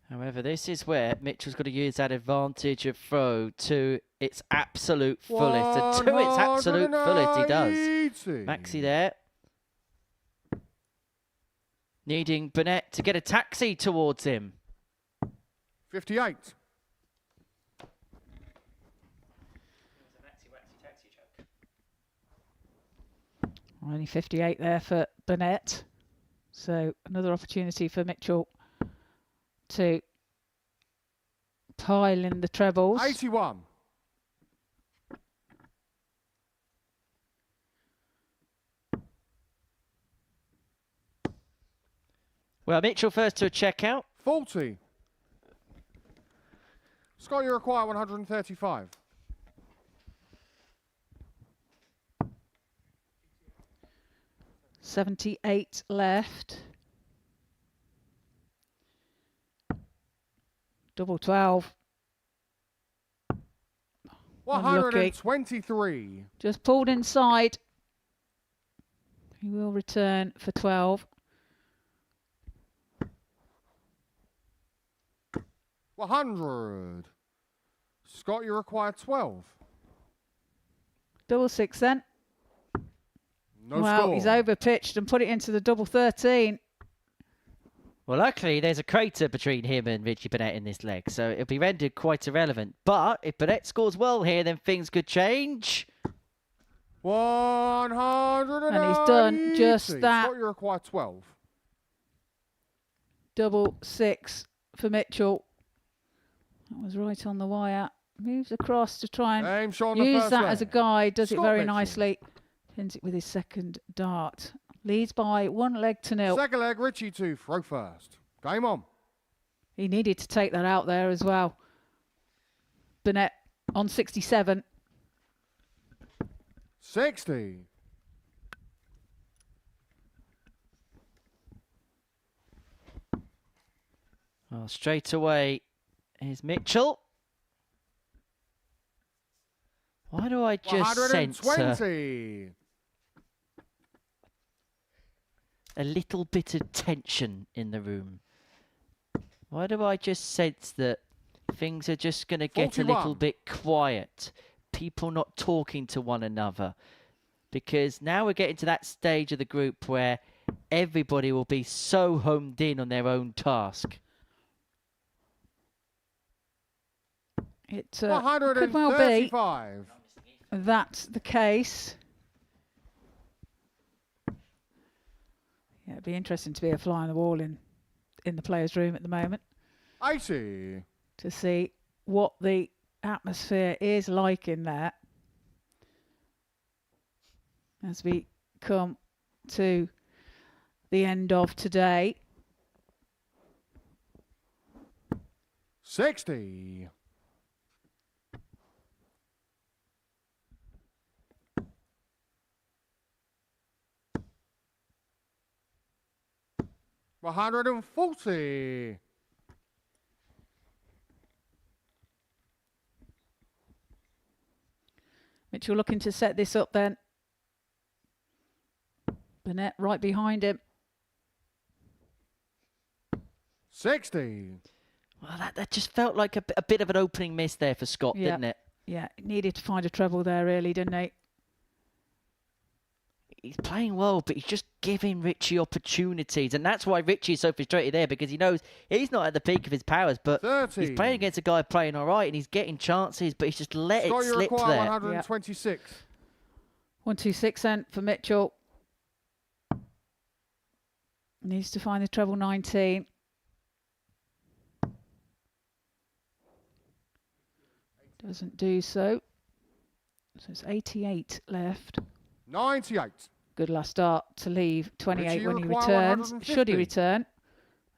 However, this is where Mitchell's got to use that advantage of throw to its absolute fullest. And to its absolute fullest, he does. Maxi there. Needing Burnett to get a taxi towards him. 58. Only 58 there for Burnett. So another opportunity for Mitchell to pile in the trebles. 81. Well, Mitchell first to a checkout. 40. Scott, you require 135. $78 left. Double 12. 123. Just pulled inside. He will return for 12. 100. Scott, you require 12. Double 6 then. No well, score. He's overpitched and put it into the double 13. Well, luckily, there's a crater between him and Richie Burnett in this leg, so it'll be rendered quite irrelevant. But if Burnett scores well here, then things could change. 100. And he's done just that. Scott, you require 12. Double 6 for Mitchell. That was right on the wire. Moves across to try and use that as a guide. Does it very nicely. Pins it with his second dart. Leads by 1-0. Second leg, Richie to throw first. Game on. He needed to take that out there as well. Burnett on 67. 60. Well, straight away, here's Mitchell. Why do I just sense a little bit of tension in the room? Why do I just sense that things are just going to get 41. a little bit quiet? People not talking to one another. Because now we're getting to that stage of the group where everybody will be so homed in on their own task. It could well be that's the case. Yeah, it'd be interesting to be a fly on the wall in the players' room at the moment 80. to see what the atmosphere is like in there as we come to the end of today. 60. $140. Mitchell looking to set this up then. Burnett right behind him. 60. Well, that just felt like a bit of an opening miss there for Scott, Yeah. didn't it? Yeah, needed to find a treble there really, didn't he? He's playing well, but he's just giving Richie opportunities. And that's why Richie is so frustrated there, because he knows he's not at the peak of his powers, but 30. he's playing against a guy playing all right, and he's getting chances, but he's just let Scott, it you slip require there. 126. 126 then for Mitchell. Needs to find the treble 19. Doesn't do so. So it's 88 left. 98. Good last start to leave 28 Richie, when he require returns. 150. Should he return?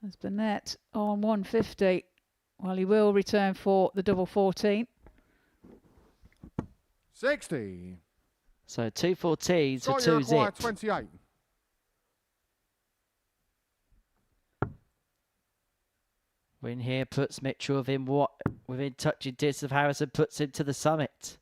As Burnett on 150. Well, he will return for the double 14. 60. So 2 14s for Scott, you 2 require zip. 28. Win here puts Mitchell within touching distance of Harrison, puts him to the summit.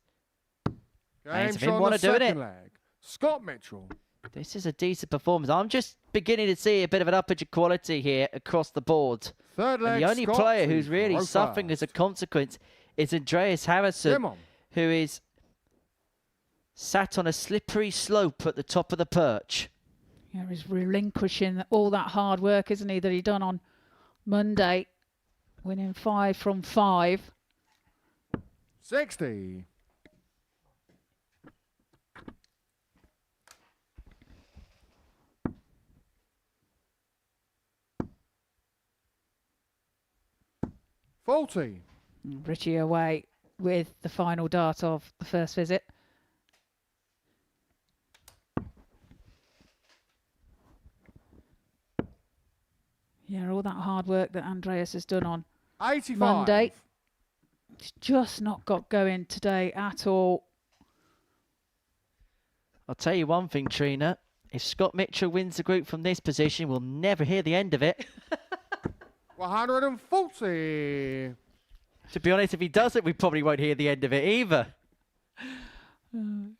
Game if shot him wanna on the do it. second leg. Scott Mitchell. This is a decent performance. I'm just beginning to see a bit of an uppage of quality here across the board. Third And leg. the only Scott player to who's really throw suffering first. as a consequence is Andreas Harrison, Come on. who is sat on a slippery slope at the top of the perch. Yeah, he's relinquishing all that hard work, isn't he, that he done on Monday, winning 5 from 5. 60. $40. Richie away with the final dart of the first visit. Yeah, all that hard work that Andreas has done on 85. Monday. It's just not got going today at all. I'll tell you one thing, Trina. If Scott Mitchell wins the group from this position, we'll never hear the end of it. 140. To be honest, if he doesn't, we probably won't hear the end of it either. I'm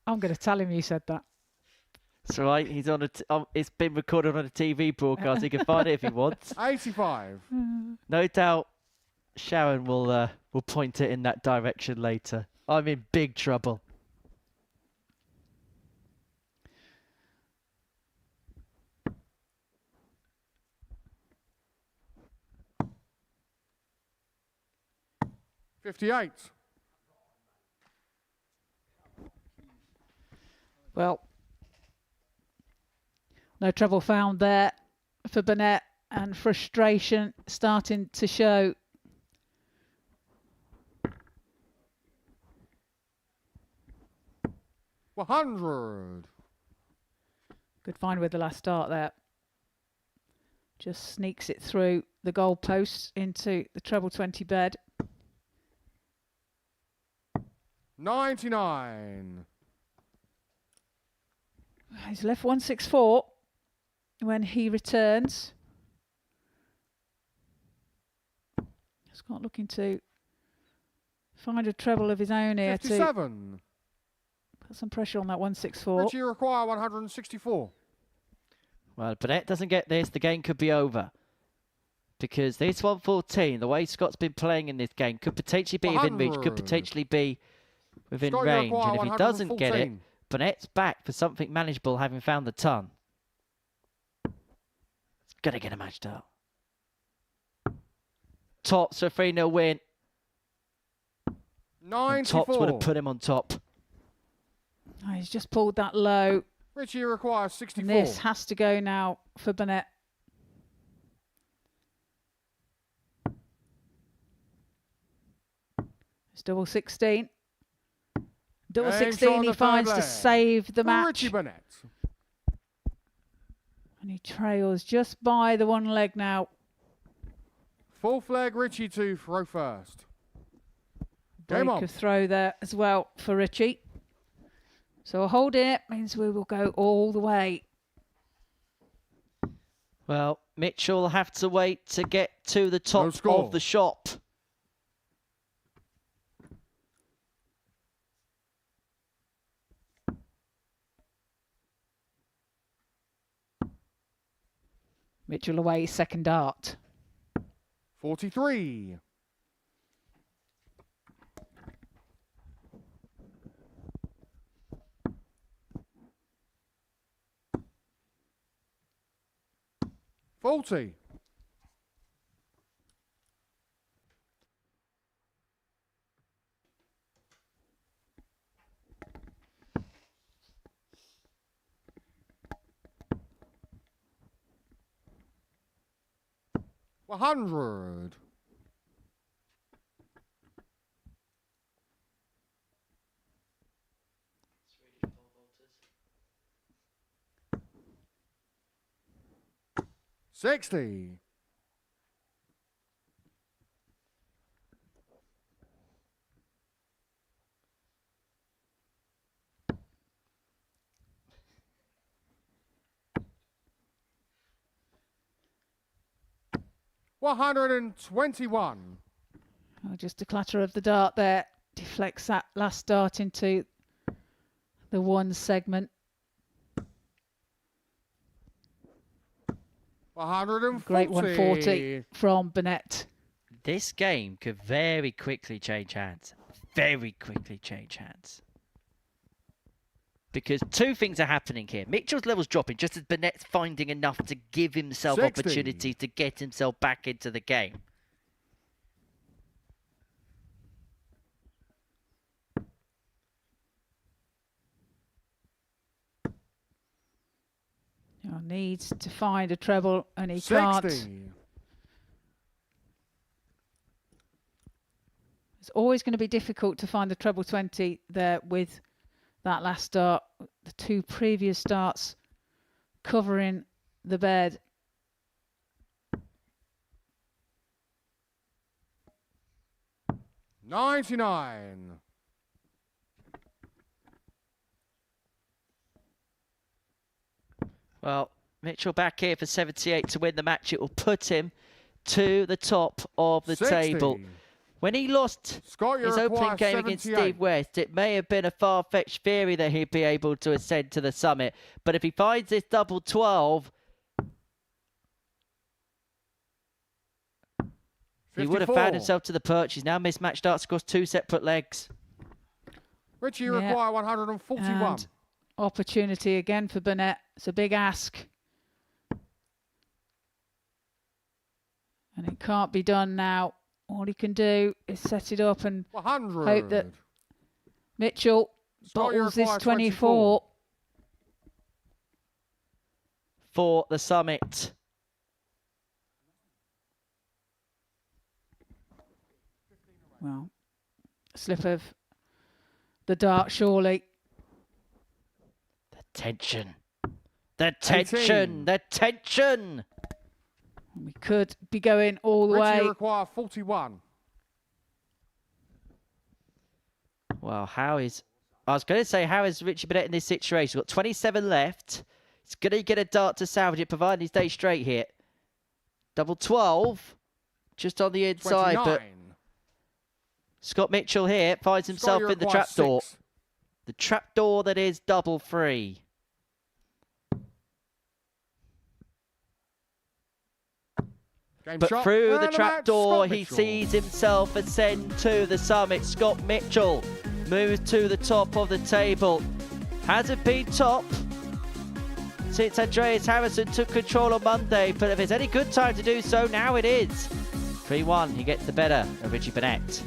going to tell him you said that. That's right. He's on it's been recorded on a TV broadcast. He can find it if he wants. 85. No doubt Sharon will point it in that direction later. I'm in big trouble. $58. Well, no trouble found there for Burnett, and frustration starting to show. $100. Good find with the last start there. Just sneaks it through the goal posts into the treble 20 bed. 99. He's left 164 when he returns. Scott looking to find a treble of his own here to 57. put some pressure on that 164. Richie require 164. Well, Burnett doesn't get this, the game could be over. Because this 114, the way Scott's been playing in this game, could potentially be within reach, could 100. potentially be within Scott, you range. require And if he doesn't get it, 114. Burnett's back for something manageable, having found the ton. It's going to get a match out. Tops for a 3-0 win. And 94. Tops would have put him on top. Oh, he's just pulled that low Richie requires 64. And this has to go now for Burnett. It's double 16. Double Game 16 shot on he the third finds to leg. save the For match. Richie Burnett. And he trails just by the one leg now. Fourth leg, Richie to throw first. Game Break on. of throw there as well for Richie. So holding it means we will go all the way. Well, Mitchell will have to wait to get to the top score. of the shop. Mitchell away, second dart. 43. Faulty. $100. $60. $121. Oh, just a clatter of the dart there. Deflects that last dart into the one segment. 140. Great 140 from Burnett. This game could very quickly change hands. Very quickly change hands. Because two things are happening here. Mitchell's level's dropping just as Burnett's finding enough to give himself 60. opportunities to get himself back into the game. Needs to find a treble and he 60. can't. It's always going to be difficult to find the treble 20 there with that last start. The two previous starts covering the bed. $99. Well, Mitchell back here for 78 to win the match. It will put him to the top of the 60. table. When he lost Scott, you his opening require game against 78. Steve West, it may have been a far-fetched theory that he'd be able to ascend to the summit. But if he finds this double 12, he would have 54. found himself to the perch. He's now mismatched darts across two separate legs. Richie, you Yeah. require 141. And opportunity again for Burnett. It's a big ask. And it can't be done now. All he can do is set it up and 100. hope that Mitchell Scott, you bottles this require 24. For the summit. Well, slip of the dart, surely. The tension. The tension. 18. The tension. We could be going all the Richie, way. you require 41. Well, how is... I was going to say, how is Richie Burnett in this situation? He's got 27 left. He's going to get a dart to salvage it, providing he stays straight here. Double 12. Just on the inside, 29. but Scott Mitchell here finds Scott, himself you in the require trapdoor. 6. The trapdoor that is double 3. Game But shot. through the And trapdoor, Scott he Mitchell. sees himself ascend to the summit. Scott Mitchell moves to the top of the table. Hasn't been top since Andreas Harrison took control on Monday, but if there's any good time to do so, now it is. 3-1, he gets the better of Richie Burnett.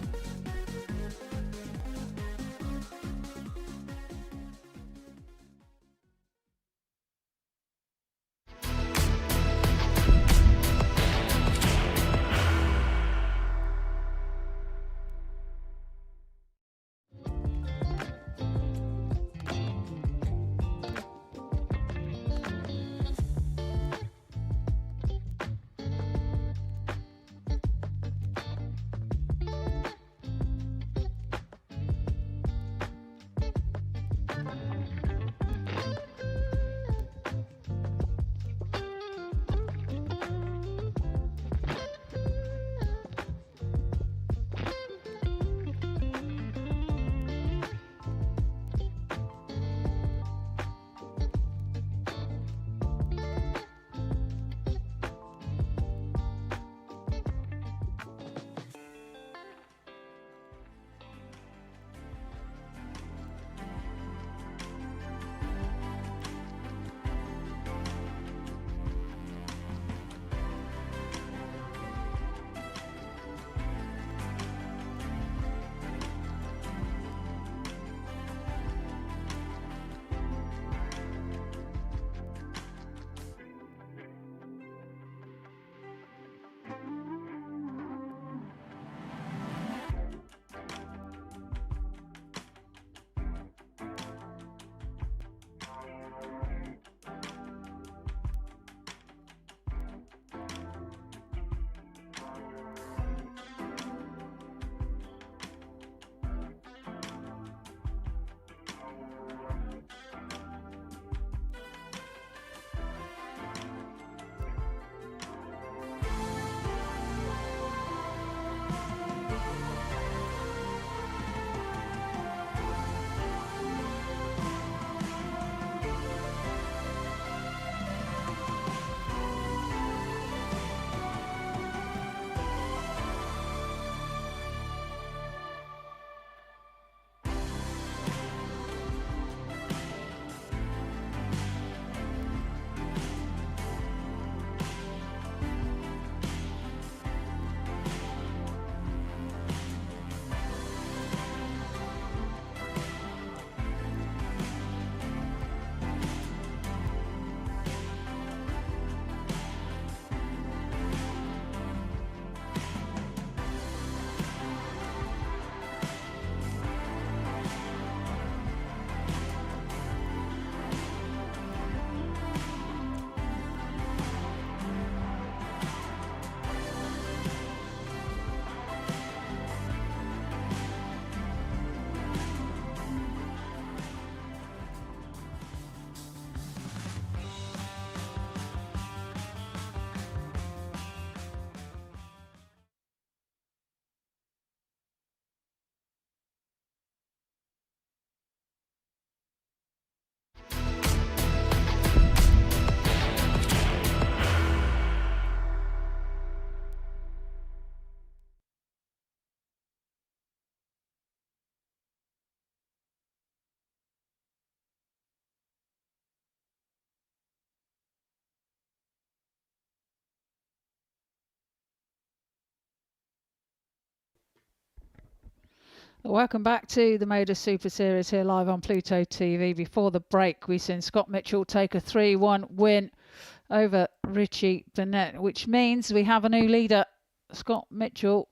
Welcome back to the Modus Super Series here live on Pluto TV. Before the break, we seen Scott Mitchell take a 3-1 win over Richie Burnett, which means we have a new leader. Scott Mitchell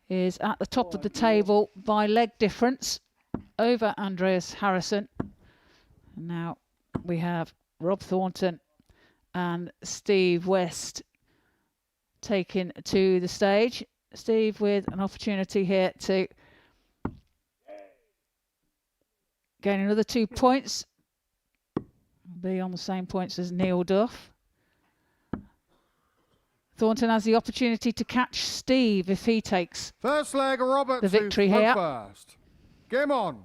is at the top of the table by leg difference over Andreas Harrison. And now we have Rob Thornton and Steve West taken to the stage. Steve with an opportunity here to gain another 2 points. Be on the same points as Neil Duff. Thornton has the opportunity to catch Steve if he takes First leg, Robert the victory to here. first. Game on.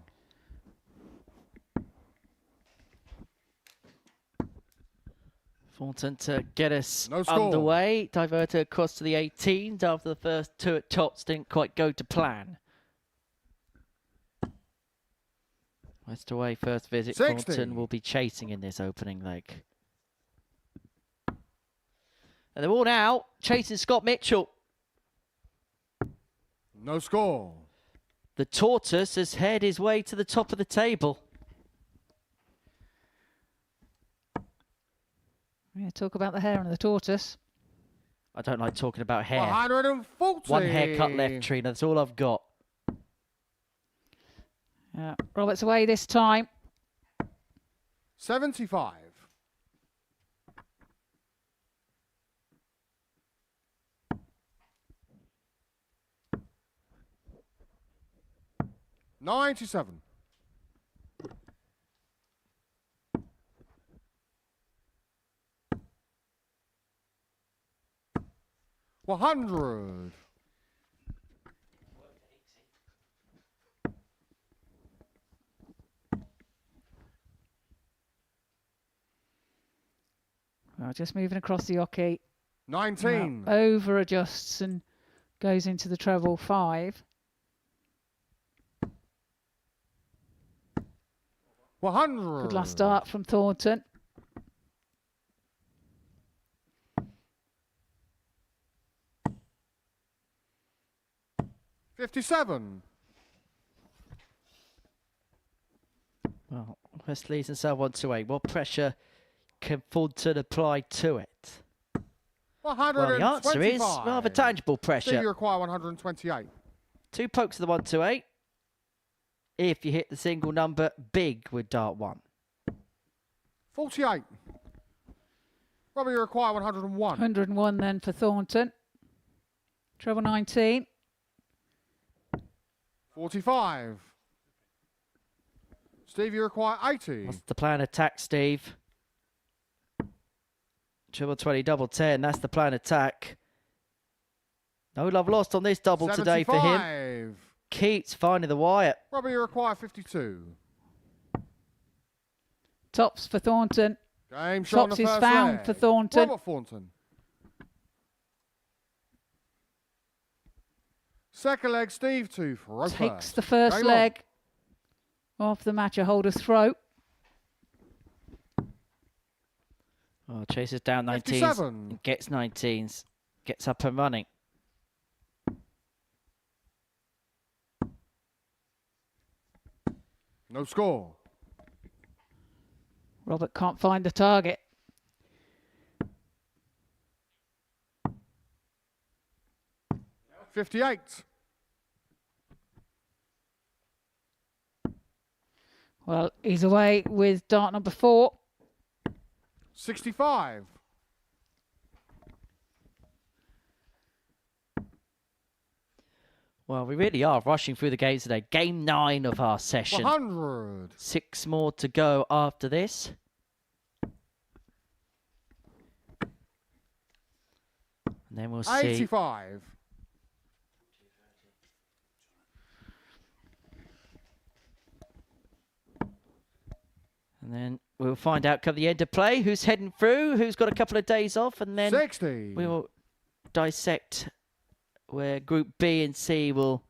Thornton to get us No score. underway. Diverted across to the 18s after the first two at tops didn't quite go to plan. West away, first visit. 60. Thornton will be chasing in this opening leg. And they're all now chasing Scott Mitchell. No score. The tortoise has headed his way to the top of the table. We're going to talk about the hair and the tortoise. I don't like talking about hair. 140. One haircut left, Trina. That's all I've got. Robert's away this time. 75. $97. 100. Well, just moving across the hockey. 19. Now over adjusts and goes into the treble 5. 100. Good last start from Thornton. $57. Well, Wesley's and so on to 8. What pressure can Thornton apply to it? 125. Well, the answer is rather tangible Steve, pressure. you require 128. 2 pokes of the 128. If you hit the single number big with dart 1. 48. Robbie, you require 101. 101 then for Thornton. Treble 19. 45. Steve, you require 80. What's the plan attack, Steve? Triple 20, double 10. That's the plan attack. No love lost on this double 75. today for him. Keats finding the wire. Robbie, you require 52. Tops for Thornton. Game shot on Tops the is first found leg. for Thornton. Robert Thornton. Second leg, Steve 2 for Roper. Takes the first Game leg off the match, a holder's throat. Oh, chases down 19s. 57. Gets 19s. Gets up and running. No score. Robert can't find the target. $58. Well, he's away with dart number 4. 65. Well, we really are rushing through the games today. Game 9 of our session. 100. 6 more to go after this. And then we'll see. 85. And then we'll find out come the end of play who's heading through, who's got a couple of days off, and then 60. we will dissect where Group B and C will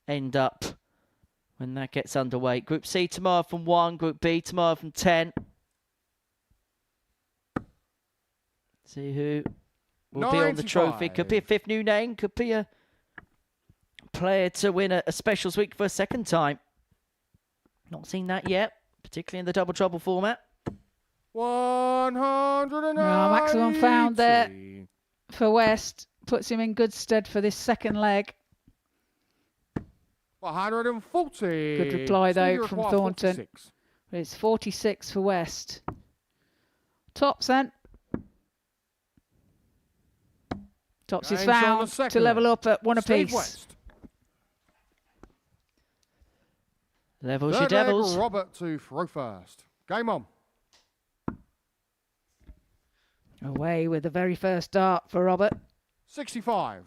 end up when that gets underway. Group C tomorrow from 1, Group B tomorrow from 10. See who will be on the trophy. Could be a 5th new name, could be a player to win a specials week for a second time. Not seen that yet, particularly in the double trouble format. 180. Maximum found there for West. Puts him in good stead for this second leg. 140. Good reply, though, Stevie from require Thornton. 46. But it's 46 for West. Tops then. Tops is James on the found second to level leg. up at one Steve apiece. West. Levels your Third leg, Devils. Robert to throw first. Game on. Away with the very first dart for Robert. 65.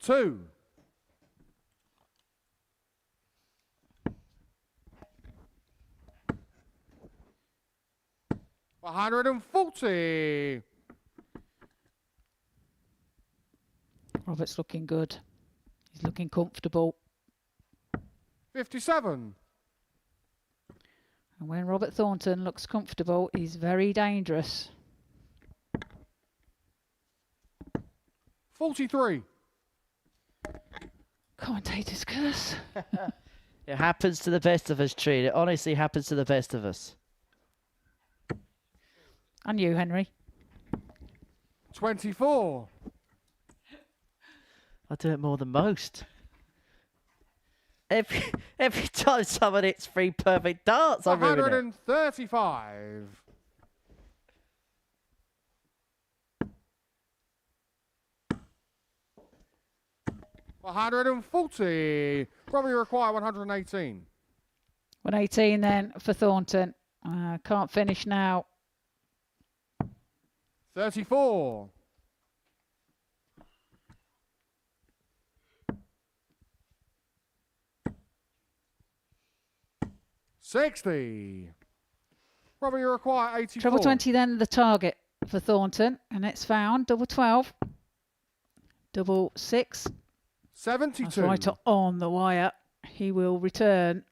Two. $140. Robert's looking good. He's looking comfortable. 57. And when Robert Thornton looks comfortable, he's very dangerous. 43. Commentator's curse. It happens to the best of us, Tree. It honestly happens to the best of us. And you, Henry. 24. I do it more than most. Every time someone hits 3 perfect darts, I ruin it. 135. $140. Probably require 118. 118 then for Thornton. Can't finish now. 34. $60. Probably require 84. Treble 20 then the target for Thornton. And it's found. Double 12. Double 6. 72. That's right on the wire. He will return.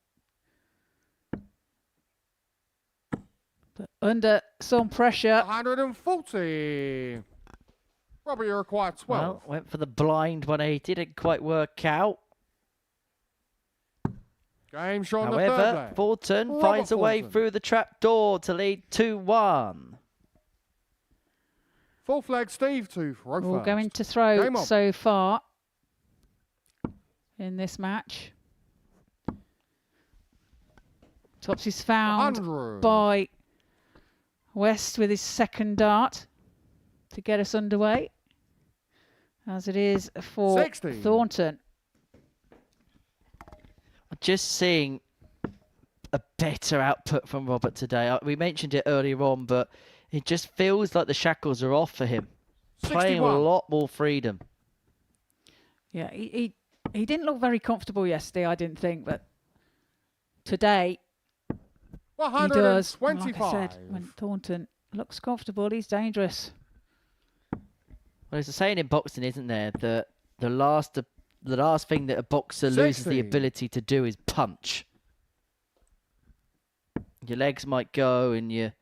But under some pressure. 140. Probably require 12. Well, went for the blind 180. Didn't quite work out. Game shot on the third However, leg. Thornton Robert finds a way Thornton. through the trap door to lead 2-1. Fourth leg, Steve to throw All first. going to throw Game on. so far in this match. Tops is found 100. by West with his second dart to get us underway, as it is for 60. Thornton. Just seeing a better output from Robert today. We mentioned it earlier on, but it just feels like the shackles are off for him. Playing with a 61. lot more freedom. Yeah, he didn't look very comfortable yesterday, I didn't think, but today he does. And like I said, 125. when Thornton looks comfortable, he's dangerous. Well, there's a saying in boxing, isn't there, that the last thing that a boxer loses the 60. ability to do is punch. Your legs might go and your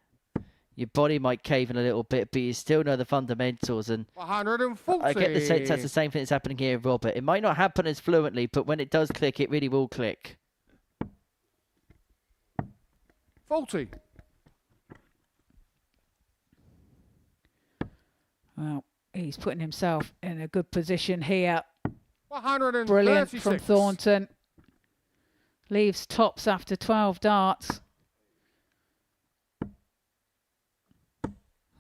body might cave in a little bit, but you still know the fundamentals. And 140. I get the sense that's the same thing that's happening here with Robert. It might not happen as fluently, but when it does click, it really will click. 40. Well, he's putting himself in a good position here. 136. Brilliant from Thornton. Leaves tops after 12 darts.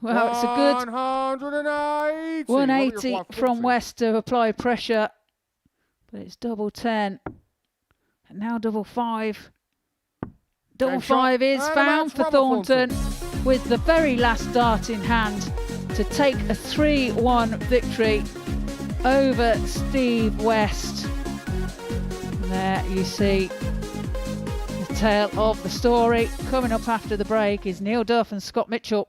Well, it's a good 180. 180 What do you from require? West to apply pressure. But it's double 10. And now double 5. Double Game shot. 5 is And found that's for Robert Thornton with the very last dart in hand to take a 3-1 victory over Steve West. And there you see the tale of the story. Coming up after the break is Neil Duff and Scott Mitchell.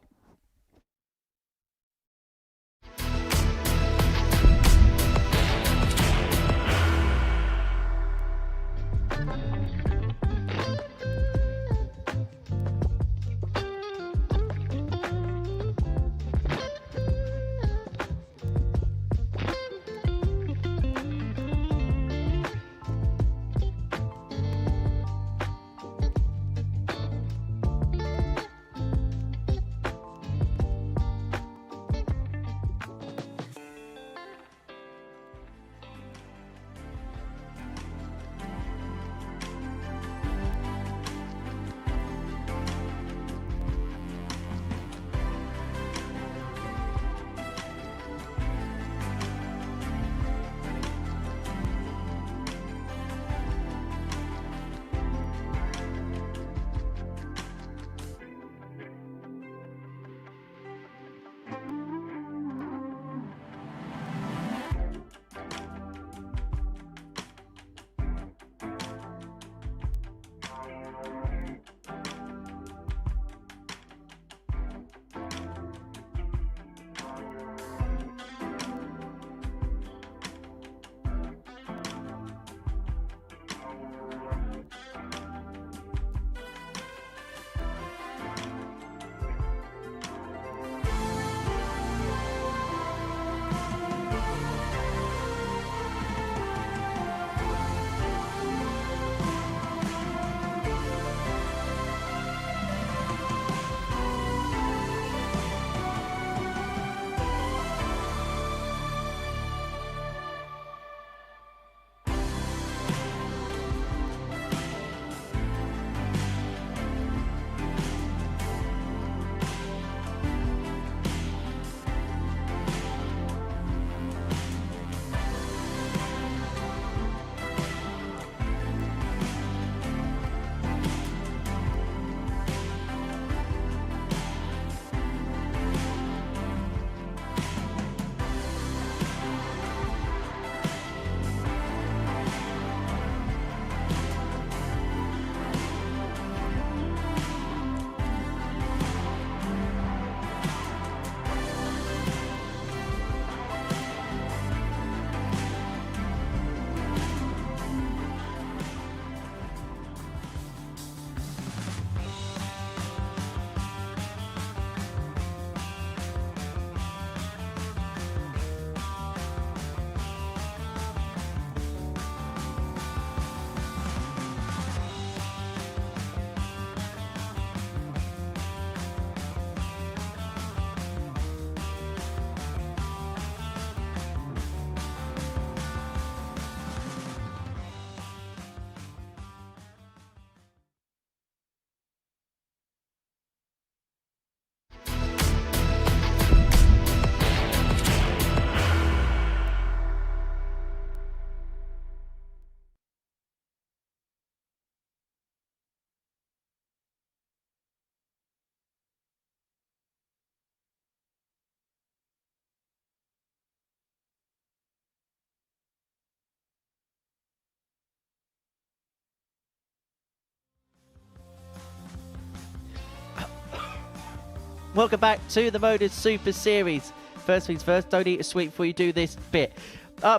Welcome back to the Modus Super Series. First things first, don't eat a sweet before you do this bit.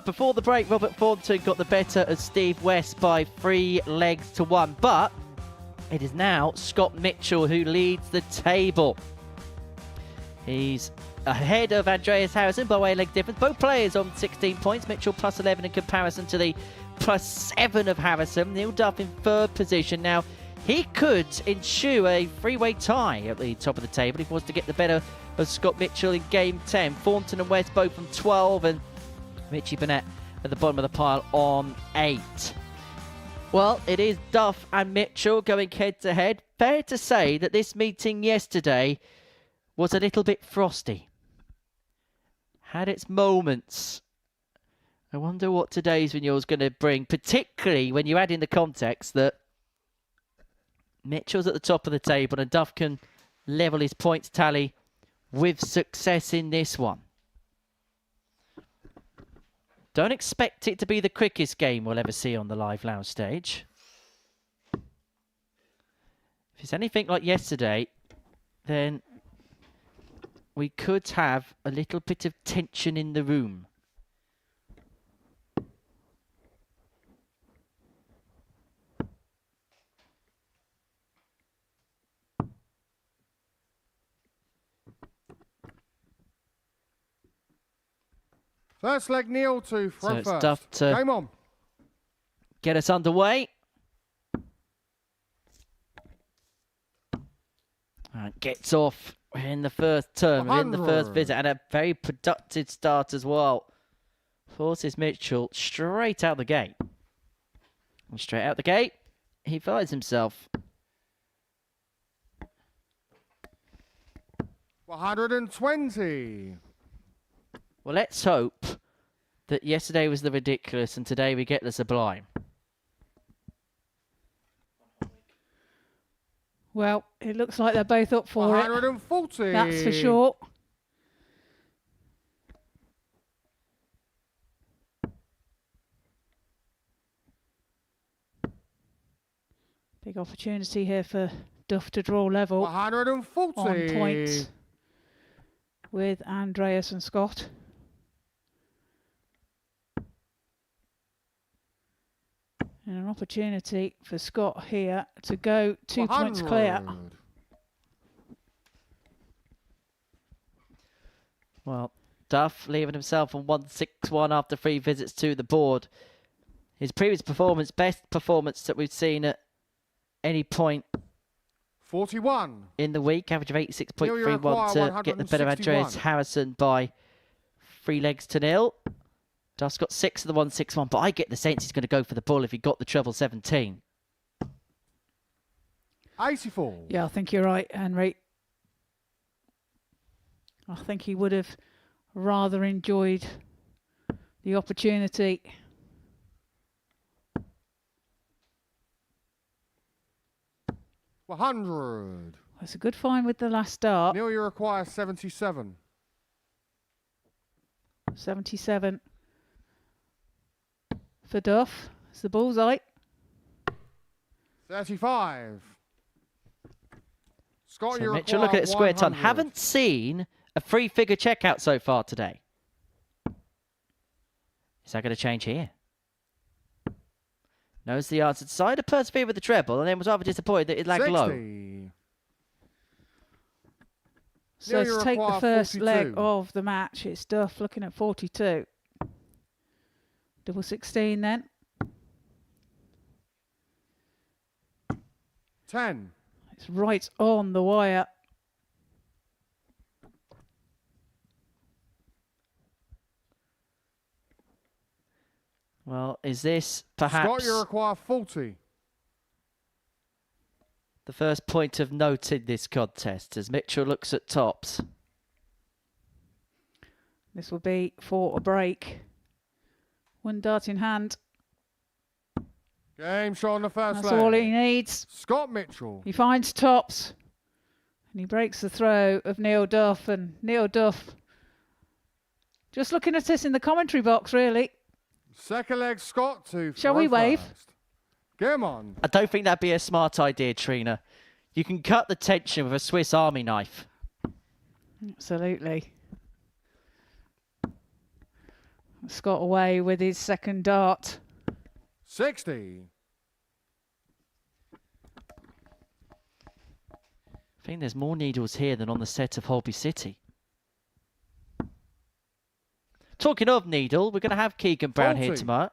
Before the break, Robert Thornton got the better of Steve West by 3 legs to 1. But it is now Scott Mitchell who leads the table. He's ahead of Andreas Harrison by way of leg difference. Both players on 16 points. Mitchell plus 11 in comparison to the plus 7 of Harrison. Neil Duff in 3rd position. Now, he could ensure a 3-way tie at the top of the table if he was to get the better of Scott Mitchell in game 10. Thornton and West both on 12 and Richie Burnett at the bottom of the pile on 8. Well, it is Duff and Mitchell going head to head. Fair to say that this meeting yesterday was a little bit frosty. Had its moments. I wonder what today's renewal is going to bring, particularly when you add in the context that Mitchell's at the top of the table and Duff can level his points tally with success in this one. Don't expect it to be the quickest game we'll ever see on the Live Lounge stage. If it's anything like yesterday, then we could have a little bit of tension in the room. First leg, Neil to throw So it's first. Duff to Game on. get us underway. And gets off in the first term, in the first visit, and a very productive start as well. Forces Mitchell straight out the gate. And straight out the gate, he finds himself 120. Well, let's hope that yesterday was the ridiculous and today we get the sublime. Well, it looks like they're both up for 140. it. That's for sure. Big opportunity here for Duff to draw level 140. on points with Andreas and Scott. And an opportunity for Scott here to go 2 points clear. Well, Duff leaving himself on 161 after 3 visits to the board. His previous performance, best performance that we've seen at any point 41 in the week, average of 86.31 to get the better of Andreas Harrison by 3 legs to 0. Duff's got 6 of the 161, but I get the sense he's going to go for the bull if he got the treble 17. 84. Yeah, I think you're right, Henry. I think he would have rather enjoyed the opportunity. $100. It's a good find with the last start. Neil, you require 77. 77 for Duff. It's the bullseye. 35. Scott, you So Mitchell, require look at a square ton. 100. Haven't seen a 3-figure checkout so far today. Is that going to change here? Knows the answer. Decided to persevere with the treble and then was rather disappointed that it lagged 60. low. So Neil, you to take the require first leg 42. of the match, it's Duff looking at 42. Double 16 then. 10. It's right on the wire. Well, is this perhaps Scott, you require 40. the first point of note in this contest as Mitchell looks at tops? This will be for a break. One dart in hand. Game shot on the first That's leg. all he needs. Scott Mitchell. He finds tops. And he breaks the throw of Neil Duff. And Neil Duff just looking at this in the commentary box, really. Second leg, Scott to Shall throw we wave? first. Game on. I don't think that'd be a smart idea, Trina. You can cut the tension with a Swiss Army knife. Absolutely. Scott away with his second dart. 60. I think there's more needles here than on the set of Holby City. Talking of needle, we're going to have Keegan Brown 40. here tomorrow.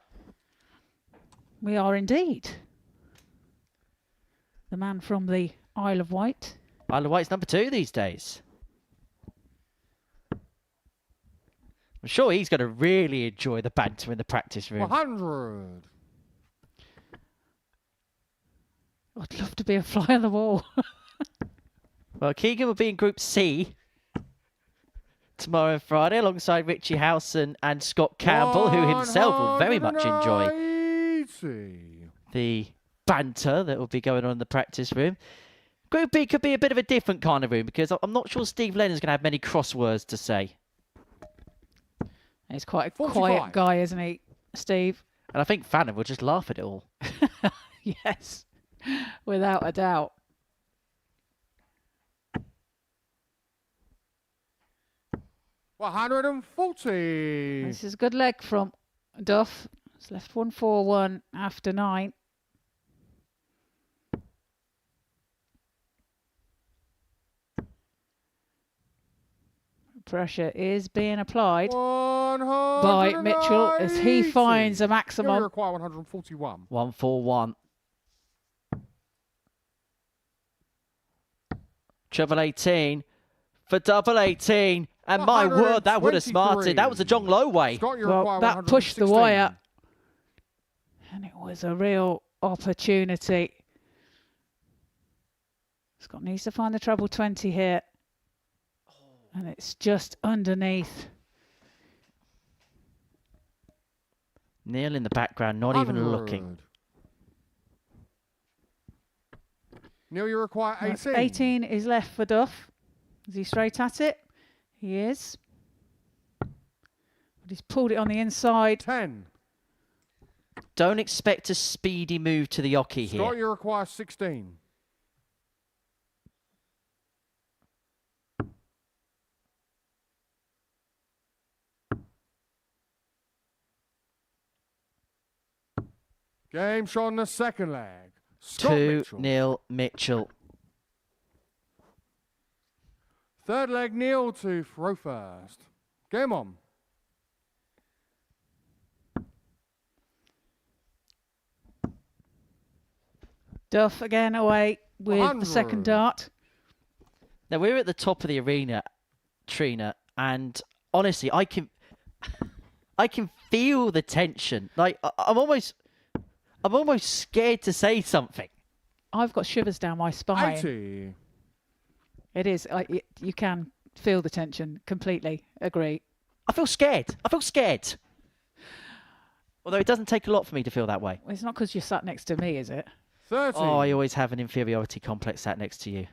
We are indeed. The man from the Isle of Wight. Isle of Wight's number 2 these days. I'm sure he's going to really enjoy the banter in the practice room. 100. I'd love to be a fly on the wall. Well, Keegan will be in Group C tomorrow and Friday alongside Richie Howson and Scott Campbell, who himself will very much enjoy 180. the banter that will be going on in the practice room. Group B could be a bit of a different kind of room because I'm not sure Steve Lennon's going to have many crosswords to say. He's quite a 45. quiet guy, isn't he, Steve? And I think Fannin will just laugh at it all. Yes, without a doubt. $140. This is a good leg from Duff. It's left 141 after 9. Pressure is being applied by Mitchell as he finds a You maximum. require 141. 141. Treble 18 for double 18. And my word, that would have smarted. That was a John Lowe way. Scott, you Well, require that pushed the 116. wire. And it was a real opportunity. Scott needs to find the treble 20 here. And it's just underneath. Neil in the background, not even 100. looking. Neil, you require 18. 18 is left for Duff. Is he straight at it? He is. But he's pulled it on the inside. 10. Don't expect a speedy move to the Oki Scott, here. you require 16. Game shot on the second leg. Scott Mitchell. 2-0 Mitchell. Third leg, Neil to throw first. Game on. Duff again away with 100. the second dart. Now we're at the top of the arena, Trina, and honestly, I can feel the tension. Like I'm almost scared to say something. I've got shivers down my spine. 80. It is. You can feel the tension completely. Agree. I feel scared. Although it doesn't take a lot for me to feel that way. Well, it's not because you're sat next to me, is it? 30. Oh, I always have an inferiority complex sat next to you.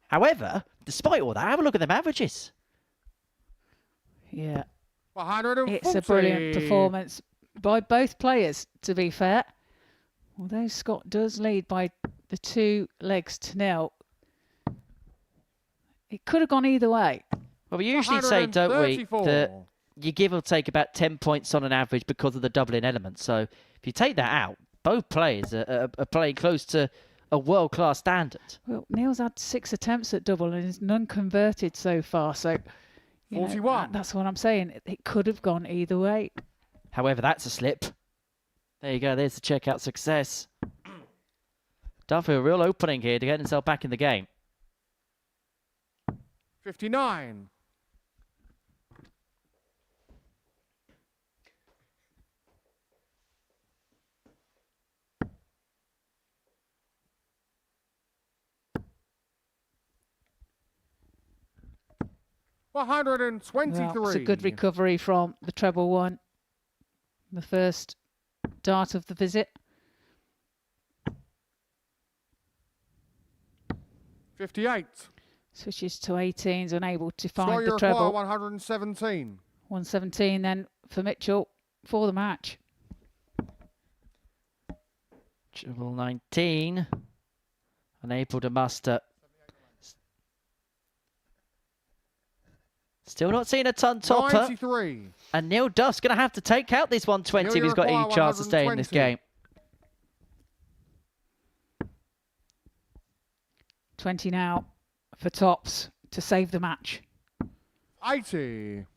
However, despite all that, have a look at them averages. Yeah. 140. It's a brilliant performance by both players, to be fair. Although Scott does lead by the 2 legs to 0, it could have gone either way. Well, we usually say, don't we, 134. that you give or take about 10 points on an average because of the doubling element. So if you take that out, both players are playing close to a world-class standard. Well, Neil's had 6 attempts at double and is none converted so far. So, you know, 41. that's what I'm saying. It could have gone either way. However, that's a slip. There you go. There's the checkout success. Duffy, a real opening here to get himself back in the game. 59. $123. Well, it's a good recovery from the treble 1. The first dart of the visit. 58. Switches to 18s, unable to Scott, find you the require treble. 117. 117 then for Mitchell for the match. Triple 19. Unable to muster. Still not seeing a ton topper. 93. And Neil Duff's going to have to take out this 120 if he's got any chance to stay in this game. 20 now for tops to save the match. 80.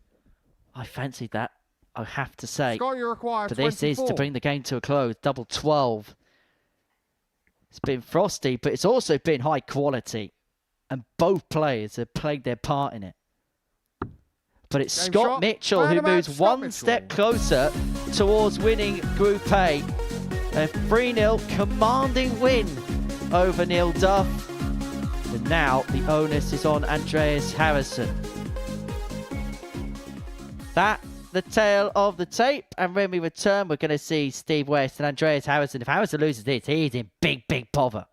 I fancied that, I have to say. Scott, you require But this 24. is to bring the game to a close. Double 12. It's been frosty, but it's also been high quality. And both players have played their part in it. But it's Game Scott shot. Mitchell who moves one step closer towards winning Group A. A 3-0 commanding win over Neil Duff. And now the onus is on Andreas Harrison. That, the tail of the tape. And when we return, we're going to see Steve West and Andreas Harrison. If Harrison loses this, he's in big, big bother.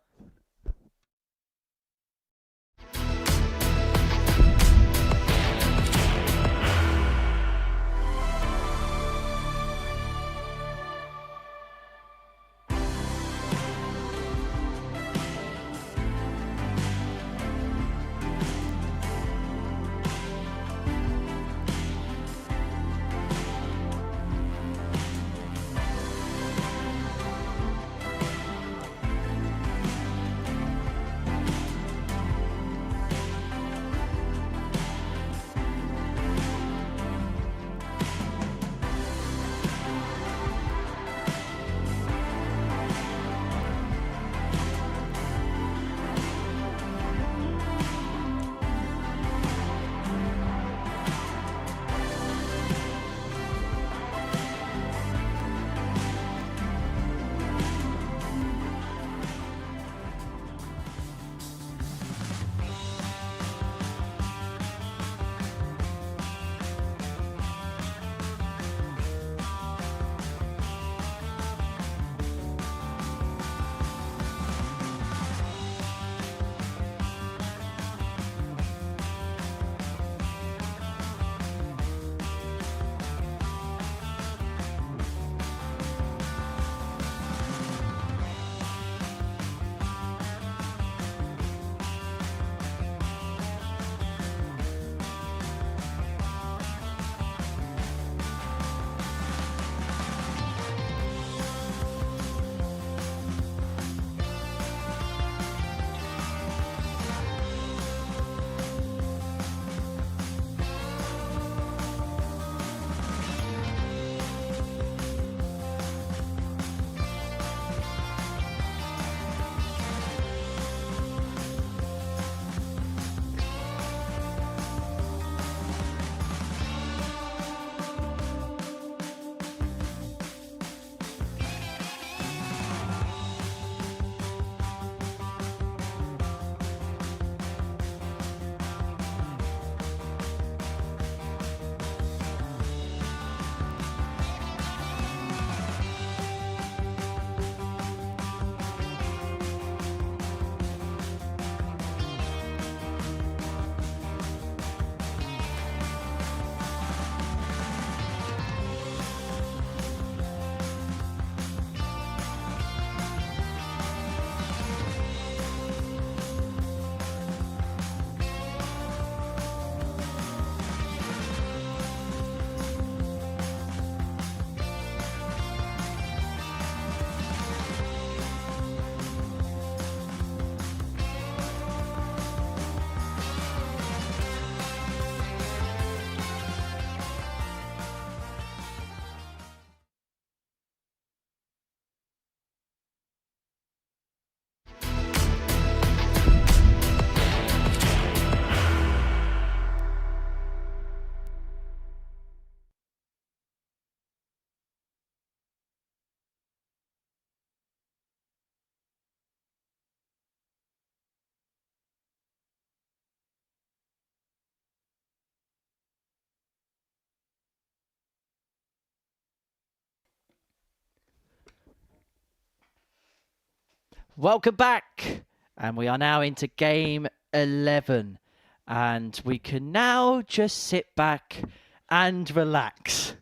Welcome back. And we are now into game 11. And we can now just sit back and relax.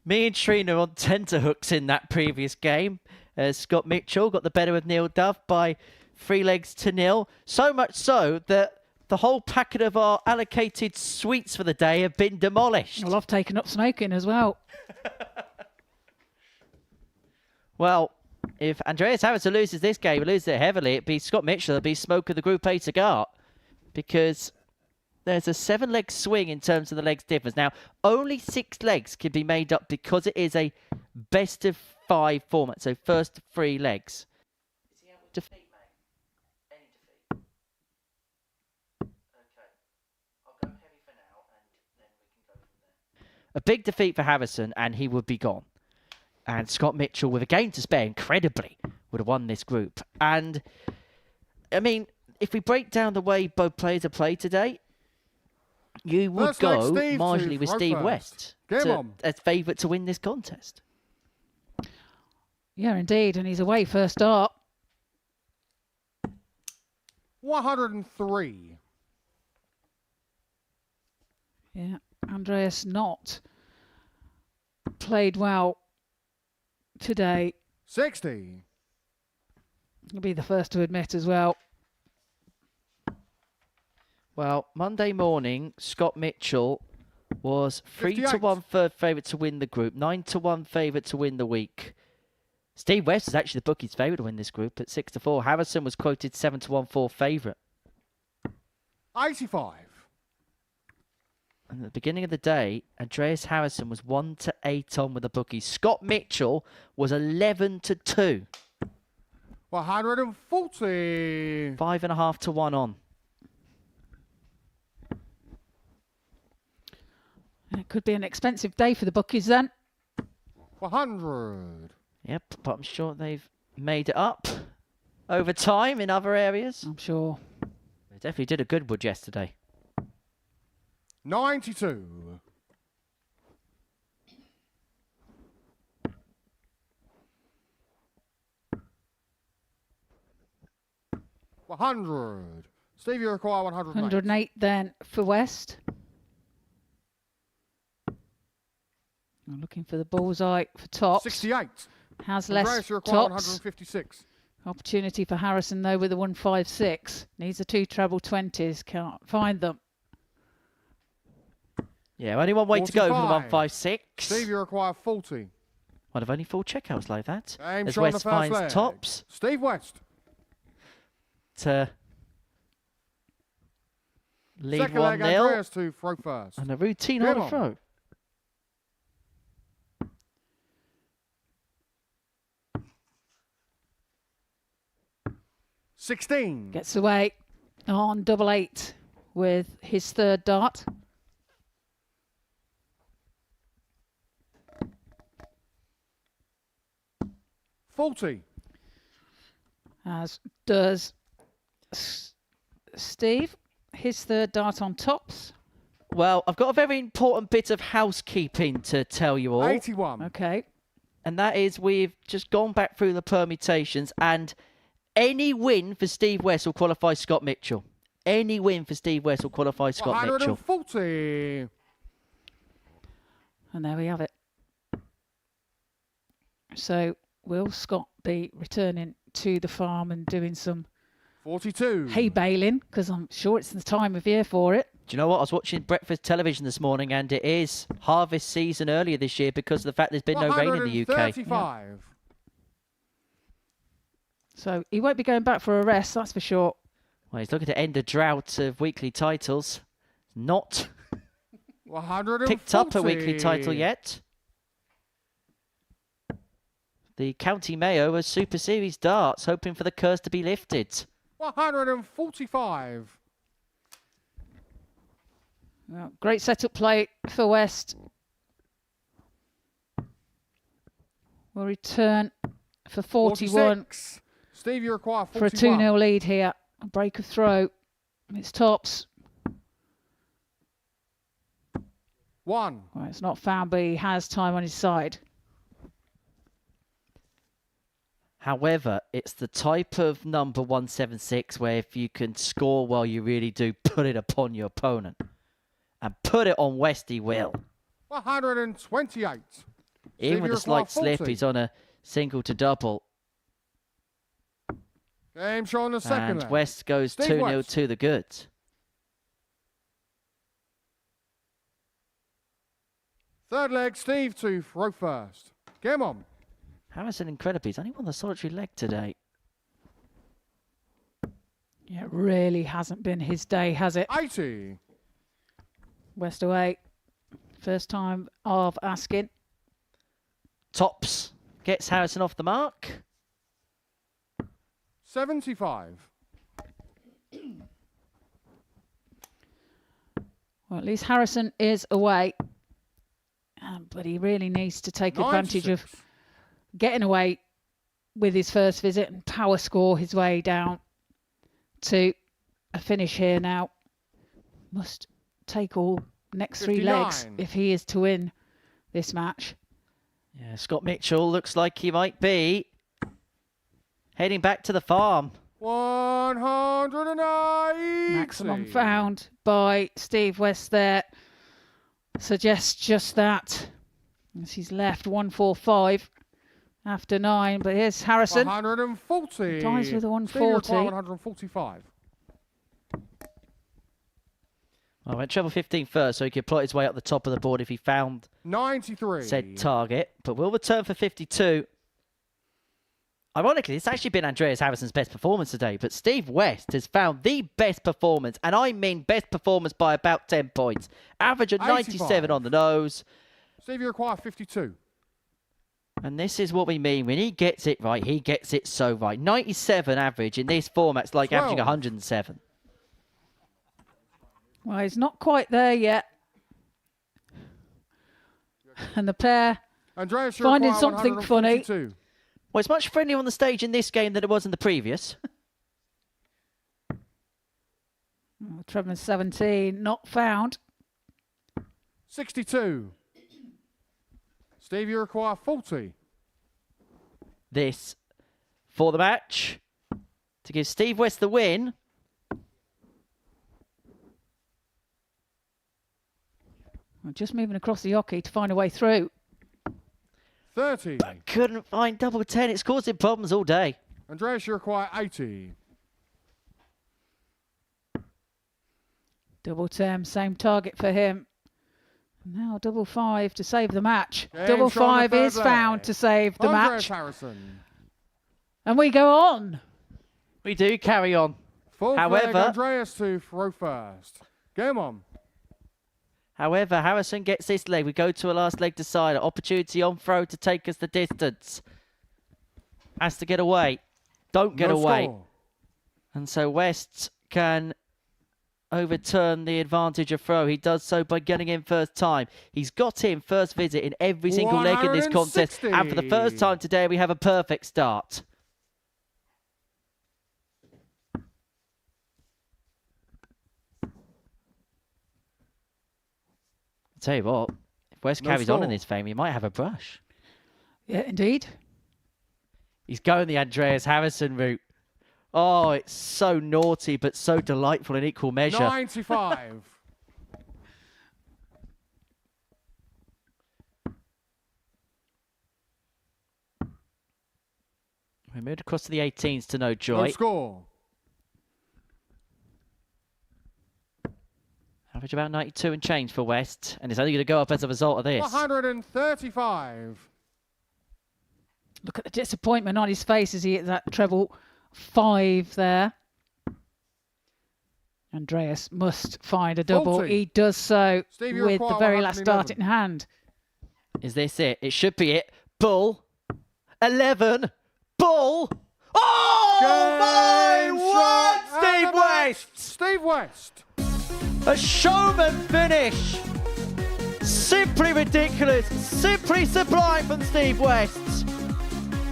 Me and Trina on tenterhooks in that previous game. Scott Mitchell got the better of Neil Dove by 3-0. So much so that the whole packet of our allocated sweets for the day have been demolished. Well, I've taken up smoking as well. Well, if Andreas Harrison loses this game, loses it heavily, it'd be Scott Mitchell, it'd be smoke of the Group A cigar. Because there's a 7-leg swing in terms of the legs difference. Now, only 6 legs can be made up because it is a best of 5 format. So first 3 legs. Defeat, mate. Any defeat. Okay. I'll go heavy for now and then we can go from there. A big defeat for Harrison and he would be gone. And Scott Mitchell, with a game to spare, incredibly, would have won this group. And, I mean, if we break down the way both players have played today, you would go marginally with Steve West as favourite to win this contest. Yeah, indeed. And he's away first start. 103. Yeah, Andreas not played well today. 60. He'll be the first to admit as well. Well, Monday morning, Scott Mitchell was 3-1 third favourite to win the group, 9-1 favourite to win the week. Steve West is actually the bookie's favourite to win this group at 6-4. Harrison was quoted 7-1 fourth favourite. 85. And at the beginning of the day, Andreas Harrison was 1-8 on with the bookies. Scott Mitchell was 11-2. 140. 5.5 to 1 on. It could be an expensive day for the bookies then. 100. Yep, but I'm sure they've made it up over time in other areas. I'm sure. They definitely did a Goodwood yesterday. 92. 100. Steve, you require 108. 108 then for West. I'm looking for the bullseye for tops. 68. Has Andreas, less you require tops. 156. Opportunity for Harrison though with the 156. Needs the 2 treble 20s. Can't find them. Yeah, only one way to go for the 45. 156. Steve, you require 40. One of only 4 checkouts like that. Aim As shot on the West first finds leg. tops Steve West. to lead Second leg, 1-0. Andreas to throw first. And a routine Come on the on. throw. $16. Gets away on 88 with his third dart. $40. As does Steve. His third dart on tops. Well, I've got a very important bit of housekeeping to tell you all. 81. Okay. And that is we've just gone back through the permutations and any win for Steve West will qualify Scott Mitchell. Any win for Steve West will qualify Scott Mitchell. 140. And there we have it. So will Scott be returning to the farm and doing some 42. hay baling? Because I'm sure it's the time of year for it. Do you know what? I was watching breakfast television this morning and it is harvest season earlier this year because of the fact there's been no rain in the UK. 135. So he won't be going back for a rest, that's for sure. Well, he's looking to end a drought of weekly titles. Not 140. picked up a weekly title yet. The County Mayo has Super Series darts, hoping for the curse to be lifted. 145. Well, great setup play for West. Will return for 41 46. Steve, you require for a 41. 2-0 lead here. A break of throw. It's tops. 1. Well, it's not found, but he has time on his side. However, it's the type of number 176 where if you can score well, you really do put it upon your opponent. And put it on West, he will. 128. Even Steve, with you a slight require slip, 40. he's on a single to double. Game show on the second And leg. West goes Steve 2-0 West. to the goods. Third leg, Steve to throw first. Game on. Harrison incredibly, he's only won the solitary leg today. Yeah, it really hasn't been his day, has it? 80. West away. First time of asking. Tops gets Harrison off the mark. 75. Well, at least Harrison is away. But he really needs to take advantage of 96. getting away with his first visit and power score his way down to a finish here now. Must take all next 3 legs 59. if he is to win this match. Yeah, Scott Mitchell looks like he might be heading back to the farm. 180. Maximum found by Steve West there suggests just that. As he's left 145 after 9. But here's Harrison. 140. Ties with a Steve, you 140. require 145. I went treble 15 first, so he could plot his way up the top of the board if he found 93. said target. But we'll return for 52. Ironically, it's actually been Andreas Harrison's best performance today, but Steve West has found the best performance, and I mean best performance by about 10 points. Average of 97 85. on the nose. Steve, you require 52. And this is what we mean. When he gets it right, he gets it so right. 97 average in this format's like 12. averaging 107. Well, he's not quite there yet. And the pair Andreas, you finding require something funny. 142. Well, it's much friendlier on the stage in this game than it was in the previous. Treble 17, not found. 62. Steve, you require 40. This for the match to give Steve West the win. We're just moving across the hockey to find a way through. 30. Couldn't find double 10. It's causing problems all day. Andreas, you require 80. Double 10, same target for him. Now double 5 to save the match. Game Double shot on the 5 third is leg. found to save the Andreas match. Harrison. And we go on. We do carry on. Fourth However- leg, Andreas to throw first. Game on. However, Harrison gets this leg. We go to a last leg decider. Opportunity on throw to take us the distance. Has to get away. Don't get No away. score. And so West can overturn the advantage of throw. He does so by getting in first time. He's got in first visit in every single leg in this contest. And for the first 160. time today, we have a perfect start. I'll tell you what, if West No carries on in score. this fame, he might have a brush. Yeah, indeed. He's going the Andreas Harrison route. Oh, it's so naughty, but so delightful in equal measure. 95. We moved across to the 18s to no No joy. score. Average about 92 and change for West, and it's only going to go up as a result of this. 135. Look at the disappointment on his face as he hit that treble 5 there. Andreas must find a double. 40. He does so Steve, you with the require very last 111. dart in hand. Is this it? It should be it. Bull. 11. Bull. Oh, Game my shot word! Steve and the match. West. Steve West. A showman finish. Simply ridiculous. Simply sublime from Steve West.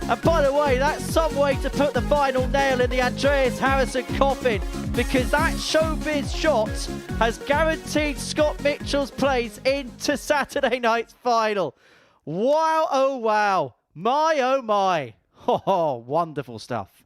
And by the way, that's some way to put the final nail in the Andreas Harrison coffin, because that showbiz shot has guaranteed Scott Mitchell's place into Saturday night's final. Wow, oh wow. My, oh my. Oh, wonderful stuff.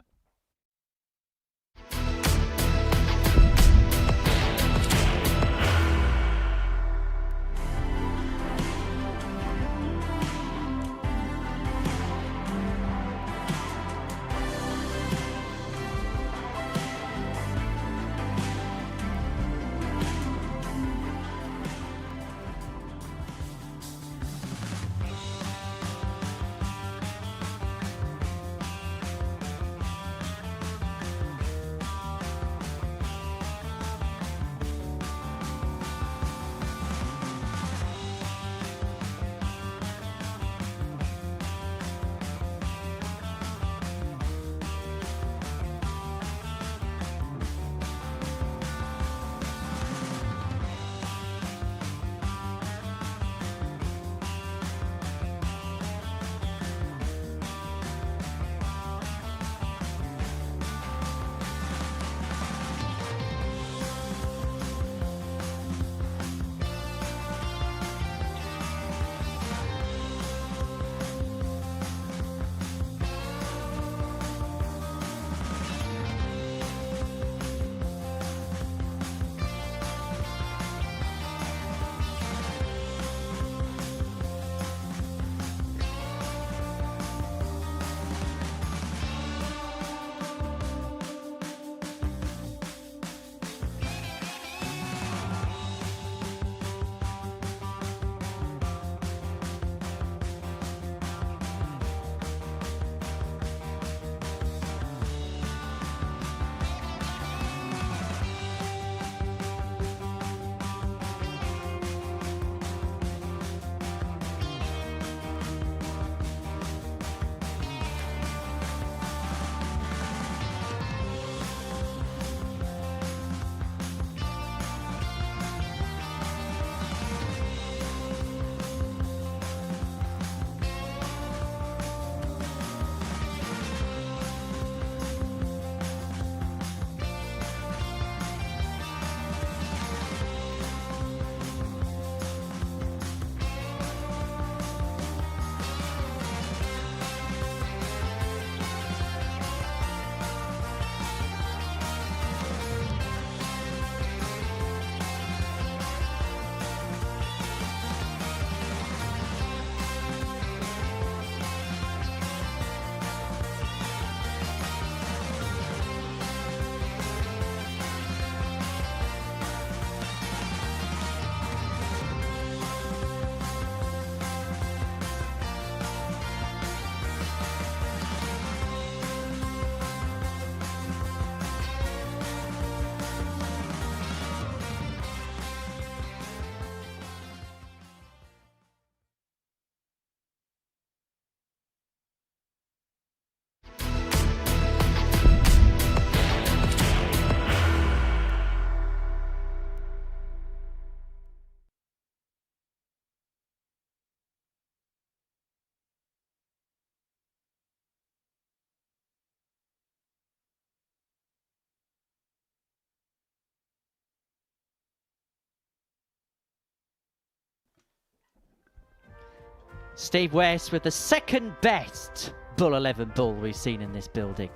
Steve West with the second best Bull 11 bull we've seen in this building.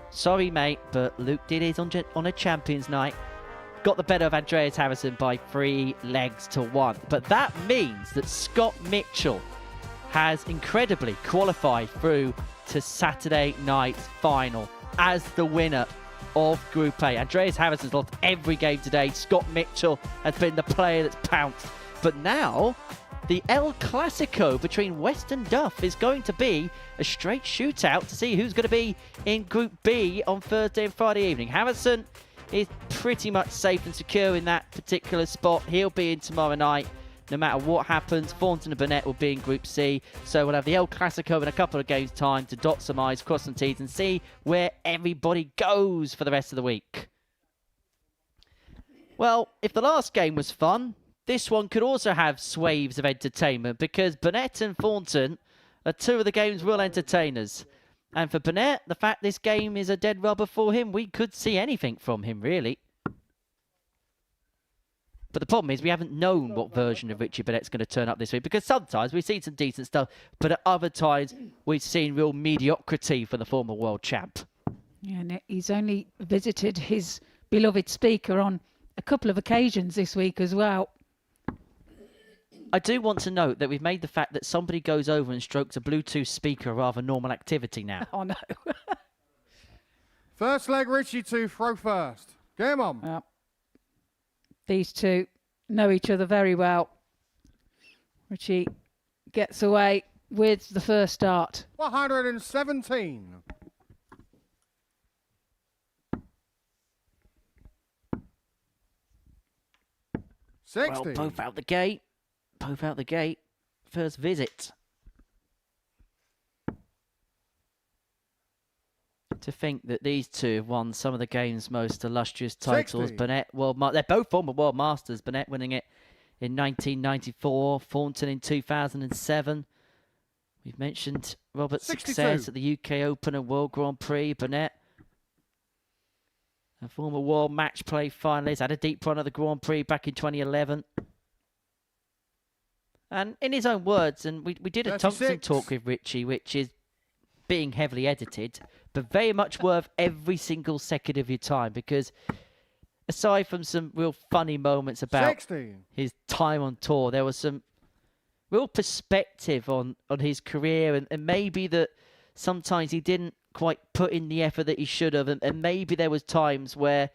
Sorry, mate, but Luke did his on a champions night. Got the better of Andreas Harrison by 3 legs to 1. But that means that Scott Mitchell has incredibly qualified through to Saturday night's final as the winner of Group A. Andreas Harrison's lost every game today. Scott Mitchell has been the player that's pounced. But now, the El Clasico between West and Duff is going to be a straight shootout to see who's going to be in Group B on Thursday and Friday evening. Harrison is pretty much safe and secure in that particular spot. He'll be in tomorrow night. No matter what happens, Thornton and Burnett will be in Group C. So we'll have the El Clasico in a couple of games' time to dot some I's, cross some T's, and see where everybody goes for the rest of the week. Well, if the last game was fun, this one could also have swaves of entertainment, because Burnett and Thornton are 2 of the game's real entertainers. And for Burnett, the fact this game is a dead rubber for him, we could see anything from him, really. But the problem is we haven't known what version of Richie Burnett's going to turn up this week, because sometimes we've seen some decent stuff, but at other times we've seen real mediocrity for the former world champ. Yeah, and he's only visited his beloved speaker on a couple of occasions this week as well. I do want to note that we've made the fact that somebody goes over and strokes a Bluetooth speaker a rather normal activity now. Oh, no. First leg, Richie to throw first. Game on. Well, these two know each other very well. Richie gets away with the first start. 117. Well, both out the gate. Both out the gate. First visit. To think that these two have won some of the game's most illustrious titles. 60. Burnett, they're both former World Masters. Burnett winning it in 1994. Thornton in 2007. We've mentioned Robert's 62. success at the UK Open and World Grand Prix. Burnett, a former World Match Play finalist, had a deep run at the Grand Prix back in 2011. And in his own words, and we did a 36. Thompson talk with Richie, which is being heavily edited, but very much worth every single second of your time, because aside from some real funny moments about 60. his time on tour, there was some real perspective on his career, and maybe that sometimes he didn't quite put in the effort that he should have, and maybe there was times where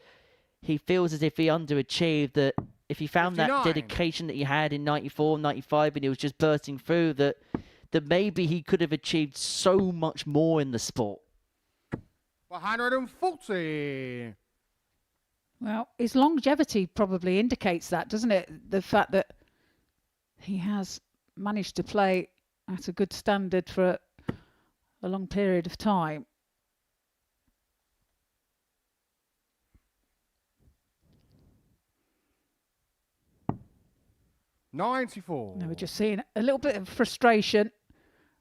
he feels as if he underachieved, that if he found 59. that dedication that he had in 94, 95, and he was just bursting through, that maybe he could have achieved so much more in the sport. 140. Well, his longevity probably indicates that, doesn't it? The fact that he has managed to play at a good standard for a long period of time. $94. Now we're just seeing a little bit of frustration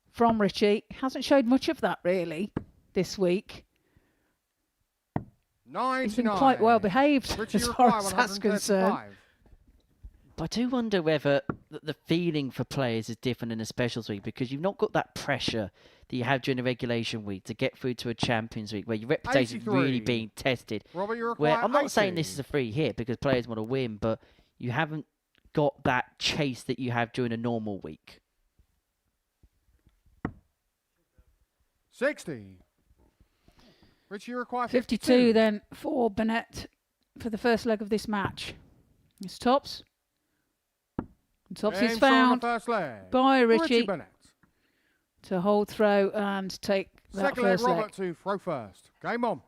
from Richie. Hasn't showed much of that really this week. 99. He's been quite well behaved Richie as far require as that's concerned. 135. But I do wonder whether the feeling for players is different in a specials week, because you've not got that pressure that you have during the regulation week to get through to a Champions Week where your reputation is 83. really being tested. Robert, you Where require I'm not 80. saying this is a free hit because players want to win, but you haven't got that chase that you have during a normal week. 60. Richie, you require 52 then for Burnett for the first leg of this match. It's tops. And tops is James on the found first leg. by Richie Burnett. to hold throw and take that Second leg, first leg. Robert to throw first. Game on.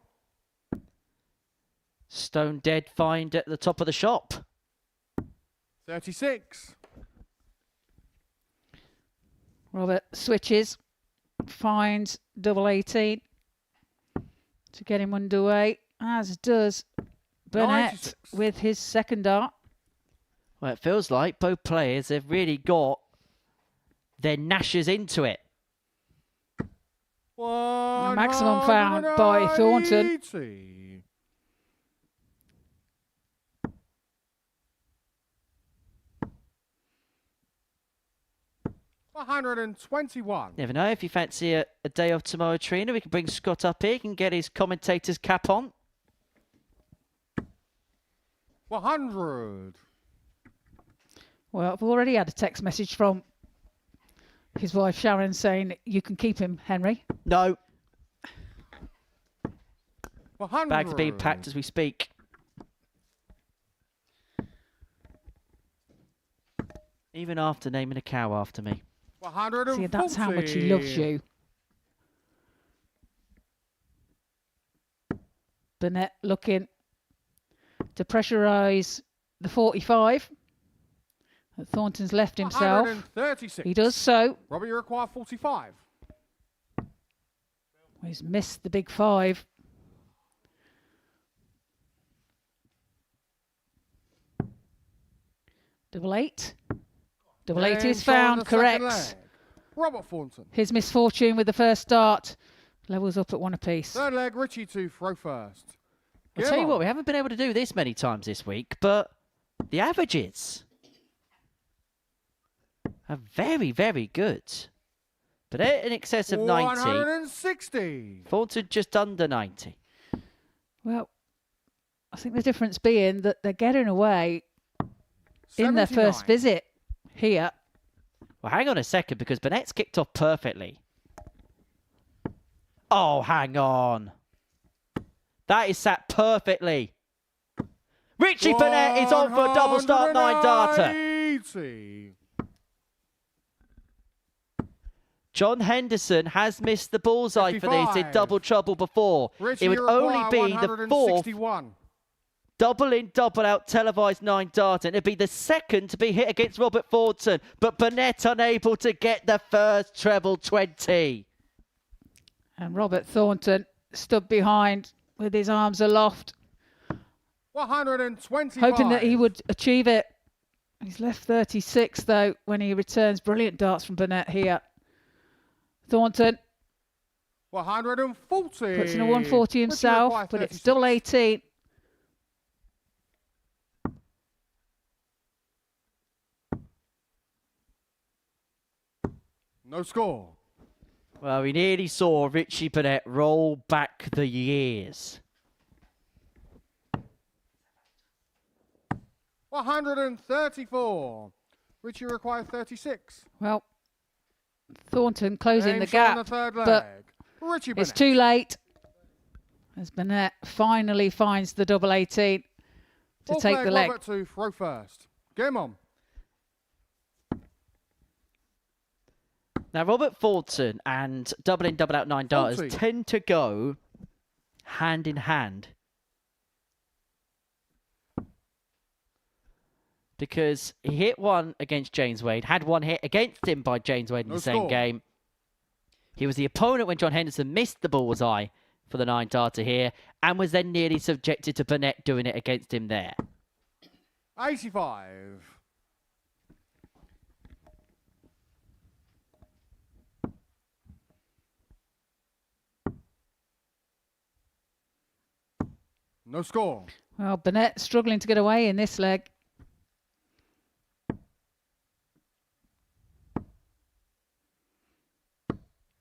Stone dead find at the top of the shop. 36. Robert switches, finds double 18 to get him underway, as does Burnett 96. with his second dart. Well, it feels like both players have really got their gnashers into it. Maximum found by Thornton. 180. 121. Never know, if you fancy a day off tomorrow, Trina, we can bring Scott up here. He can get his commentator's cap on. 100. Well, I've already had a text message from his wife Sharon saying you can keep him, Henry. No. 100. Bags being packed as we speak. Even after naming a cow after me. 140. See, that's how much he loves you. Burnett looking to pressurise the 45. Thornton's left himself. 136. He does so. Robbie, you require 45. He's missed the big 5. Double 8. Double 8 James is found, on the second correct. leg. Robert Thornton. His misfortune with the first start. Levels up at 1 apiece. Third leg, Richie to throw first. I'll tell you what, we haven't been able to do this many times this week, but the averages are very, very good. But in excess of 90. 160. Thornton just under 90. Well, I think the difference being that they're getting away in their first 79. visit here. Well, hang on a second, because Burnett's kicked off perfectly. Oh, hang on. That is sat perfectly. Richie Burnett is on for a double start 9 darter. 180. John Henderson has missed the bullseye for this in 55. double trouble before. Richie, It would you only require be the fourth 161. double in, double out televised 9 darter. And it'd be the second to be hit against Robert Thornton. But Burnett unable to get the first treble 20. And Robert Thornton stood behind with his arms aloft, 125. hoping that he would achieve it. He's left 36 though when he returns. Brilliant darts from Burnett here. Thornton 140. puts in a 140 Richie himself, requires but it's 36. double 18. No score. Well, we nearly saw Richie Burnett roll back the years. 134. Richie requires 36. Well, Thornton closing the James on gap, the third but leg. Richie it's Burnett. too late. As Burnett finally finds the double 18 to Fourth take the leg. Robert to throw first. Game on. Now, Robert Thornton and double in, double out 9 darters 40. tend to go hand in hand. Because he hit one against James Wade, had one hit against him by James Wade in No the same score. game. He was the opponent when John Henderson missed the bullseye for the 9 darter here, and was then nearly subjected to Burnett doing it against him there. 85. No score. Well, Burnett struggling to get away in this leg.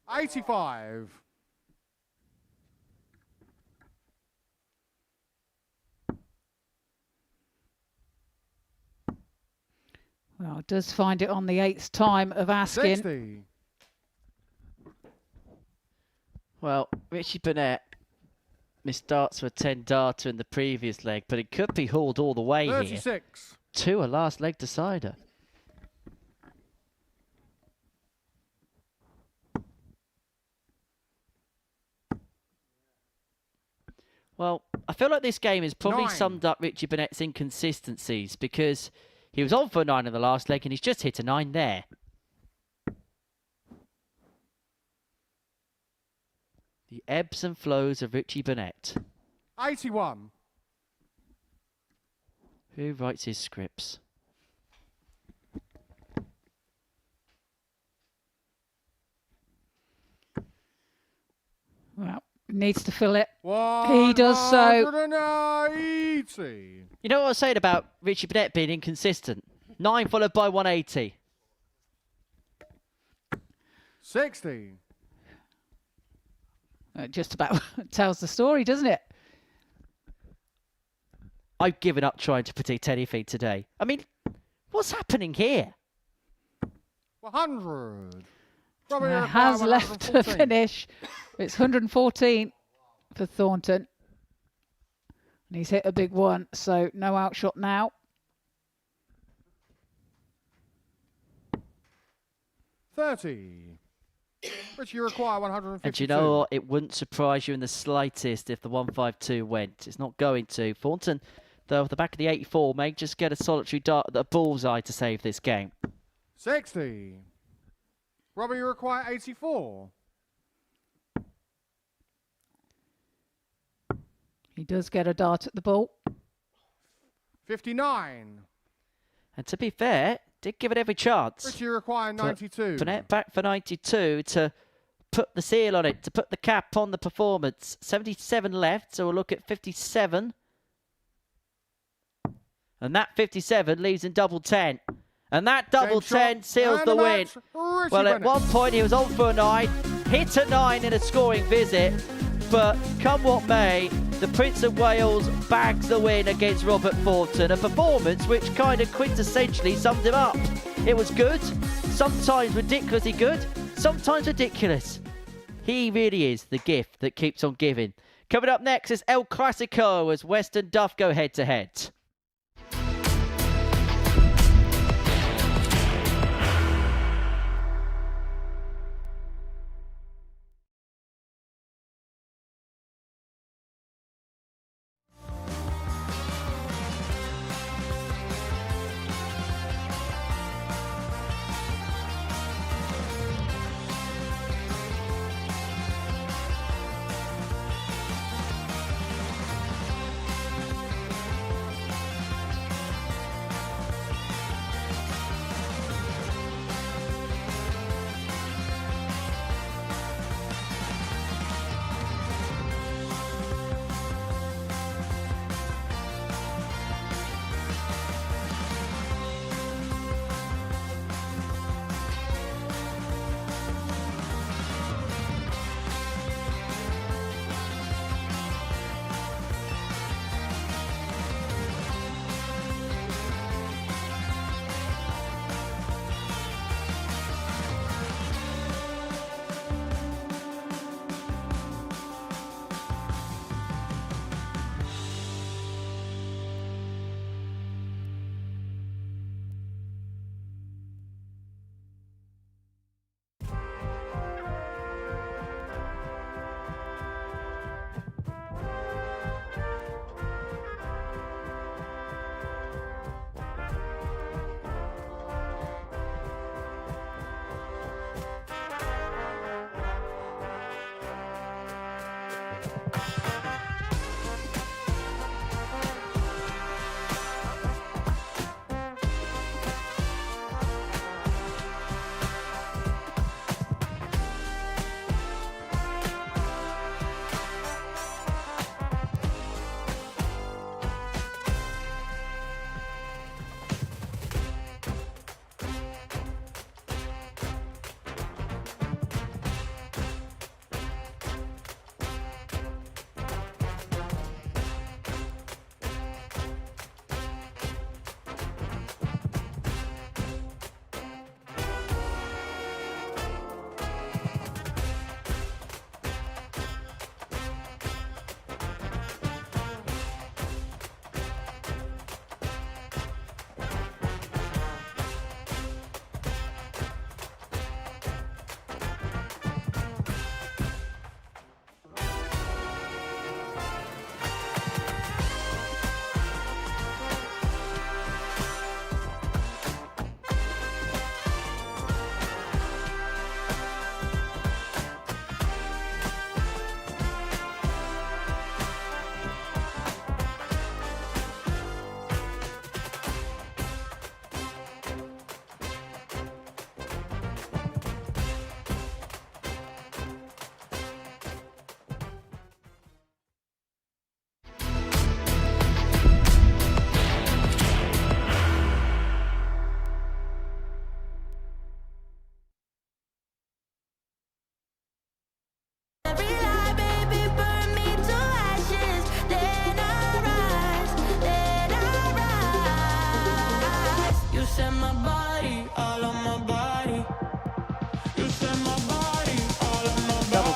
$85. Well, does find it on the 8th time of asking. 60. Well, Richie Burnett missed darts for a 10 darter in the previous leg, but it could be hauled all the way here 36. to a last leg decider. Well, I feel like this game has probably 9. summed up Richie Burnett's inconsistencies, because he was on for a 9 in the last leg and he's just hit a 9 there. The ebbs and flows of Richie Burnett. 81. Who writes his scripts? Well, needs to fill it. He does so. 180. You know what I was saying about Richie Burnett being inconsistent? 9 followed by 180. 60. It just about tells the story, doesn't it? I've given up trying to predict anything today. I mean, what's happening here? 100. Robbie Has left to 114. finish. It's 114 for Thornton. And he's hit a big one, so no outshot now. 30. Which you require 152. And you know what? It wouldn't surprise you in the slightest if the 152 went. It's not going to. Thornton, though, off the back of the 84, may just get a solitary dart, a bullseye to save this game. 60. Robbie, you require 84. He does get a dart at the ball. 59. And to be fair, did give it every chance. Which you require 92. Burnett back for 92 to put the seal on it, to put the cap on the performance. 77 left, so we'll look at 57. And that 57 leaves in double 10. And that double 10 seals the win. Well, at one point he was on for a 9, hit a 9 in a scoring visit. But come what may, the Prince of Wales bags the win against Robert Thornton. A performance which kind of quintessentially summed him up. It was good, sometimes ridiculously good, sometimes ridiculous. He really is the gift that keeps on giving. Coming up next is El Clasico as West and Duff go head to head.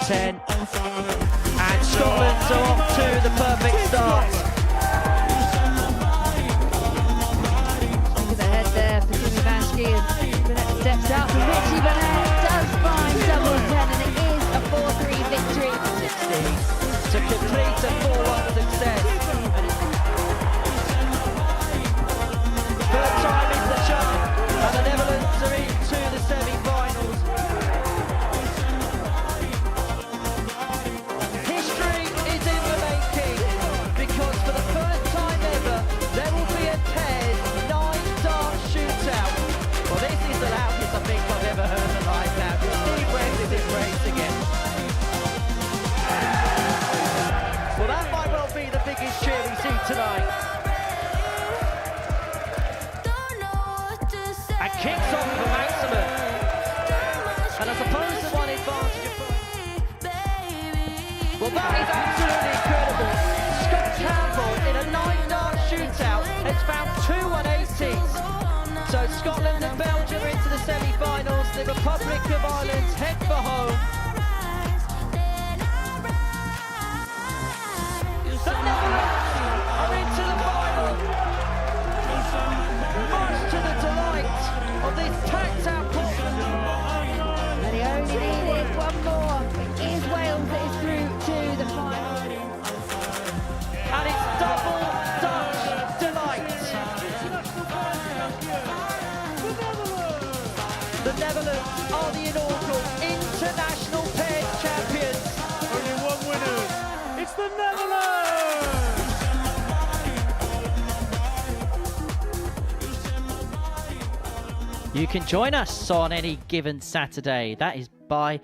10. And Scotland's off to the perfect start. Look at the head there for Jimmy Vanski, and Burnett steps out, and Richie Burnett does find double 10, and it is a 4-3 victory. 16 to complete a 4-1 success. Third time in the chart, and the Netherlands are into the semi-finals. History is in the making, because for the first time ever, there will be a paired 9-dart shootout. Well, this is the loudest I think I've ever heard in live now. Steve West is in race again. Well, that might well be the biggest cheer we see tonight. And kicks off for Maximum. And I suppose the one advantage of... Well, that is absolutely incredible. Scott Campbell in a 9-dart shootout has found 2 180s. So Scotland and Belgium are into the semi-finals. The Republic of Ireland head for home. The Netherlands are into the final. Much to the delight of this packed-out Portland. And he only needed one more. It is Wales that is through to the final. And it's double Dutch delight. The Netherlands are the inaugural international paired champions. Only one winner. It's the Netherlands! You can join us on any given Saturday. That is by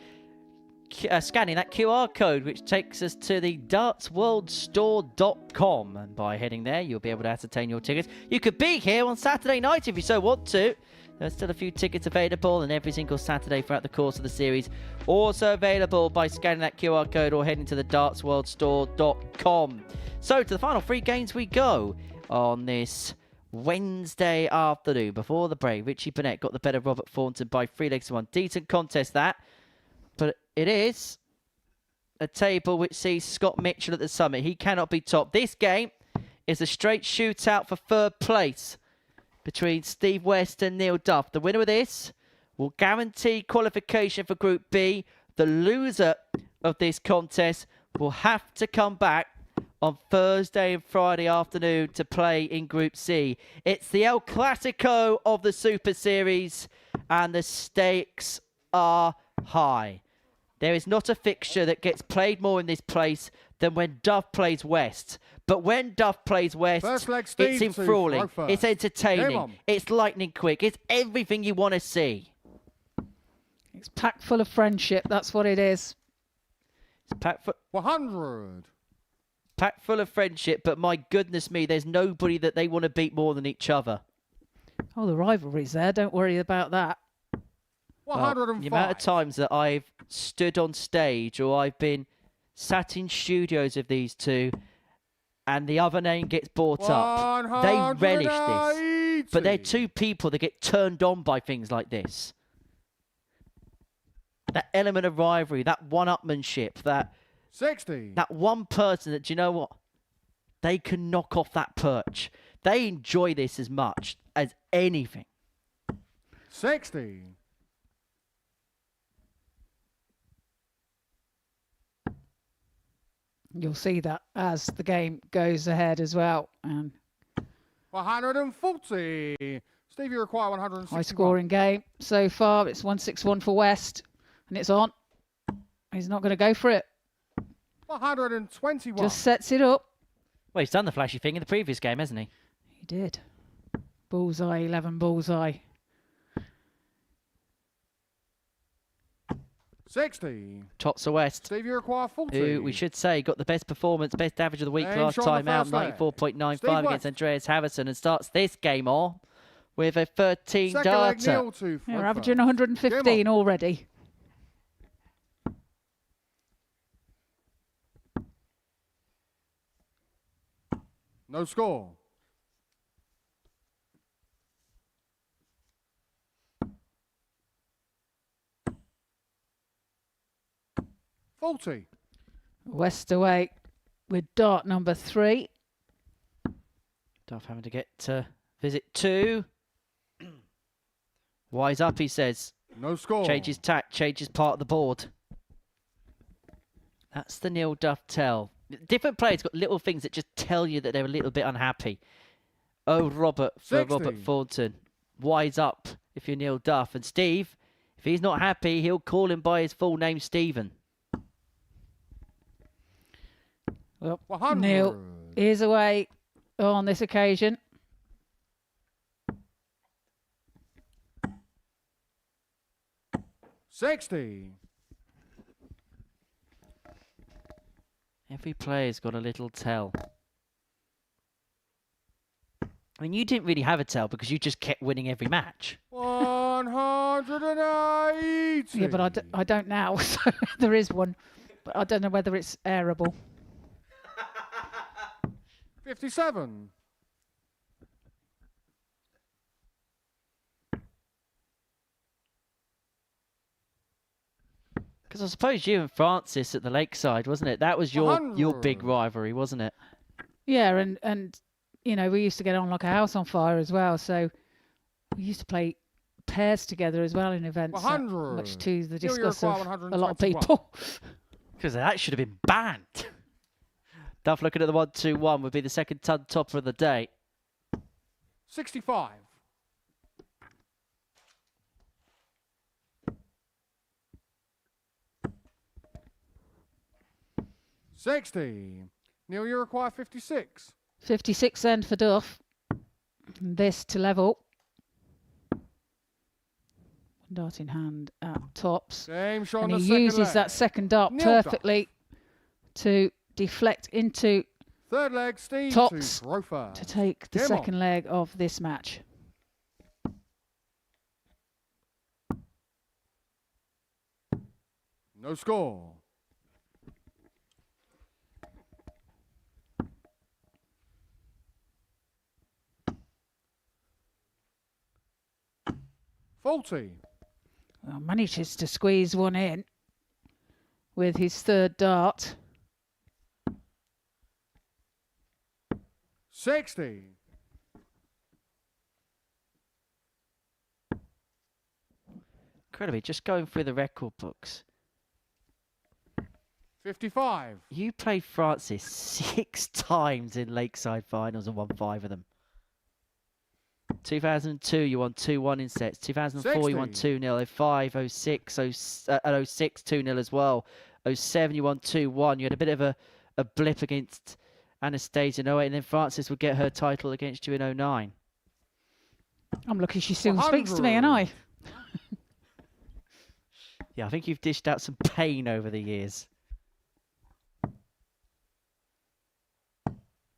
scanning that QR code, which takes us to the dartsworldstore.com. And by heading there, you'll be able to ascertain your tickets. You could be here on Saturday night if you so want to. There's still a few tickets available, and every single Saturday throughout the course of the series. Also available by scanning that QR code or heading to the dartsworldstore.com. So to the final 3 games we go on this Wednesday afternoon. Before the break, Richie Burnett got the better of Robert Thornton by 3 legs to 1. Decent contest that, but it is a table which sees Scott Mitchell at the summit. He cannot be topped. This game is a straight shootout for 3rd place between Steve West and Neil Duff. The winner of this will guarantee qualification for Group B. The loser of this contest will have to come back on Thursday and Friday afternoon to play in Group C. It's the El Clasico of the Super Series, and the stakes are high. There is not a fixture that gets played more in this place than when Duff plays West. But when Duff plays West, it's enthralling, it's entertaining, it's lightning quick, it's everything you want to see. It's packed full of friendship, that's what it is. It's packed full... 100. Packed full of friendship, but my goodness me, there's nobody that they want to beat more than each other. Oh, the rivalry's there, don't worry about that. 105. Well, the amount of times that I've stood on stage or I've been sat in studios of these two and the other name gets brought up, they relish this. But they're 2 people that get turned on by things like this. That element of rivalry, that one-upmanship, that 60. That one person that, do you know what? They can knock off that perch. They enjoy this as much as anything. 60. You'll see that as the game goes ahead as well. 140. Steve, you require 160. High scoring game so far. It's 161 for West, and it's on. He's not going to go for it. 121. Just sets it up. Well, he's done the flashy thing in the previous game, hasn't he? He did. Bullseye, 11 bullseye. 60. Tops of West. Steve, you require 40. Who we should say got the best performance, best average of the week last time out, 94.95 against Andreas Harrison, and starts this game on with a 13 darter. You're averaging 115 already. No score. 40. West away with dart number 3. Duff having to get to visit 2. Wise up, he says. No score. Changes tack, changes part of the board. That's the Neil Duff tell. Different players got little things that just tell you that they're a little bit unhappy. Oh, Robert for 60. Robert Thornton. Wise up if you're Neil Duff. And Steve, if he's not happy, he'll call him by his full name, Stephen. Well, 100. Neil is away on this occasion. $60. Every player's got a little tell. I mean, you didn't really have a tell because you just kept winning every match. 180. Yeah, but I don't now, so there is one. But I don't know whether it's airable. 57. Because I suppose you and Francis at the Lakeside, wasn't it? That was your big 100. rivalry, wasn't it? Yeah, and you know, we used to get on like a house on fire as well. So we used to play pairs together as well in events. 100. Much to the Neil, you disgust of require a lot of 121. people. Because that should have been banned. Duff looking at the 1-2-1 would be the second ton topper of the day. 65. $60. Neil, you require 56. 56 then for Duff. And this to level. Dart in hand at tops. Game shot on And the he second uses leg. that second dart Neil Duff. perfectly to deflect into Third leg, Steve tops to throw first. to take the Game second on. leg of this match. No score. $40. Well, manages to squeeze one in with his third dart. 60. Incredibly, just going through the record books. 55. You played Francis 6 times in Lakeside finals and won 5 of them. 2002, you won 2-1 in sets. 2004, you won 2-0. 05, 06, 06, 2-0 as well. 07, you won 2-1. You had a bit of a blip against Anastasia in 08, and then Francis would get her title against you in 09. I'm lucky she still speaks to me, and I. Yeah, I think you've dished out some pain over the years.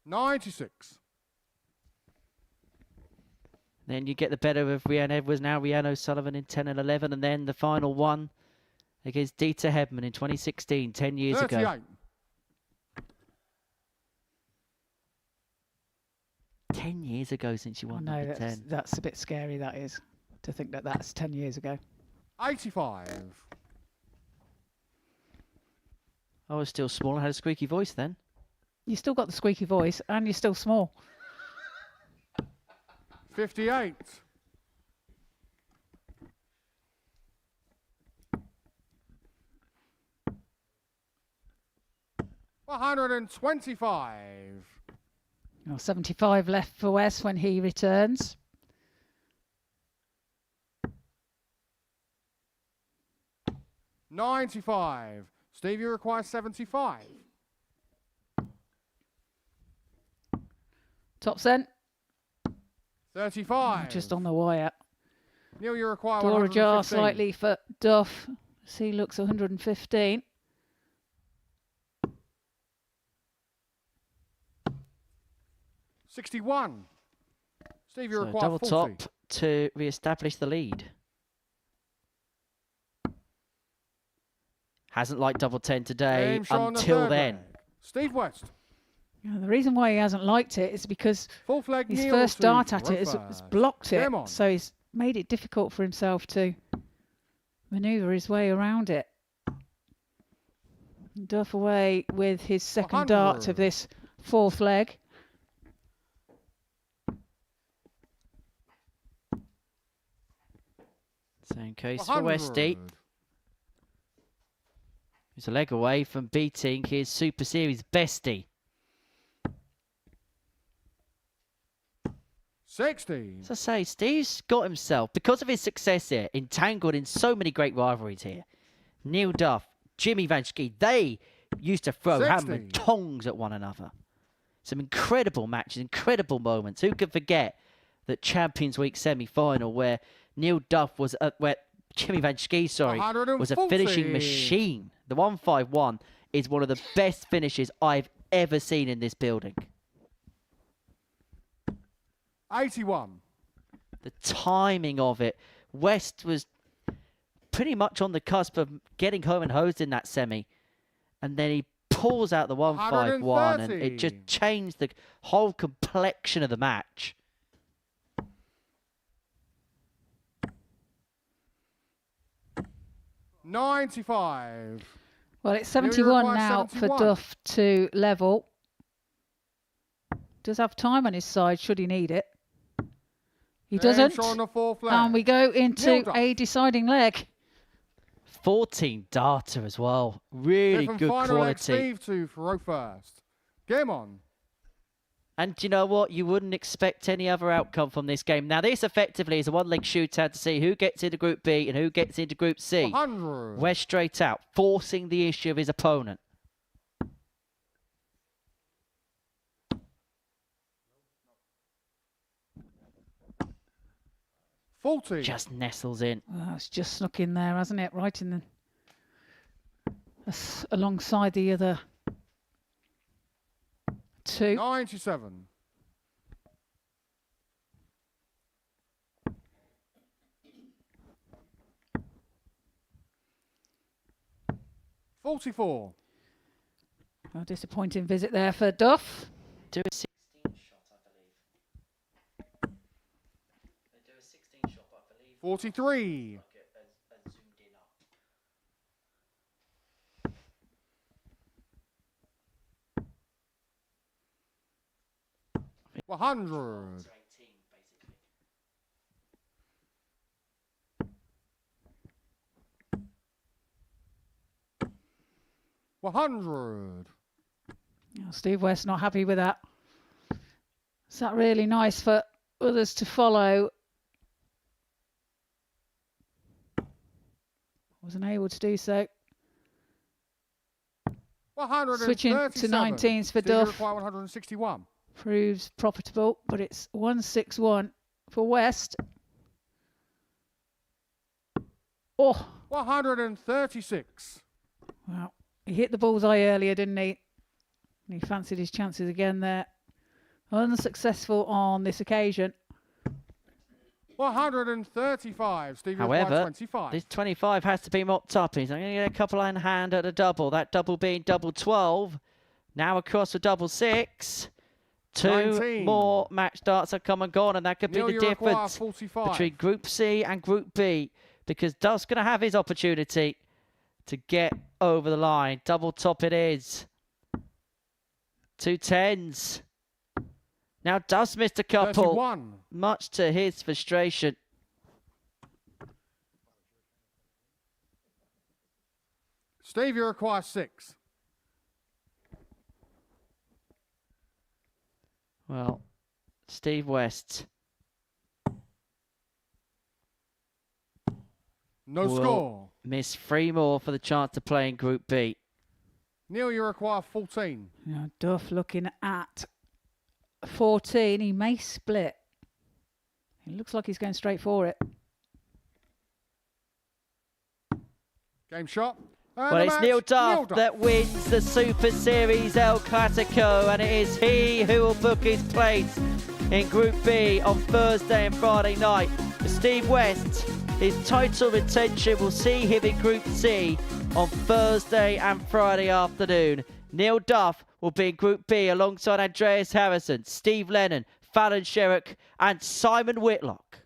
96. Then you get the better of Rhiannon Edwards, now Rhiannon O'Sullivan in 10 and 11, and then the final one against Dieter Hedman in 2016, 10 years 38. ago. 10 years ago since you I won know number 10. that's a bit scary, that is, to think that that's 10 years ago. 85. I was still small, I had a squeaky voice then. You still got the squeaky voice, and you're still small. 58. $125. 75 left for Wes when he returns. $95. Steve, you require 75. Top cent. 35. Just on the wire. Neil, you require Door ajar 115. slightly for Duff. He looks 115. $61. Steve, you So require double 40. top to re-establish the lead. Hasn't liked double 10 today Game shot on the until third then. leg. Steve West. Yeah, the reason why he hasn't liked it is because Fourth leg, his Neil first to dart at throw it has first. blocked it. Game on. So he's made it difficult for himself to manoeuvre his way around it. Duff away with his second dart of this fourth leg. Same case for Westy. He's a leg away from beating his Super Series bestie. 60. As I say, Steve's got himself, because of his success here, entangled in so many great rivalries here. Neil Duff, Jimmy Van Schie, they used to throw hammer and tongs at one another. Some incredible matches, incredible moments. Who could forget that Champions Week semi-final where Neil Duff was where Jimmy Van Schie, sorry, was a finishing machine. The 151 is one of the best finishes I've ever seen in this building. 81. The timing of it. West was pretty much on the cusp of getting home and hosed in that semi. And then he pulls out the 151 and it just changed the whole complexion of the match. $95. Well, it's 71 now 71. for Duff to level. Does have time on his side should he need it. He doesn't. On the fourth leg. And we go into a deciding leg. 14 data as well. Really good quality. Steve to throw first. Game on. And you know what? You wouldn't expect any other outcome from this game. Now, this effectively is a one-leg shootout to see who gets into Group B and who gets into Group C. 100. West straight out, forcing the issue of his opponent. $40. Just nestles in. Well, it's just snuck in there, hasn't it? Right in the alongside the other two. 97. $44. A disappointing visit there for Duff. Do a 16 shot, I believe. They do a 16 shot, I believe. 43. Zoomed in up. 100. 18, basically. 100. Oh, Steve West not happy with that. Is that really nice for others to follow? Wasn't able to do so. 137. Switching to 19s for Steve Duff. require 161. Proves profitable, but it's 161 for West. Oh, 136. well, he hit the bullseye earlier, didn't he? And he fancied his chances again there. Unsuccessful on this occasion. 135. Steve However, 25. this 25 has to be mopped up. He's going to get a couple in hand at a double. That double being double 12. Now across for double 6. 2 19. more match darts have come and gone, and that could be Neil, the you require difference 45. between Group C and Group B, because Duff's going to have his opportunity to get over the line. Double top it is. 2 10s. Now Duff's missed a couple, 31. much to his frustration. Steve, you require 6. Well, Steve West No will score. miss 3 more for the chance to play in Group B. Neil, you require 14. Now Duff looking at 14. He may split. It looks like he's going straight for it. Game shot. And Well, the it's match, Neil Duff that wins the Super Series El Clasico, and it is he who will book his place in Group B on Thursday and Friday night. For Steve West, his title retention will see him in Group C on Thursday and Friday afternoon. Neil Duff will be in Group B alongside Andreas Harrison, Steve Lennon, Fallon Sherrock and Simon Whitlock.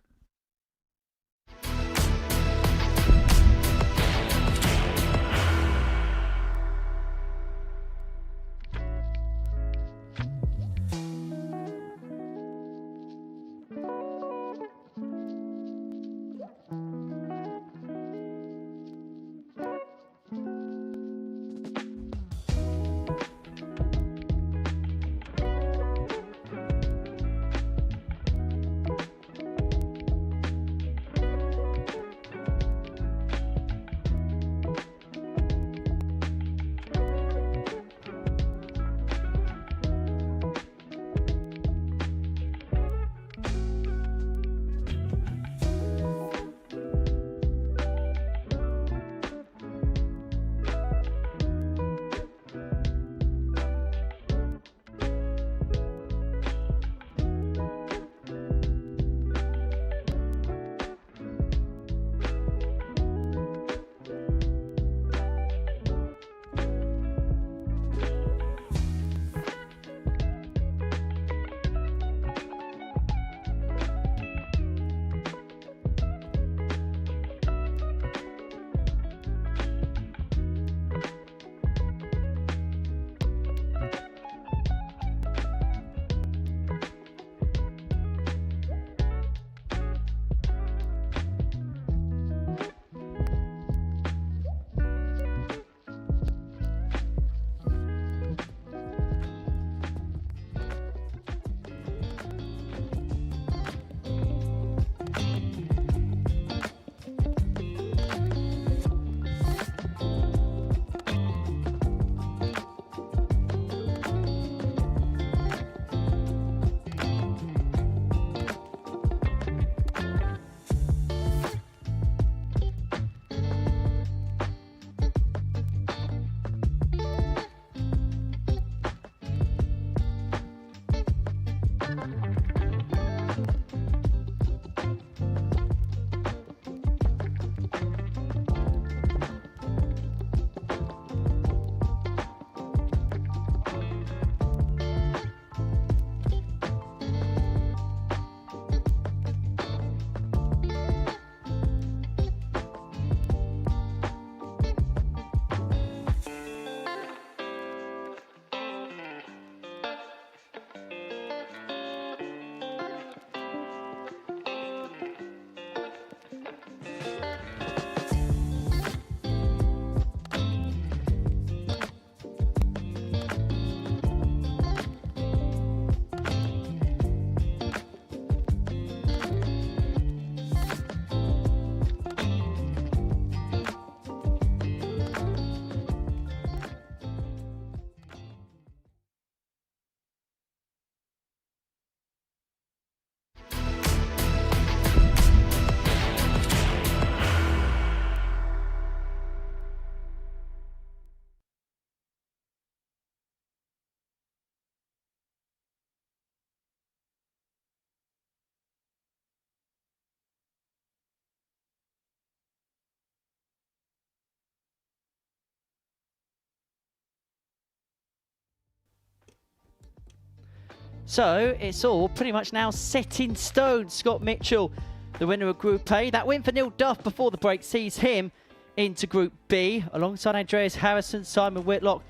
So it's all pretty much now set in stone. Scott Mitchell, the winner of Group A. That win for Neil Duff before the break sees him into Group B, alongside Andreas Harrison, Simon Whitlock,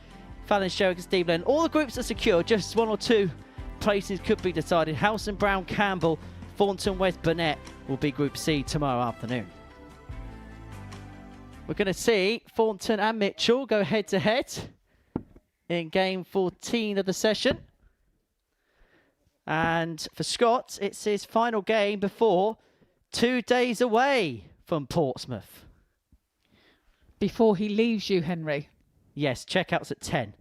Fallon Sherrick and Steve Lennon. All the groups are secure, just one or two places could be decided. Howson, Brown, Campbell, Thornton, West, Burnett will be Group C tomorrow afternoon. We're going to see Thornton and Mitchell go head-to-head in game 14 of the session. And for Scott, it's his final game before 2 days away from Portsmouth. Before he leaves you, Henry. Yes, checkout's at 10.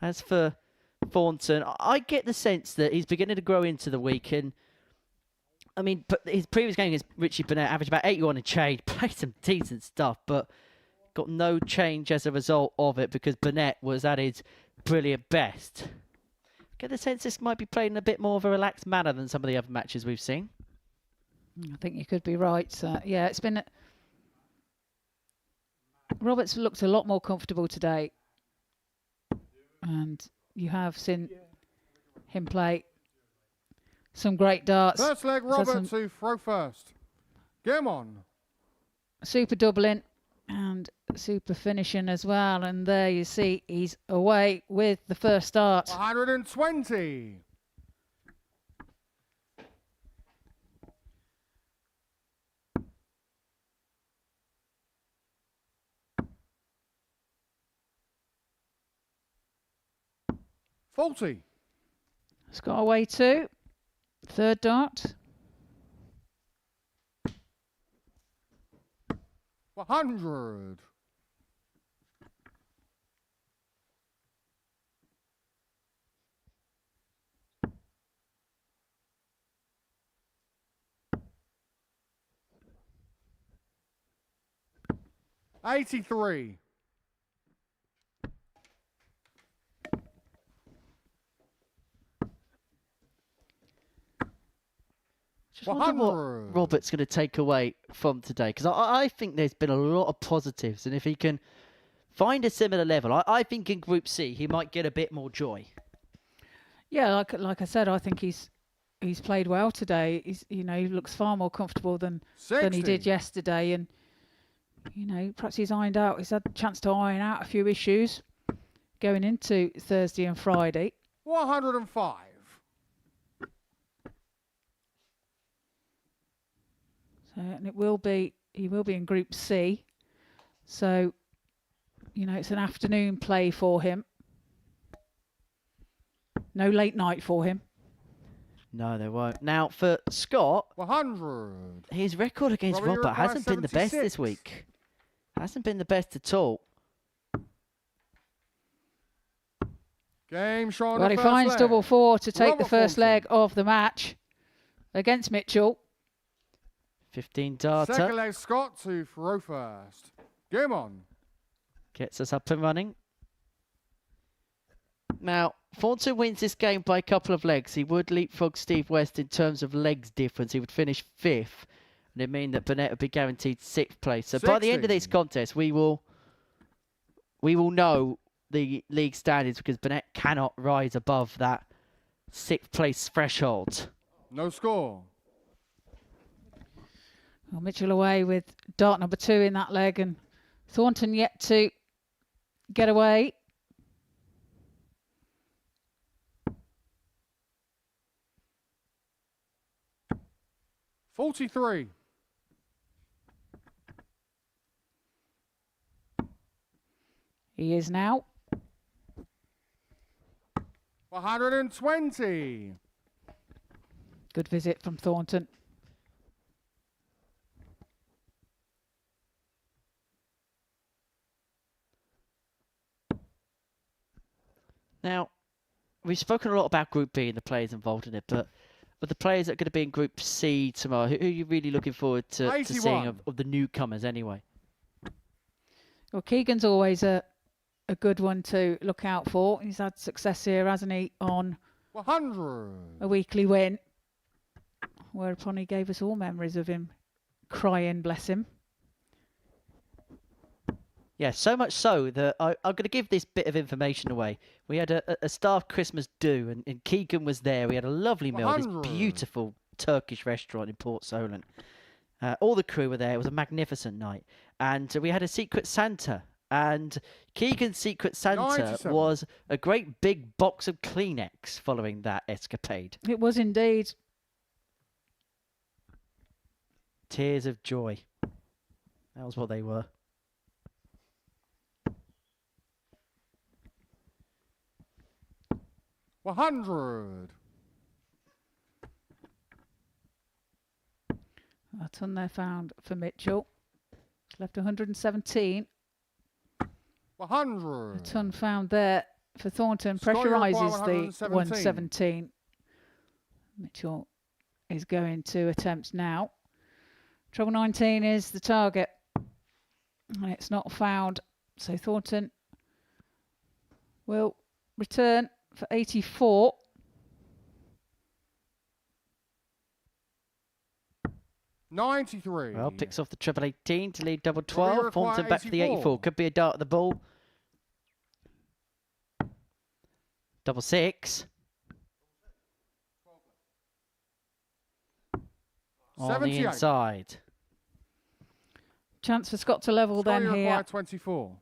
As for Thornton, I get the sense that he's beginning to grow into the week. And I mean, but his previous game against Richie Burnett averaged about 81 and change, played some decent stuff, but got no change as a result of it because Burnett was at his brilliant best. I get the sense this might be played in a bit more of a relaxed manner than some of the other matches we've seen. I think you could be right. Yeah, it's been... Roberts looked a lot more comfortable today. And you have seen him play some great darts. First leg, Roberts to throw first. Game on. Super doubling and super finishing as well. And there you see he's away with the first start. 120. It's got away too. Third dart. 100. $83. Just wonder what Robert's going to take away from today, because I think there's been a lot of positives, and if he can find a similar level, I think in Group C he might get a bit more joy. Yeah, like I said, I think he's played well today. He looks far more comfortable than he did yesterday, and perhaps he's had a chance to iron out a few issues going into Thursday and Friday. 105. And he will be in Group C. So, it's an afternoon play for him. No late night for him. No, there won't. Now, for Scott, 100. His record against Robert hasn't been the best this week. Hasn't been the best at all. Game shot. Well, he finds double four to take the first leg of the match against Mitchell. 15 darter. Second leg, Scott to throw first. Game on. Gets us up and running. Now, Thornton wins this game by a couple of legs. He would leapfrog Steve West in terms of legs difference. He would finish 5th. And it mean that Burnett would be guaranteed 6th place. So 60. by the end of this contest, we will know the league standards, because Burnett cannot rise above that 6th place threshold. No score. Well, Mitchell away with dart number 2 in that leg, and Thornton yet to get away. $43. He is now. 120. Good visit from Thornton. Now, we've spoken a lot about Group B and the players involved in it, but the players that are going to be in Group C tomorrow, who are you really looking forward to seeing of the newcomers anyway? Well, Keegan's always a good one to look out for. He's had success here, hasn't he, on 100. a weekly win, whereupon he gave us all memories of him crying, bless him. Yeah, so much so that I'm going to give this bit of information away. We had a staff Christmas do, and Keegan was there. We had a lovely meal at this 100. beautiful Turkish restaurant in Port Solent. All the crew were there. It was a magnificent night. And we had a Secret Santa. And Keegan's Secret Santa 97. was a great big box of Kleenex following that escapade. It was indeed. Tears of joy. That was what they were. $100. A ton there found for Mitchell. It's left 117. 100. A ton found there for Thornton. Score your Pressurises the 117. 117. Mitchell is going to attempt now. Treble 19 is the target. And it's not found. So Thornton will return for 84. $93. Well, picks off the treble 18 to lead double Robbie 12. require Thornton back to the 84. 84. Could be a dart at the ball. Double 6. On the 78. inside. Chance for Scott to level Score then you here. require 24.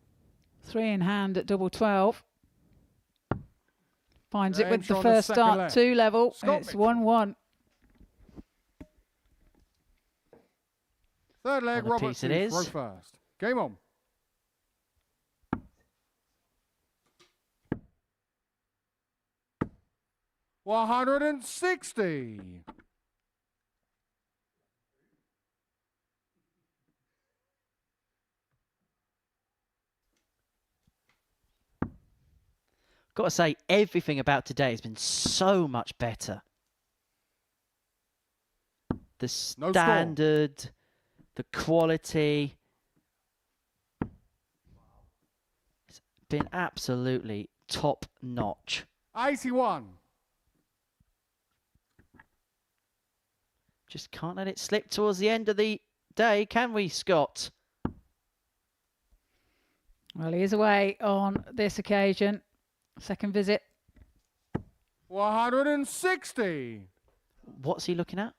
3 in hand at double 12. Finds it James with the on the first second start, leg. 2 level. Scott It's Mitchell. 1-1. Third leg, On the Robert piece it to is. throw first. Game on. $160. Got to say, everything about today has been so much better. The No score. standard, the quality. It's been absolutely top notch. 81. Just can't let it slip towards the end of the day, can we, Scott? Well, he is away on this occasion. Second visit. 160. What's he looking at?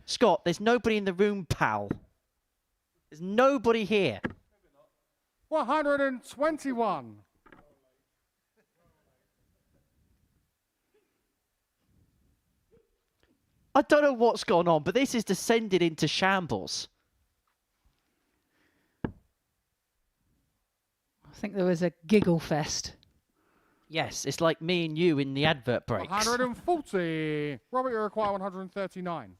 Scott, there's nobody in the room, pal. There's nobody here. 121. I don't know what's gone on, but this is descended into shambles. I think there was a giggle fest. Yes, it's like me and you in the advert breaks. 140. Robert, you require 139.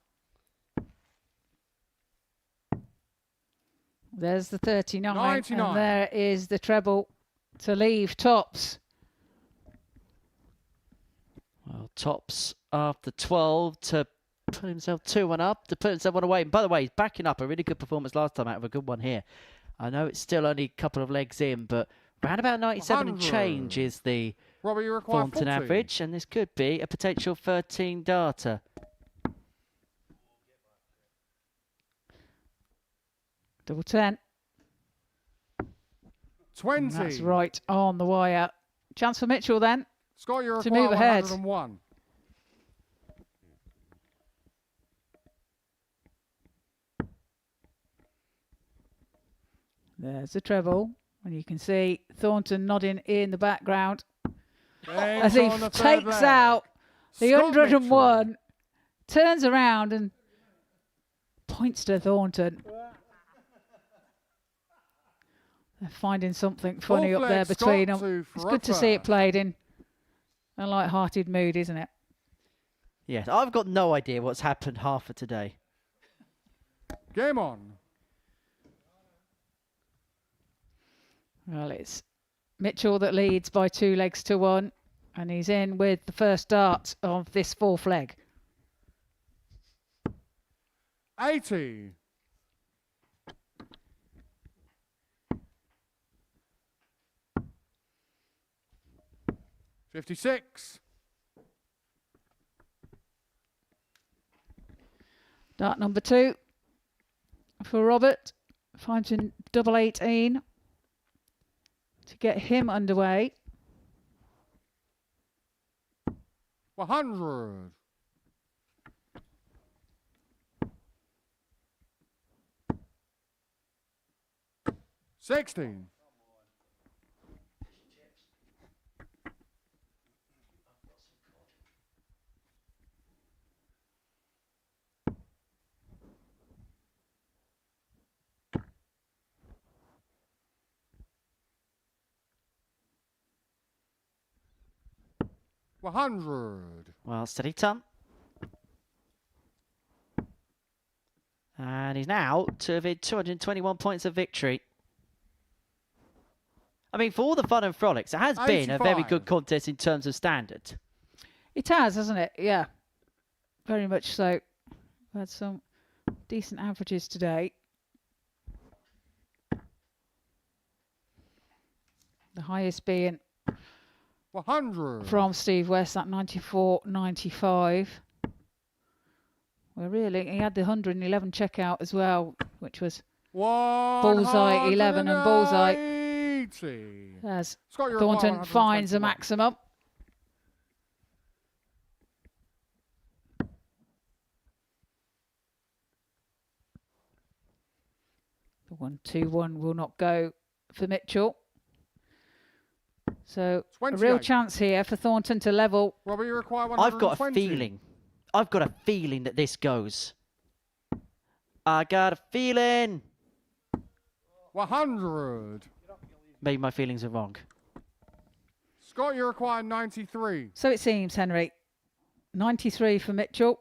There's the 39. 99. And there is the treble to leave tops. Well, Tops after 12 to put himself 2-1 up, to put himself 1 away. And by the way, he's backing up a really good performance last time out of a good one here. I know it's still only a couple of legs in, but round about 97 and 100. change is the Robert, you require Thornton 40. average, and this could be a potential 13 darter. Double 10. 20. And that's right on the wire. Chance for Mitchell then. Scott, you To require move ahead. 101. There's the treble. And you can see Thornton nodding in the background James as he on the third takes leg. out the Scott 101, Mitchell. turns around and points to Thornton. They're finding something funny Fourth up there leg, between Scott them. to It's good to see it Fruffer. played in a light-hearted mood, isn't it? Yes, I've got no idea what's happened half of today. Game on. Well, it's Mitchell that leads by 2 legs to 1, and he's in with the first dart of this 4th leg. 80. 56. Dart number 2 for Robert. finding double 18 to get him underway. 100. $16. 100. Well, steady Tom. And he's now to within 221 points of victory. I mean, for all the fun and frolics, it has been a very 85. good contest in terms of standard. It has, hasn't it? Yeah, very much so. We've had some decent averages today. The highest being 100. from Steve West at 94.95. Well, really, he had the 111 checkout as well, which was bullseye 11 and bullseye 80. as Scott, you're Thornton required finds a 121. maximum. The 1-2-1 will not go for Mitchell. So a real 28. chance here for Thornton to level. Robbie, you require I've got a 120. feeling that this goes. I got a feeling. 100. Maybe my feelings are wrong. Scott, you require 93. So it seems, Henry. 93 for Mitchell.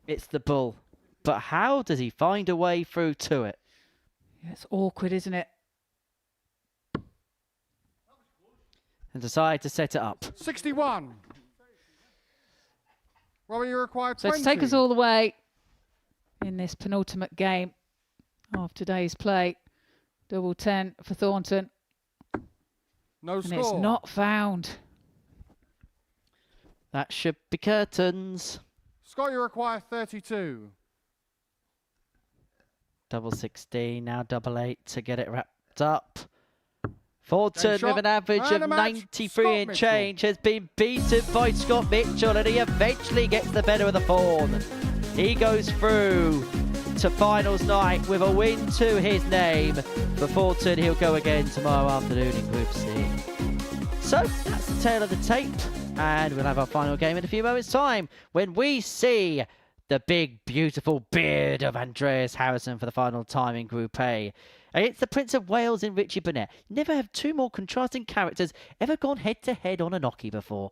It's the bull. But how does he find a way through to it? Yeah, it's awkward, isn't it? And decide to set it up. 61. Robbie, you require 20. So to take us all the way in this penultimate game of today's play. Double 10 for Thornton. No And score. it's not found. That should be curtains. Scott, you require 32. Double 16, now double 8 to get it wrapped up. Thornton shot, with an average and of a match, 93 Scott and Mitchell. change has been beaten by Scott Mitchell, and he eventually gets the better of the fawn. He goes through to finals night with a win to his name. For Thornton, he'll go again tomorrow afternoon in Group C. So that's the tail of the tape, and we'll have our final game in a few moments' time when we see the big, beautiful beard of Andreas Harrison for the final time in Group A. Against the Prince of Wales in Richie Burnett. Never have two more contrasting characters ever gone head-to-head on a Noki before.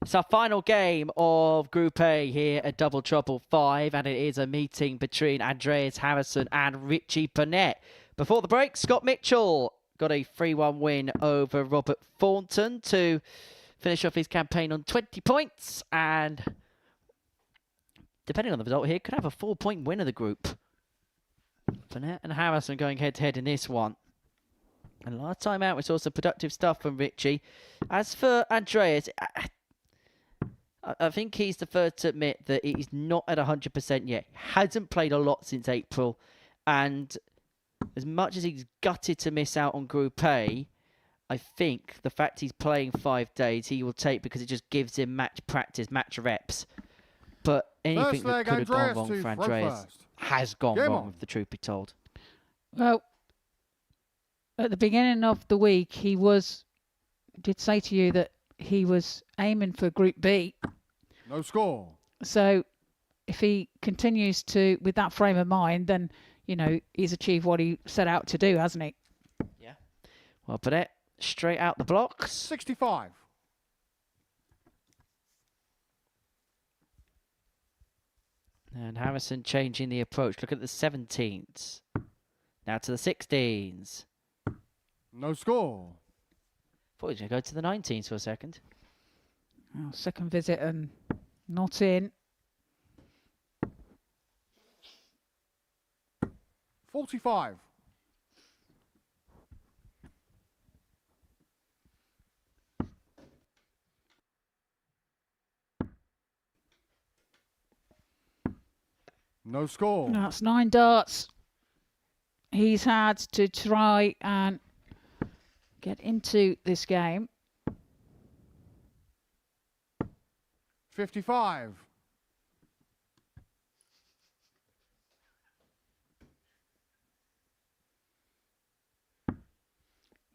It's our final game of Group A here at Double Trouble 5, and it is a meeting between Andreas Harrison and Richie Burnett. Before the break, Scott Mitchell got a 3-1 win over Robert Thornton to finish off his campaign on 20 points, and depending on the result here, could have a 4-point win of the group. Burnett and Harrison going head-to-head in this one. And last time out, we saw some productive stuff from Richie. As for Andreas, I think he's the first to admit that he's not at 100% yet. Hasn't played a lot since April. And as much as he's gutted to miss out on Group A, I think the fact he's playing 5 days, he will take because it just gives him match practice, match reps. But anything that could have gone wrong for Andreas has gone wrong, if the truth be told. Well, at the beginning of the week, he did say to you that he was aiming for Group B. No score. So if he continues with that frame of mind, then, you know, he's achieved what he set out to do, hasn't he? Yeah. Well, Burnett straight out the blocks. 65. And Harrison changing the approach. Look at the 17s. Now to the 16s. No score. Thought he was going to go to the 19s for a second. Oh, second visit and not in. 45. No score. That's 9 darts he's had to try and get into this game. 55.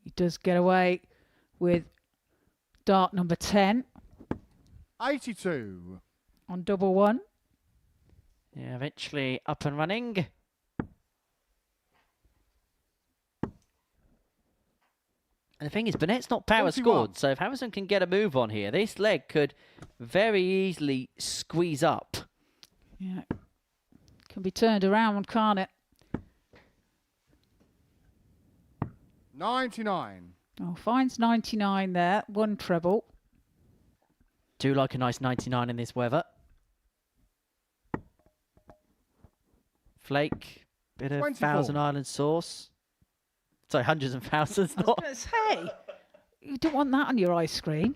He does get away with dart number 10 82. on double one. Yeah, eventually up and running. And the thing is, Burnett's not power 41. scored, so if Harrison can get a move on here, this leg could very easily squeeze up. Yeah, can be turned around, can't it? 99. Oh, finds 99 there, 1 treble. Do like a nice 99 in this weather. Flake, bit of 24. Thousand Island sauce. Sorry, hundreds and thousands. I was going to say, you don't want that on your ice cream.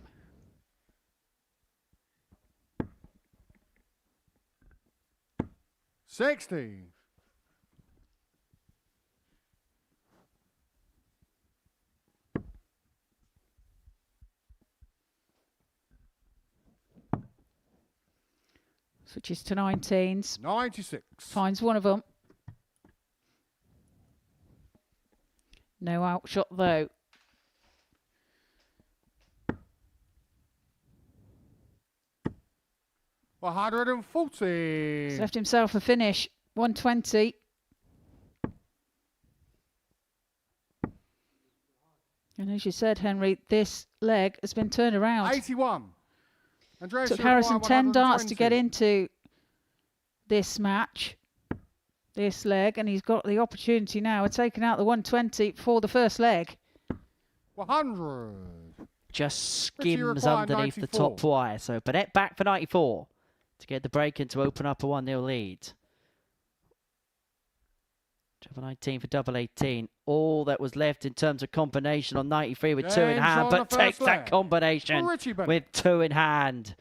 $60. Switches to 19s. 96. Finds one of them. No outshot though. 140. He's left himself a finish. 120. And as you said, Henry, this leg has been turned around. 81. Andreas Took should Harrison acquire 10 darts to 120. get into this match, this leg, and he's got the opportunity now of taking out the 120 for the first leg. 100. Just Richie skims required underneath the 94. top wire. So Burnett back for 94 to get the break in to open up a 1-0 lead. Double 19 for double 18. All that was left in terms of combination on 93 with 2 in James hand, on the but first takes that leg. combination Richie Burnett. with 2 in hand.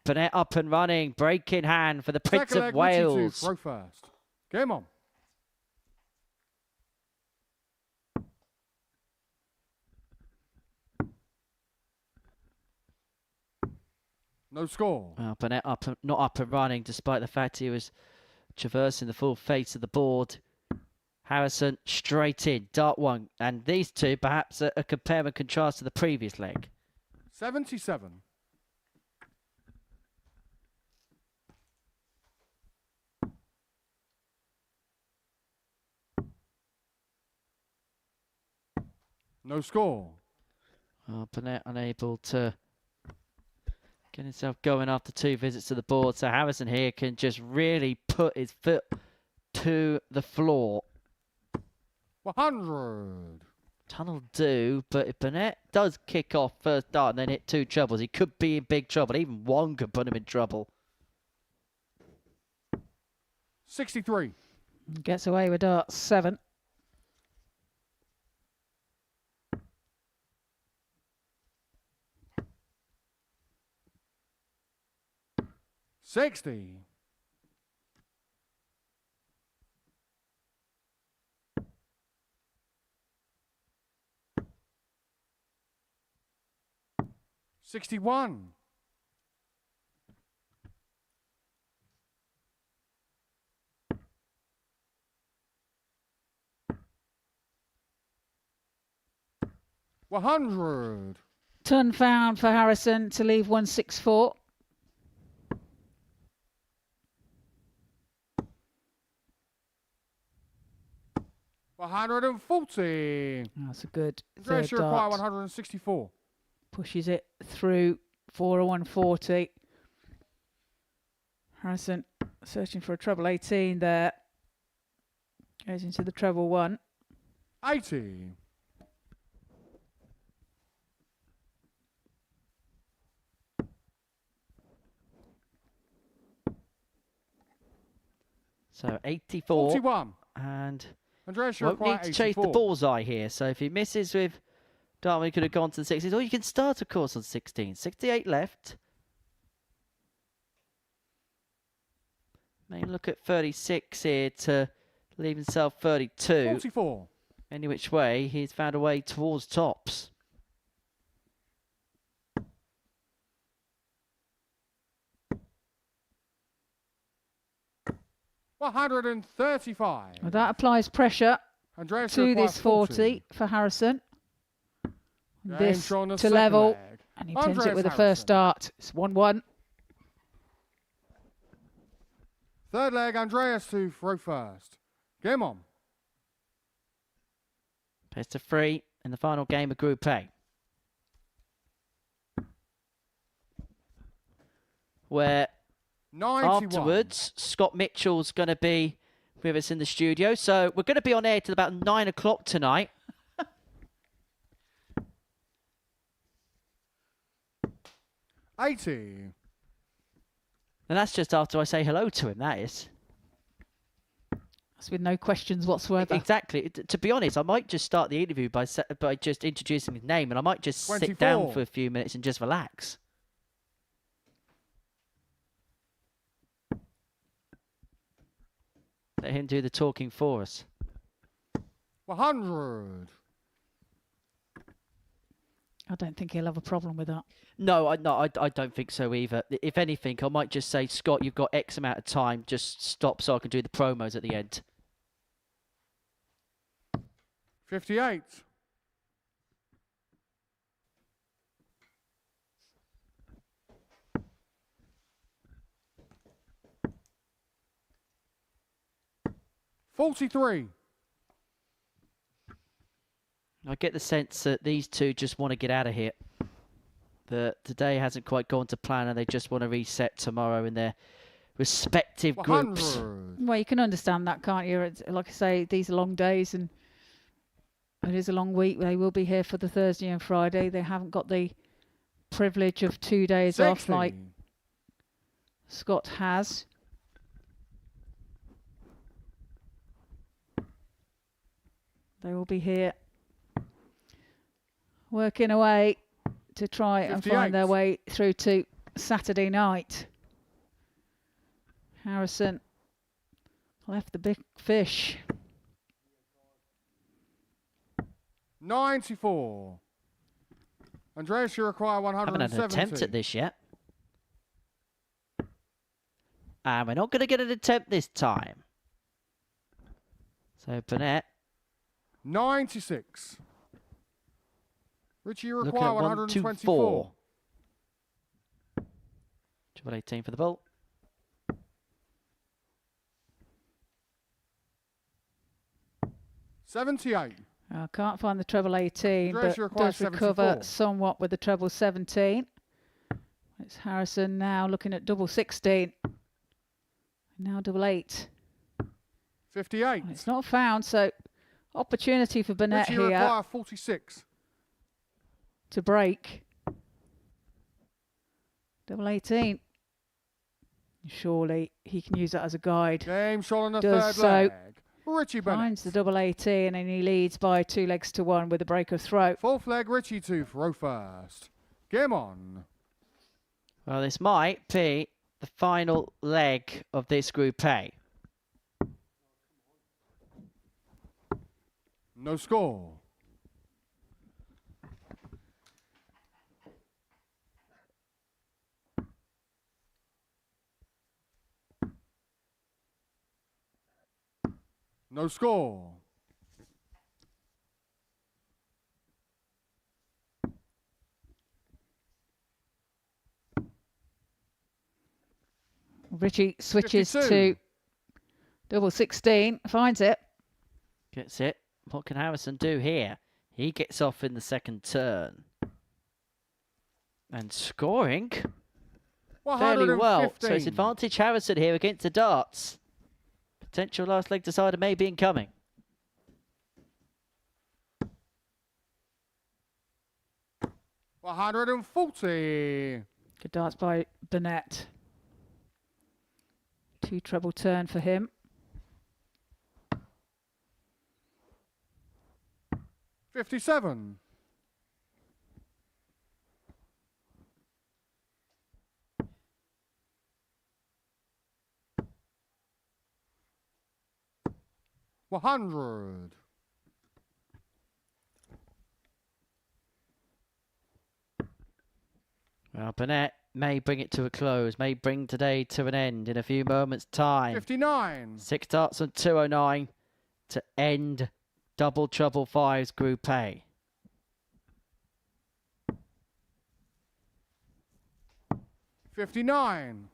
Burnett up and running, break in hand for the Prince Second of leg, Richie to Wales. throw first. Game on. No score. Well, Burnett not up and running, despite the fact he was traversing the full face of the board. Harrison straight in, dart 1. And these two, perhaps a compare and contrast to the previous leg. 77. No score. Burnett unable to Getting himself going after 2 visits to the board. So Harrison here can just really put his foot to the floor. 100. Tunnel do, but if Burnett does kick off first dart and then hit 2 troubles, he could be in big trouble. Even 1 could put him in trouble. 63. Gets away with dart 7. $60. $61. $100. Ton found for Harrison to leave 164. $140. That's a good Andreas, third you require dart. 164. Pushes it through for a 140. Harrison searching for a treble 18 there. Goes into the treble 1. 80. So 84. 41. And Andreas, you won't require need to chase the 84. bullseye here. So if he misses with Dartmouth, he could have gone to the 60s. Or you can start, of course, on 16. 68 left. May look at 36 here to leave himself 32. 44. Any which way, he's found a way towards tops. $135. Well, that applies pressure Andreas, to you require this 40 for Harrison. This on the to second level. leg. And he pins it Andreas with the Harrison. first dart. It's 1-1. Third leg, Andreas to throw first. Game on. Best of 3 in the final game of Group A. Where 91. afterwards, Scott Mitchell's going to be with us in the studio. So we're going to be on air till about 9 o'clock tonight. 80. And that's just after I say hello to him, that is. That's with no questions whatsoever. Exactly. To be honest, I might just start the interview by just introducing his name, and I might just sit down 24. for a few minutes and just relax. Let him do the talking for us. 100. I don't think he'll have a problem with that. No, I don't think so either. If anything, I might just say, Scott, you've got X amount of time. Just stop so I can do the promos at the end. 58. $43. I get the sense that these two just want to get out of here. That today hasn't quite gone to plan and they just want to reset tomorrow in their respective groups. 100. Well, you can understand that, can't you? It's, like I say, these are long days and it is a long week. They will be here for the Thursday and Friday. They haven't got the privilege of 2 days off 60. like Scott has. They will be here working away to try and 58. find their way through to Saturday night. Harrison left the big fish. 94. Andreas, you require I haven't had 170. an attempt at this yet. And we're not going to get an attempt this time. So Burnett 96. Richie, you looking require at 124. 18 for the ball. $78. I can't find the treble 18, Andreas, but you require does recover 74. somewhat with the treble 17. It's Harrison now looking at double 16. Now double 8. 58. And it's not found, so opportunity for Burnett Richie here require 46. to break. Double 18. Surely he can use that as a guide. Game shot on the Does third so. leg. Richie Bennett. Finds the double 18 and he leads by 2 legs to 1 with a break of throw. Fourth leg, Richie to throw first. Game on. Well, this might be the final leg of this Group A. No score. No score. Richie switches 52. to double 16, finds it. Gets it. What can Harrison do here? He gets off in the second turn. And scoring fairly well. So it's advantage Harrison here against the darts. Potential last leg decider may be incoming. $140. Good darts by Burnett. 2 treble turn for him. 57. $100. Well, Burnett may bring it to a close, may bring today to an end in a few moments' time. 59. 6 darts on 209 to end Double Trouble 5's Group A. $59.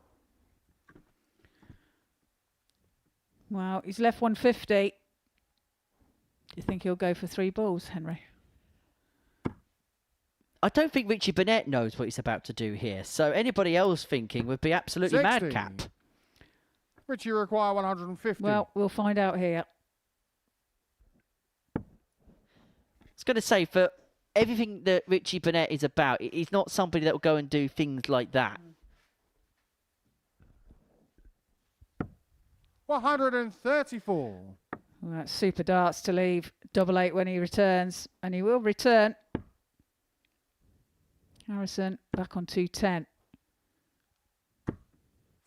Well, he's left 150. Do you think he'll go for 3 balls, Henry? I don't think Richie Burnett knows what he's about to do here, so anybody else thinking would be absolutely 60. madcap. Richie require 150. Well, we'll find out here. I was going to say, for everything that Richie Burnett is about, he's not somebody that will go and do things like that. 134. Well, that's super darts to leave double 8 when he returns, and he will return. Harrison back on 210.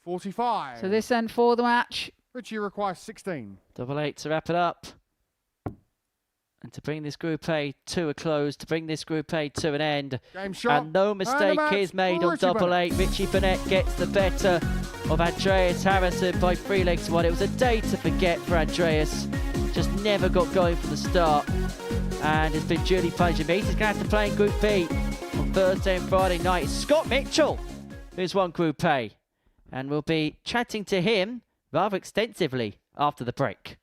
45. So this end for the match. Richie requires 16. Double 8 to wrap it up. And to bring this Group A to a close, to bring this Group A to an end. Game shot. And no mistake is made on double 8. Richie Burnett gets the better of Andreas Harrison by 3 legs to 1. It was a day to forget for Andreas. Just never got going from the start. And it's been duly punished. He's going to have to play in Group B on Thursday and Friday night. It's Scott Mitchell who's won Group A. And we'll be chatting to him rather extensively after the break.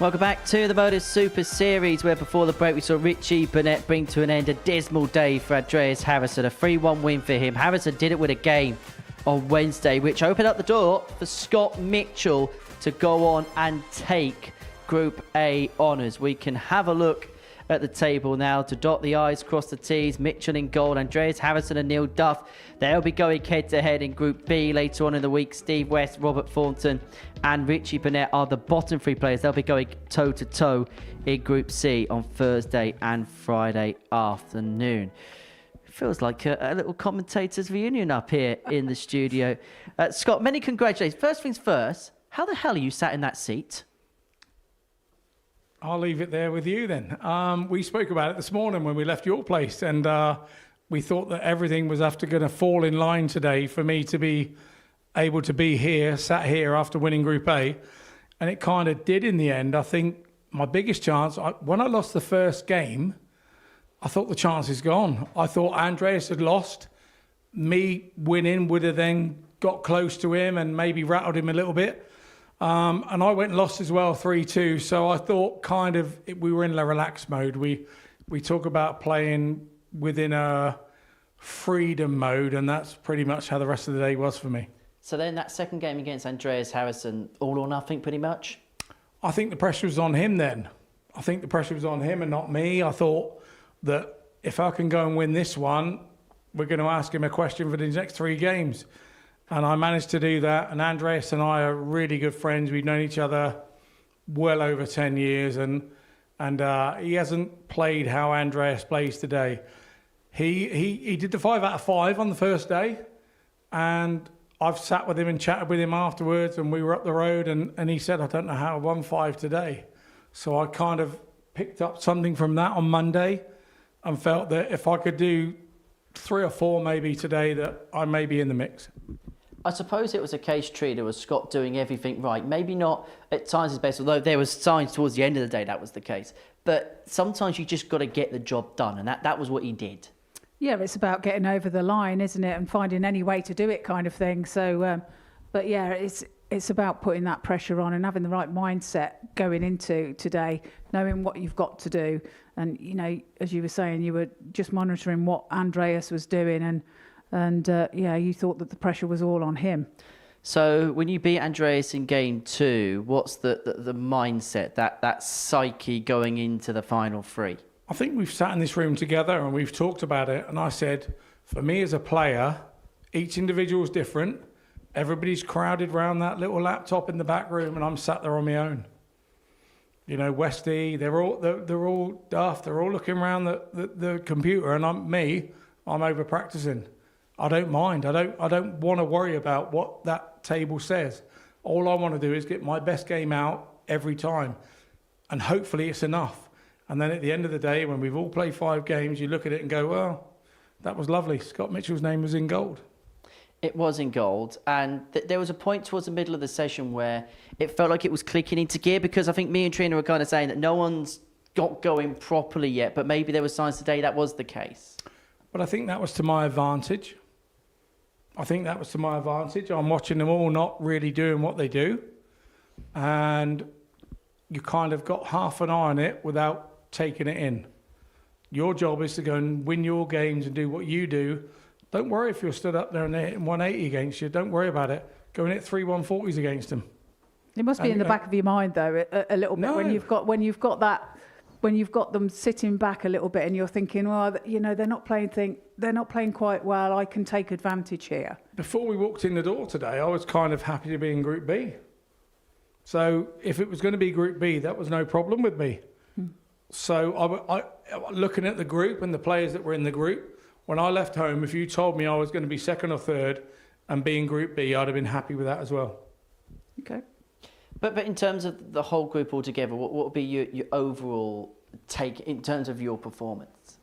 Welcome back to the Modus Super Series, where before the break we saw Richie Burnett bring to an end a dismal day for Andreas Harrison. A 3-1 win for him. Harrison did it with a game on Wednesday, which opened up the door for Scott Mitchell to go on and take Group A honours. We can have a look at the table now to dot the I's, cross the T's. Mitchell in goal, Andreas Harrison and Neil Duff. They'll be going head-to-head in Group B later on in the week. Steve West, Robert Thornton and Richie Burnett are the bottom three players. They'll be going toe-to-toe in Group C on Thursday and Friday afternoon. Feels like a little commentators reunion up here in the studio. Scott, many congratulations. First things first, how the hell are you sat in that seat? I'll leave it there with you then. We spoke about it this morning when we left your place, and we thought that everything was going to fall in line today for me to be able to be here, sat here after winning Group A, and it kind of did in the end. I think my biggest chance, when I lost the first game, I thought the chance is gone. I thought Andreas had lost. Me winning would have then got close to him and maybe rattled him a little bit. And I went and lost as well, 3-2. So I thought we were in a relaxed mode. We talk about playing within a freedom mode, and that's pretty much how the rest of the day was for me. So then that second game against Andreas Harrison, all or nothing pretty much? I think the pressure was on him then. I think the pressure was on him and not me. I thought that if I can go and win this one, we're going to ask him a question for the next 3 games. And I managed to do that. And Andreas and I are really good friends. We've known each other well over 10 years. And he hasn't played how Andreas plays today. He did the 5 out of 5 on the first day. And I've sat with him and chatted with him afterwards. And we were up the road. And he said, I don't know how I won 5 today. So I kind of picked up something from that on Monday. And felt that if I could do 3 or 4 maybe today, that I may be in the mix. I suppose it was a case treated with Scott doing everything right. Maybe not at times his best, although there was signs towards the end of the day that was the case. But sometimes you just got to get the job done, and that was what he did. Yeah, it's about getting over the line, isn't it, and finding any way to do it, kind of thing. So, but yeah, it's about putting that pressure on and having the right mindset going into today, knowing what you've got to do. And you know, as you were saying, you were just monitoring what Andreas was doing, and yeah, you thought that the pressure was all on him. So when you beat Andreas in game 2, what's the mindset, that psyche going into the final 3? I think we've sat in this room together and we've talked about it. And I said, for me as a player, each individual is different. Everybody's crowded around that little laptop in the back room, and I'm sat there on my own. You know, Westy, they're all daft. They're all looking around the computer, and I'm over practicing. I don't mind. I don't want to worry about what that table says. All I want to do is get my best game out every time, and hopefully it's enough. And then at the end of the day, when we've all played 5 games, you look at it and go, well, that was lovely. Scott Mitchell's name was in gold. It was in gold, and there was a point towards the middle of the session where it felt like it was clicking into gear, because I think me and Trina were kind of saying that no one's got going properly yet, but maybe there were signs today that was the case. But I think that was to my advantage. I'm watching them all not really doing what they do, and you kind of got half an eye on it without taking it in. Your job is to go and win your games and do what you do. Don't worry if you're stood up there and they're hitting 180 against you. Don't worry about it. Go and hit 3 140s against them. It must be in the back of your mind, though, a little bit. No. when you've got them sitting back a little bit, and you're thinking, well, you know, they're not playing quite well. I can take advantage here. Before we walked in the door today, I was kind of happy to be in Group B. So if it was going to be Group B, that was no problem with me. So I looking at the group and the players that were in the group, when I left home, if you told me I was going to be 2nd or 3rd and be in Group B, I'd have been happy with that as well. Okay. But in terms of the whole group altogether, what would be your overall take in terms of your performance?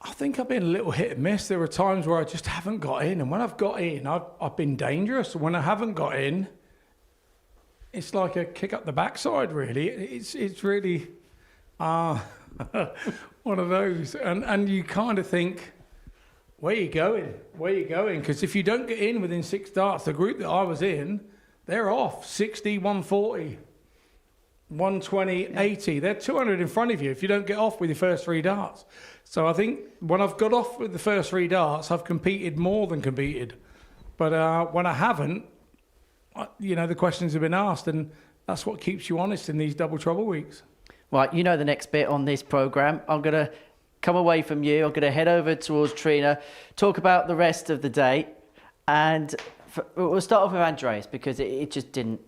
I think I've been a little hit and miss. There were times where I just haven't got in, and when I've got in, I've been dangerous. When I haven't got in, it's like a kick up the backside, really. It's really one of those. And you kind of think, where are you going? Because if you don't get in within 6 starts, the group that I was in, they're off 60, 140. 120.80. They're 200 in front of you if you don't get off with your first 3 darts. So I think when I've got off with the first 3 darts, I've competed more than competed. But when I haven't, the questions have been asked, and that's what keeps you honest in these double trouble weeks. Right, you know the next bit on this programme. I'm going to come away from you. I'm going to head over towards Trina, talk about the rest of the day, and we'll start off with Andreas because it just didn't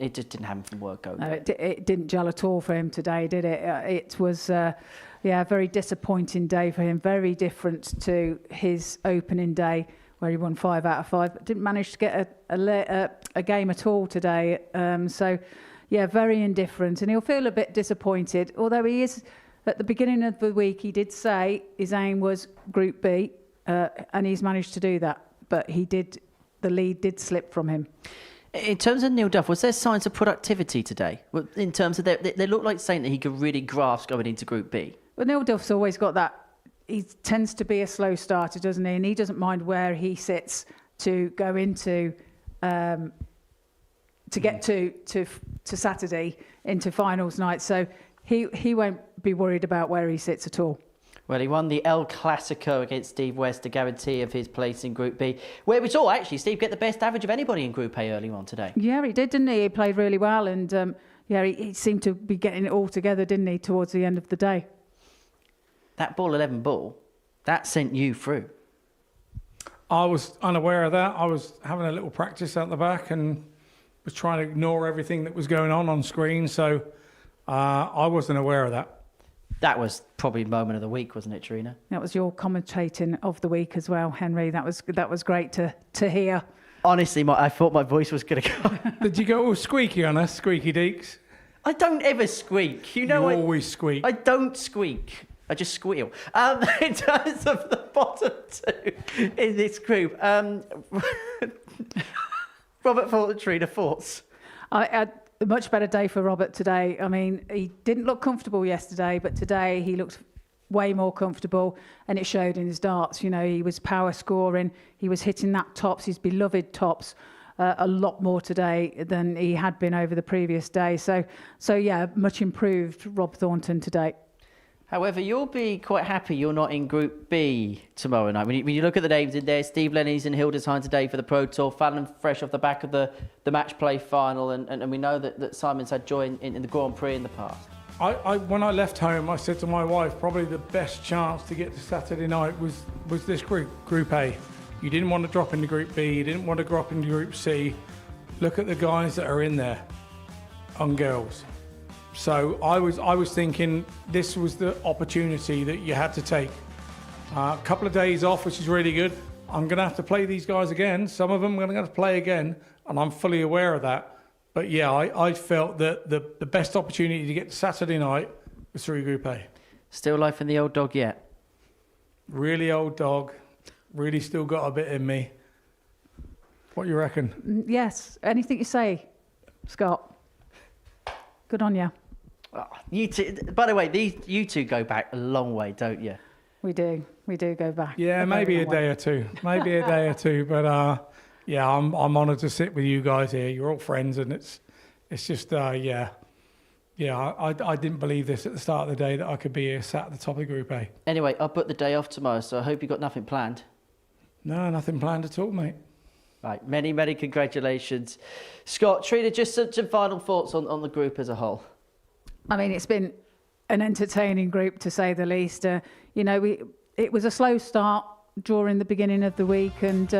happen from work over. No, it didn't gel at all for him today, did it? It was a very disappointing day for him. Very different to his opening day where he won 5 out of 5, but didn't manage to get a game at all today. Very indifferent, and he'll feel a bit disappointed. Although he is, at the beginning of the week, he did say his aim was Group B, and he's managed to do that. But the lead did slip from him. In terms of Neil Duff, was there signs of productivity today? In terms of they look like saying that he could really grasp going into Group B. Well, Neil Duff's always got that. He tends to be a slow starter, doesn't he? And he doesn't mind where he sits to go into. To get to Saturday into finals night, so he won't be worried about where he sits at all. Well, he won the El Clasico against Steve West, a guarantee of his place in Group B, where we saw actually Steve get the best average of anybody in Group A early on today. Yeah, he did, didn't he? He played really well, and he seemed to be getting it all together, didn't he, towards the end of the day. That ball 11 ball, that sent you through. I was unaware of that. I was having a little practice out the back and was trying to ignore everything that was going on screen, so I wasn't aware of that. That was probably moment of the week, wasn't it, Trina? That was your commentating of the week as well, Henry. That was great to hear. Honestly, I thought my voice was going to go. Did you go all squeaky on us, squeaky deeks? I don't ever squeak. You always squeak. I don't squeak. I just squeal. In terms of the bottom 2 in this group, Robert Fulton, Trina, thoughts? I had a much better day for Robert today. I mean, he didn't look comfortable yesterday, but today he looked way more comfortable, and it showed in his darts. He was power scoring. He was hitting that tops, his beloved tops, a lot more today than he had been over the previous day. So much improved Rob Thornton today. However, you'll be quite happy you're not in Group B tomorrow night. When you look at the names in there, Steve Lennies and Hildesheim today for the Pro Tour, Fallon fresh off the back of the match play final, and we know that Simon's had joy in the Grand Prix in the past. When I left home, I said to my wife, probably the best chance to get to Saturday night was this Group A. You didn't want to drop into Group B, you didn't want to drop into Group C. Look at the guys that are in there, and girls. So I was thinking this was the opportunity that you had to take. A couple of days off, which is really good. I'm going to have to play these guys again. Some of them I'm going to have to play again, and I'm fully aware of that. But yeah, I felt that the best opportunity to get to Saturday night was through Group A. Still life in the old dog yet? Really old dog. Really still got a bit in me. What do you reckon? Yes. Anything you say, Scott. Good on you. Oh, you two, by the way, you two go back a long way, don't you? We do go back. Yeah, maybe a day or two. But yeah, I'm honoured to sit with you guys here. You're all friends, and it's just I didn't believe this at the start of the day that I could be here sat at the top of Group A. Anyway, I'll put the day off tomorrow, so I hope you got nothing planned. No, nothing planned at all, mate. Right, many congratulations. Scott, Trina, just some final thoughts on the group as a whole. I mean, it's been an entertaining group, to say the least. It was a slow start during the beginning of the week, and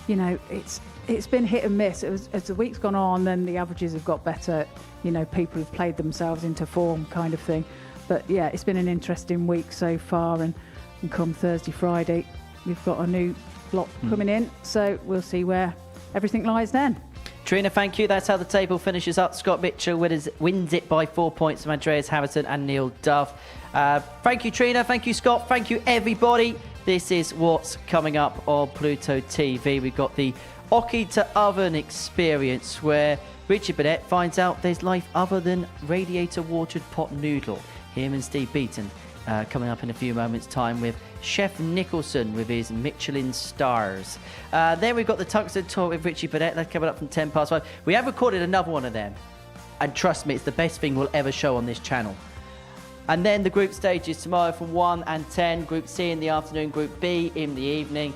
it's been hit and miss. As the week's gone on, then the averages have got better. People have played themselves into form, kind of thing. But yeah, it's been an interesting week so far, and come Thursday, Friday, we've got a new lot coming in, so we'll see where everything lies then. Trina, thank you. That's how the table finishes up. Scott Mitchell wins it by 4 points from Andreas Harrison and Neil Duff. Thank you, Trina. Thank you, Scott. Thank you, everybody. This is what's coming up on Pluto TV. We've got the Oki to Oven experience, where Richard Burnett finds out there's life other than radiator watered pot noodle. Him and Steve Beaton coming up in a few moments' time with Chef Nicholson with his Michelin stars. Then we've got the Tungsten Talk with Richie Burnett. That's coming up from 5:10. We have recorded another one of them. And trust me, it's the best thing we'll ever show on this channel. And then the group stages tomorrow from 1 and 10. Group C in the afternoon, Group B in the evening.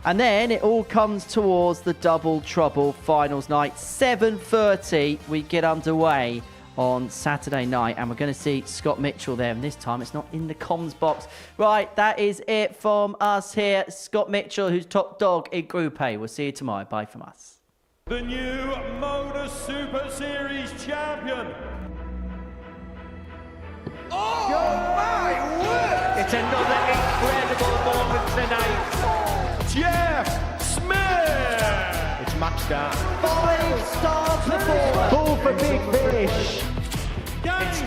And then it all comes towards the Double Trouble finals night. 7:30 we get underway on Saturday night. And we're going to see Scott Mitchell there. And this time it's not in the comms box. Right, that is it from us here. Scott Mitchell, who's top dog in Group A. We'll see you tomorrow. Bye from us. The new Modus Super Series champion. Oh my word! It's another incredible moment tonight. Jeff Smith! It's match down. 5-star performance. Ball for big fish. It's